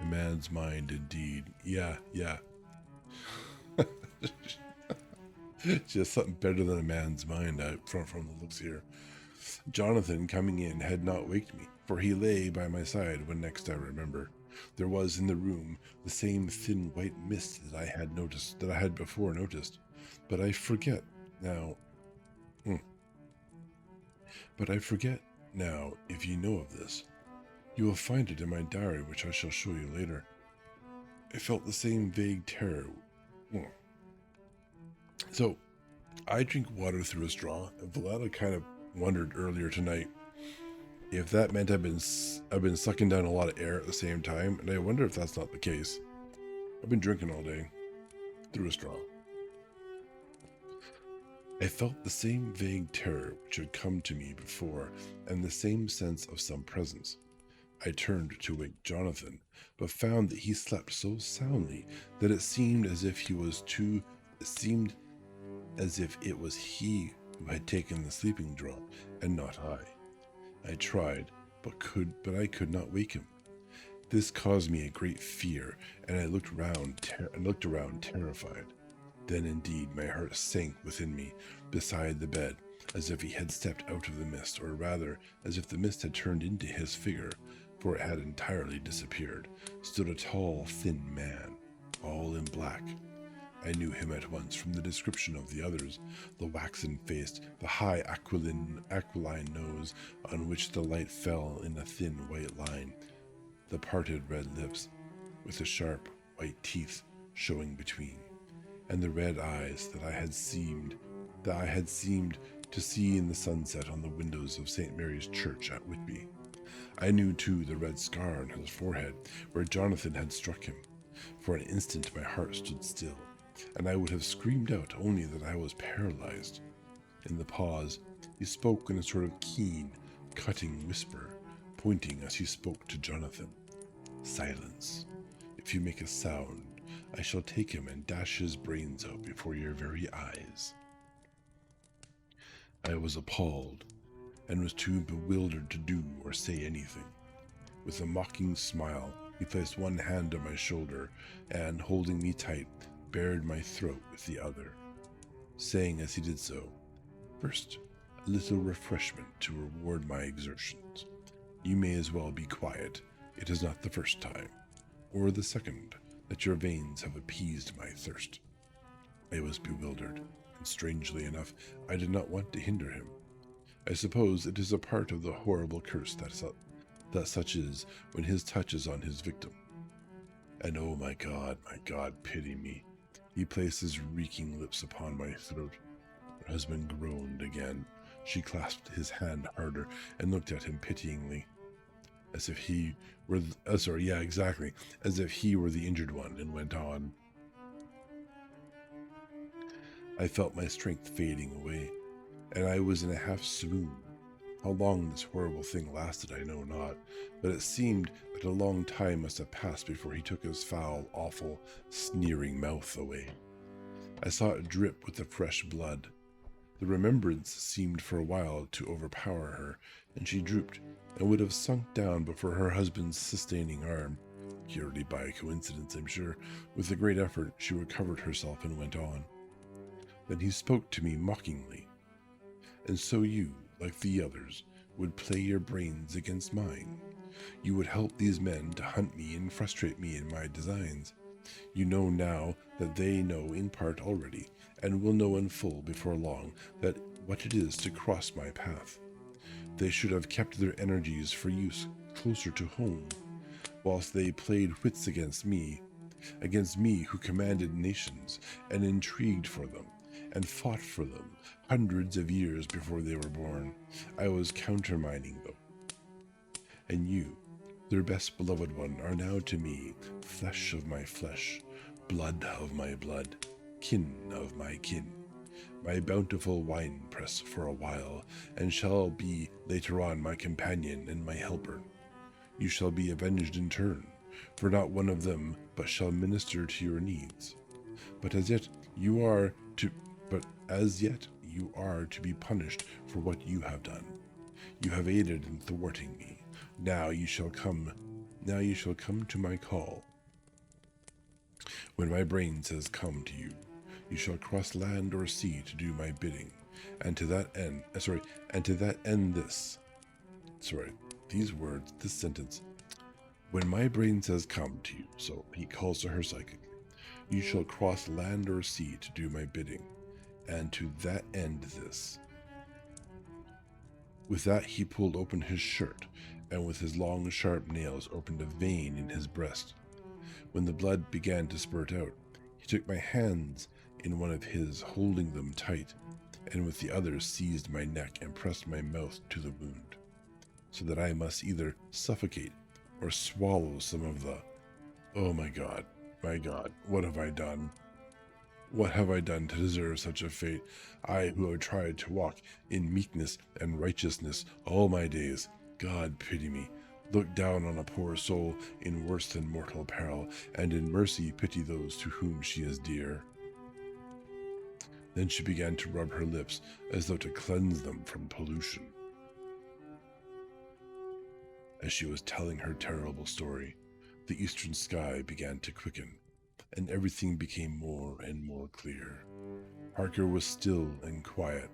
A man's mind, indeed. Yeah. Just something better than a man's mind from the looks here. Jonathan, coming in, had not waked me, for he lay by my side when next I remember. There was in the room the same thin white mist that I had before noticed, but I forget now. But I forget now if you know of this. You will find it in my diary, which I shall show you later. I felt the same vague terror. So, I drink water through a straw, and Valletta kind of wondered earlier tonight if that meant I've been sucking down a lot of air at the same time, and I wonder if that's not the case. I've been drinking all day through a straw. I felt the same vague terror which had come to me before, and the same sense of some presence. I turned to wake Jonathan, but found that he slept so soundly that it seemed as if it was he who had taken the sleeping draught, and not I. I tried, but I could not wake him. This caused me a great fear, and I looked around terrified. Then indeed my heart sank within me beside the bed. As if he had stepped out of the mist, or rather, as if the mist had turned into his figure, for it had entirely disappeared, stood a tall, thin man, all in black. I knew him at once from the description of the others, the waxen-faced, the high aquiline nose on which the light fell in a thin white line, the parted red lips, with the sharp white teeth showing between, and the red eyes that I had seemed to see in the sunset on the windows of St. Mary's Church at Whitby. I knew, too, the red scar on his forehead, where Jonathan had struck him. For an instant my heart stood still, and I would have screamed out only that I was paralyzed. In the pause, he spoke in a sort of keen, cutting whisper, pointing as he spoke to Jonathan. "Silence. If you make a sound, I shall take him and dash his brains out before your very eyes." I was appalled, and was too bewildered to do or say anything. With a mocking smile, he placed one hand on my shoulder and, holding me tight, bared my throat with the other, saying as he did so, "First, a little refreshment to reward my exertions. You may as well be quiet. It is not the first time, or the second, that your veins have appeased my thirst." I was bewildered, and strangely enough, I did not want to hinder him. I suppose it is a part of the horrible curse that such is when his touch is on his victim. And oh my God, pity me. He placed his reeking lips upon my throat. Her husband groaned again. She clasped his hand harder and looked at him pityingly, as if he were as if he were the injured one, and went on. I felt my strength fading away, and I was in a half swoon. How long this horrible thing lasted I know not, but it seemed that a long time must have passed before he took his foul, awful, sneering mouth away. I saw it drip with the fresh blood. The remembrance seemed for a while to overpower her, and she drooped, and would have sunk down but for her husband's sustaining arm. Purely by coincidence, I'm sure. With a great effort, she recovered herself and went on. Then he spoke to me mockingly. "And so you, like the others, would play your brains against mine. You would help these men to hunt me and frustrate me in my designs. You know now that they know in part already, and will know in full before long, that what it is to cross my path. They should have kept their energies for use closer to home, whilst they played wits against me who commanded nations, and intrigued for them, and fought for them hundreds of years before they were born. I was countermining them. And you, their best beloved one, are now to me flesh of my flesh, blood of my blood, kin of my kin, my bountiful winepress for a while, and shall be later on my companion and my helper. You shall be avenged in turn, for not one of them but shall minister to your needs. But as yet you are to be punished for what you have done. You have aided in thwarting me. Now you shall come to my call. When my brain says come to you, you shall cross land or sea to do my bidding, and to that end this sentence. When my brain says come to you, so he calls to her psychic, you shall cross land or sea to do my bidding, and to that end this. With that he pulled open his shirt, and with his long sharp nails opened a vein in his breast. When the blood began to spurt out, he took my hands in one of his, holding them tight, and with the other seized my neck and pressed my mouth to the wound, so that I must either suffocate or swallow some of the... Oh my God, what have I done? What have I done to deserve such a fate? I who have tried to walk in meekness and righteousness all my days. God pity me. Look down on a poor soul in worse than mortal peril, and in mercy pity those to whom she is dear. Then she began to rub her lips as though to cleanse them from pollution. As she was telling her terrible story, the eastern sky began to quicken, and everything became more and more clear. Harker was still and quiet,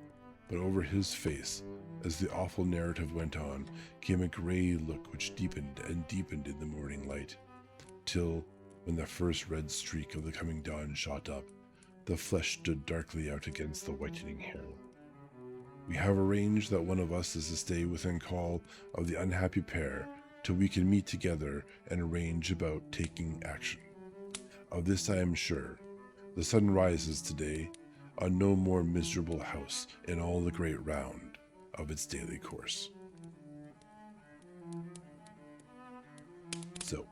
But over his face, as the awful narrative went on, came a grey look which deepened and deepened in the morning light, till, when the first red streak of the coming dawn shot up, the flesh stood darkly out against the whitening hair. We have arranged that one of us is to stay within call of the unhappy pair till we can meet together and arrange about taking action. Of this I am sure. The sun rises today on no more miserable house in all the great round of its daily course. So,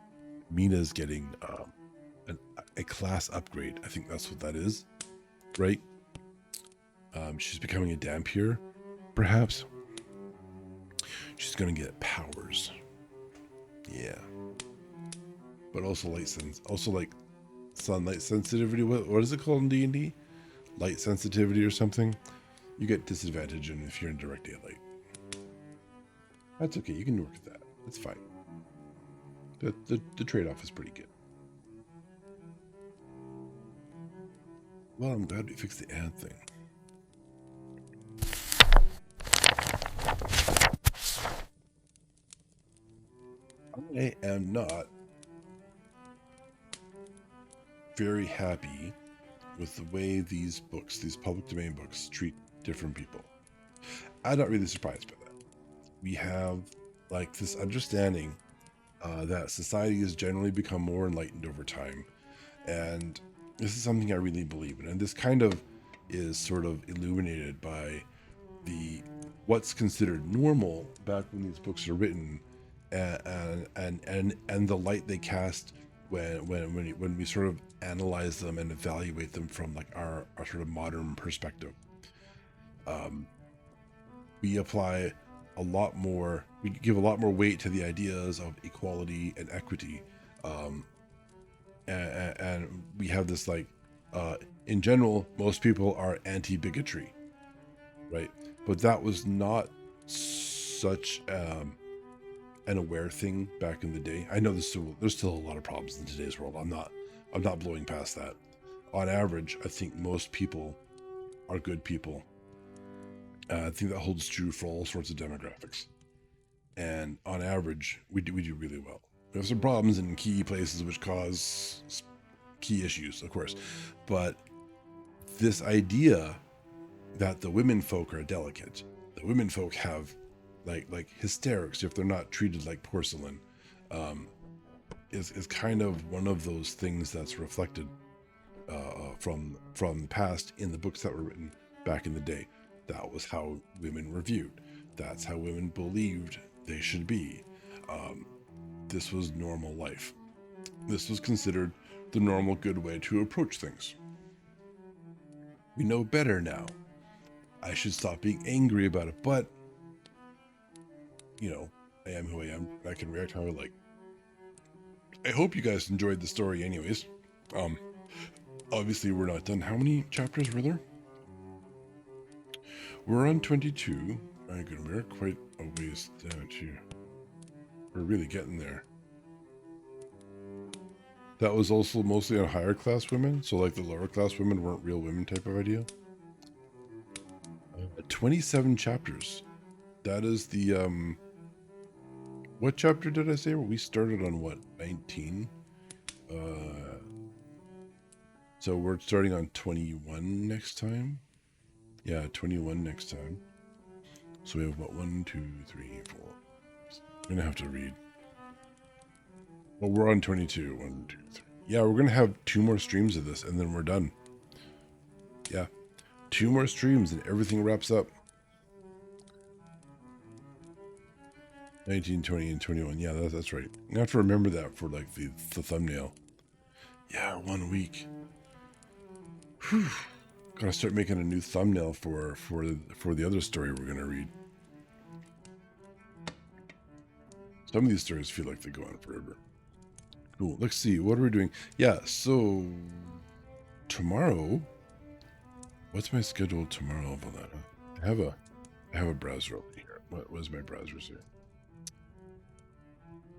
Mina's getting a class upgrade. I think that's what that is, right? She's becoming a Dampier, perhaps. She's gonna get powers. Yeah. But also like sunlight sensitivity. What is it called in D&D? Light sensitivity or something. You get disadvantage if you're in direct daylight. That's okay. You can work with that. That's fine. The trade-off is pretty good. Well, I'm glad we fixed the ad thing. I am not very happy with the way these books, these public domain books, treat different people. I'm not really surprised by that. We have like this understanding that society has generally become more enlightened over time, and this is something I really believe in. And this kind of is sort of illuminated by the what's considered normal back when these books are written, and the light they cast when we sort of analyze them and evaluate them from like our sort of modern perspective. We apply a lot more, we give a lot more weight to the ideas of equality and equity. And we have this like, in general, most people are anti-bigotry, right? But that was not such an aware thing back in the day. I know there's still a lot of problems in today's world. I'm not blowing past that. On average, I think most people are good people. I think that holds true for all sorts of demographics. And on average, we do really well. We have some problems in key places which cause key issues, of course. But this idea that the women folk are delicate, the women folk have like hysterics if they're not treated like porcelain, is kind of one of those things that's reflected from the past in the books that were written back in the day. That was how women were viewed. That's how women believed they should be. This was normal life. This was considered the normal good way to approach things. We know better now. I should stop being angry about it, but you know, I am who I am. I can react how I like. I hope you guys enjoyed the story anyways. Obviously we're not done. How many chapters were there? We're on 22. My good, we're quite a ways down here. We're really getting there. That was also mostly on higher class women, so like the lower class women weren't real women type of idea. 27 chapters. That is the what chapter did I say? Well, we started on what, 19? So we're starting on 21 next time. Yeah, 21 next time. So we have what, 1, 2, 3, 4. I'm gonna have to read. Well, we're on 22. 1, 2, 3. Yeah, we're gonna have 2 more streams of this and then we're done. Yeah, 2 more streams and everything wraps up. 19, 20, and 21. Yeah, that's right. You have to remember that for like the thumbnail. Yeah, 1 week. Whew. Gotta start making a new thumbnail for the other story we're gonna read. Some of these stories feel like they go on forever. Cool. Let's see. What are we doing? Yeah. So tomorrow. What's my schedule tomorrow, Valetta? I have a browser open here. What was my browsers here?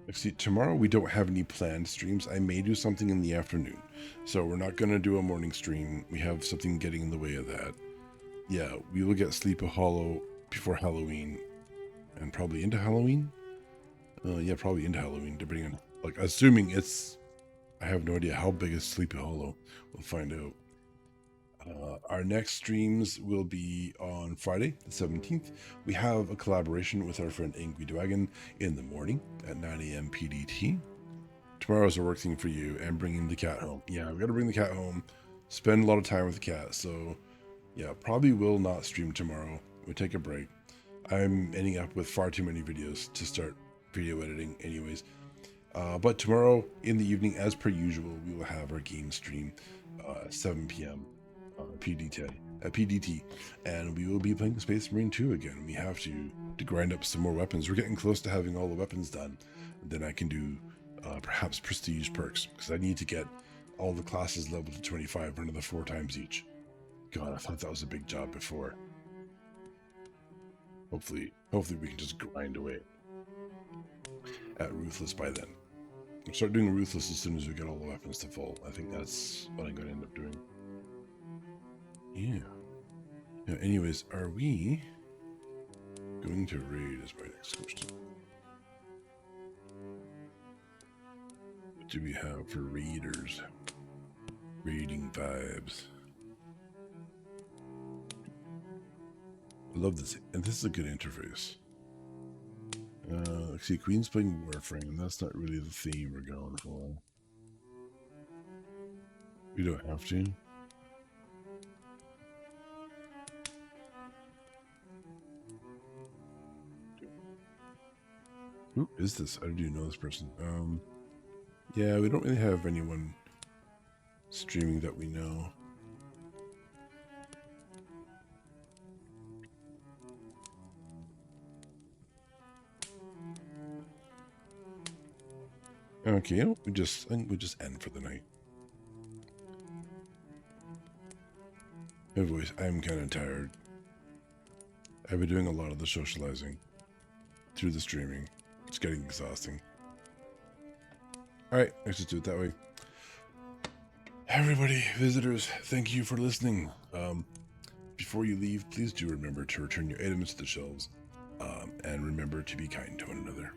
Let's see. Tomorrow we don't have any planned streams. I may do something in the afternoon, so we're not gonna do a morning stream. We have something getting in the way of that. yeah, we will get Sleepy Hollow before Halloween, and probably into Halloween. Yeah, probably into Halloween, depending on, like, assuming it's. I have no idea how big is Sleepy Hollow. We'll find out. Our next streams will be on Friday, the 17th. We have a collaboration with our friend Angry Dragon in the morning at 9 a.m. PDT. Tomorrow's a work thing for you, and bringing the cat home. Yeah, I've got to bring the cat home, spend a lot of time with the cat. So, yeah, probably will not stream tomorrow. We'll take a break. I'm ending up with far too many videos to start video editing anyways. But tomorrow in the evening, as per usual, we will have our game stream, 7 p.m. PDT, and we will be playing Space Marine 2 again. We have to grind up some more weapons. We're getting close to having all the weapons done. Then I can do perhaps prestige perks, because I need to get all the classes leveled to 25 another 4 times each. God, I thought that was a big job before. Hopefully we can just grind away at Ruthless by then. We'll start doing Ruthless as soon as we get all the weapons to full. I think that's what I'm going to end up doing. Yeah. Now, anyways, are we going to raid is my next question. What do we have for raiders? Raiding vibes. I love this. And this is a good interface. See, Queen's playing Warframe. That's not really the theme we're going for. We don't have to. Who is this? I do know this person. Yeah, we don't really have anyone streaming that we know. Okay, I think we'll just end for the night. My voice, I'm kind of tired. I've been doing a lot of the socializing through the streaming. It's getting exhausting. Alright, let's just do it that way. Everybody, visitors, thank you for listening. Before you leave, please do remember to return your items to the shelves. And remember to be kind to one another.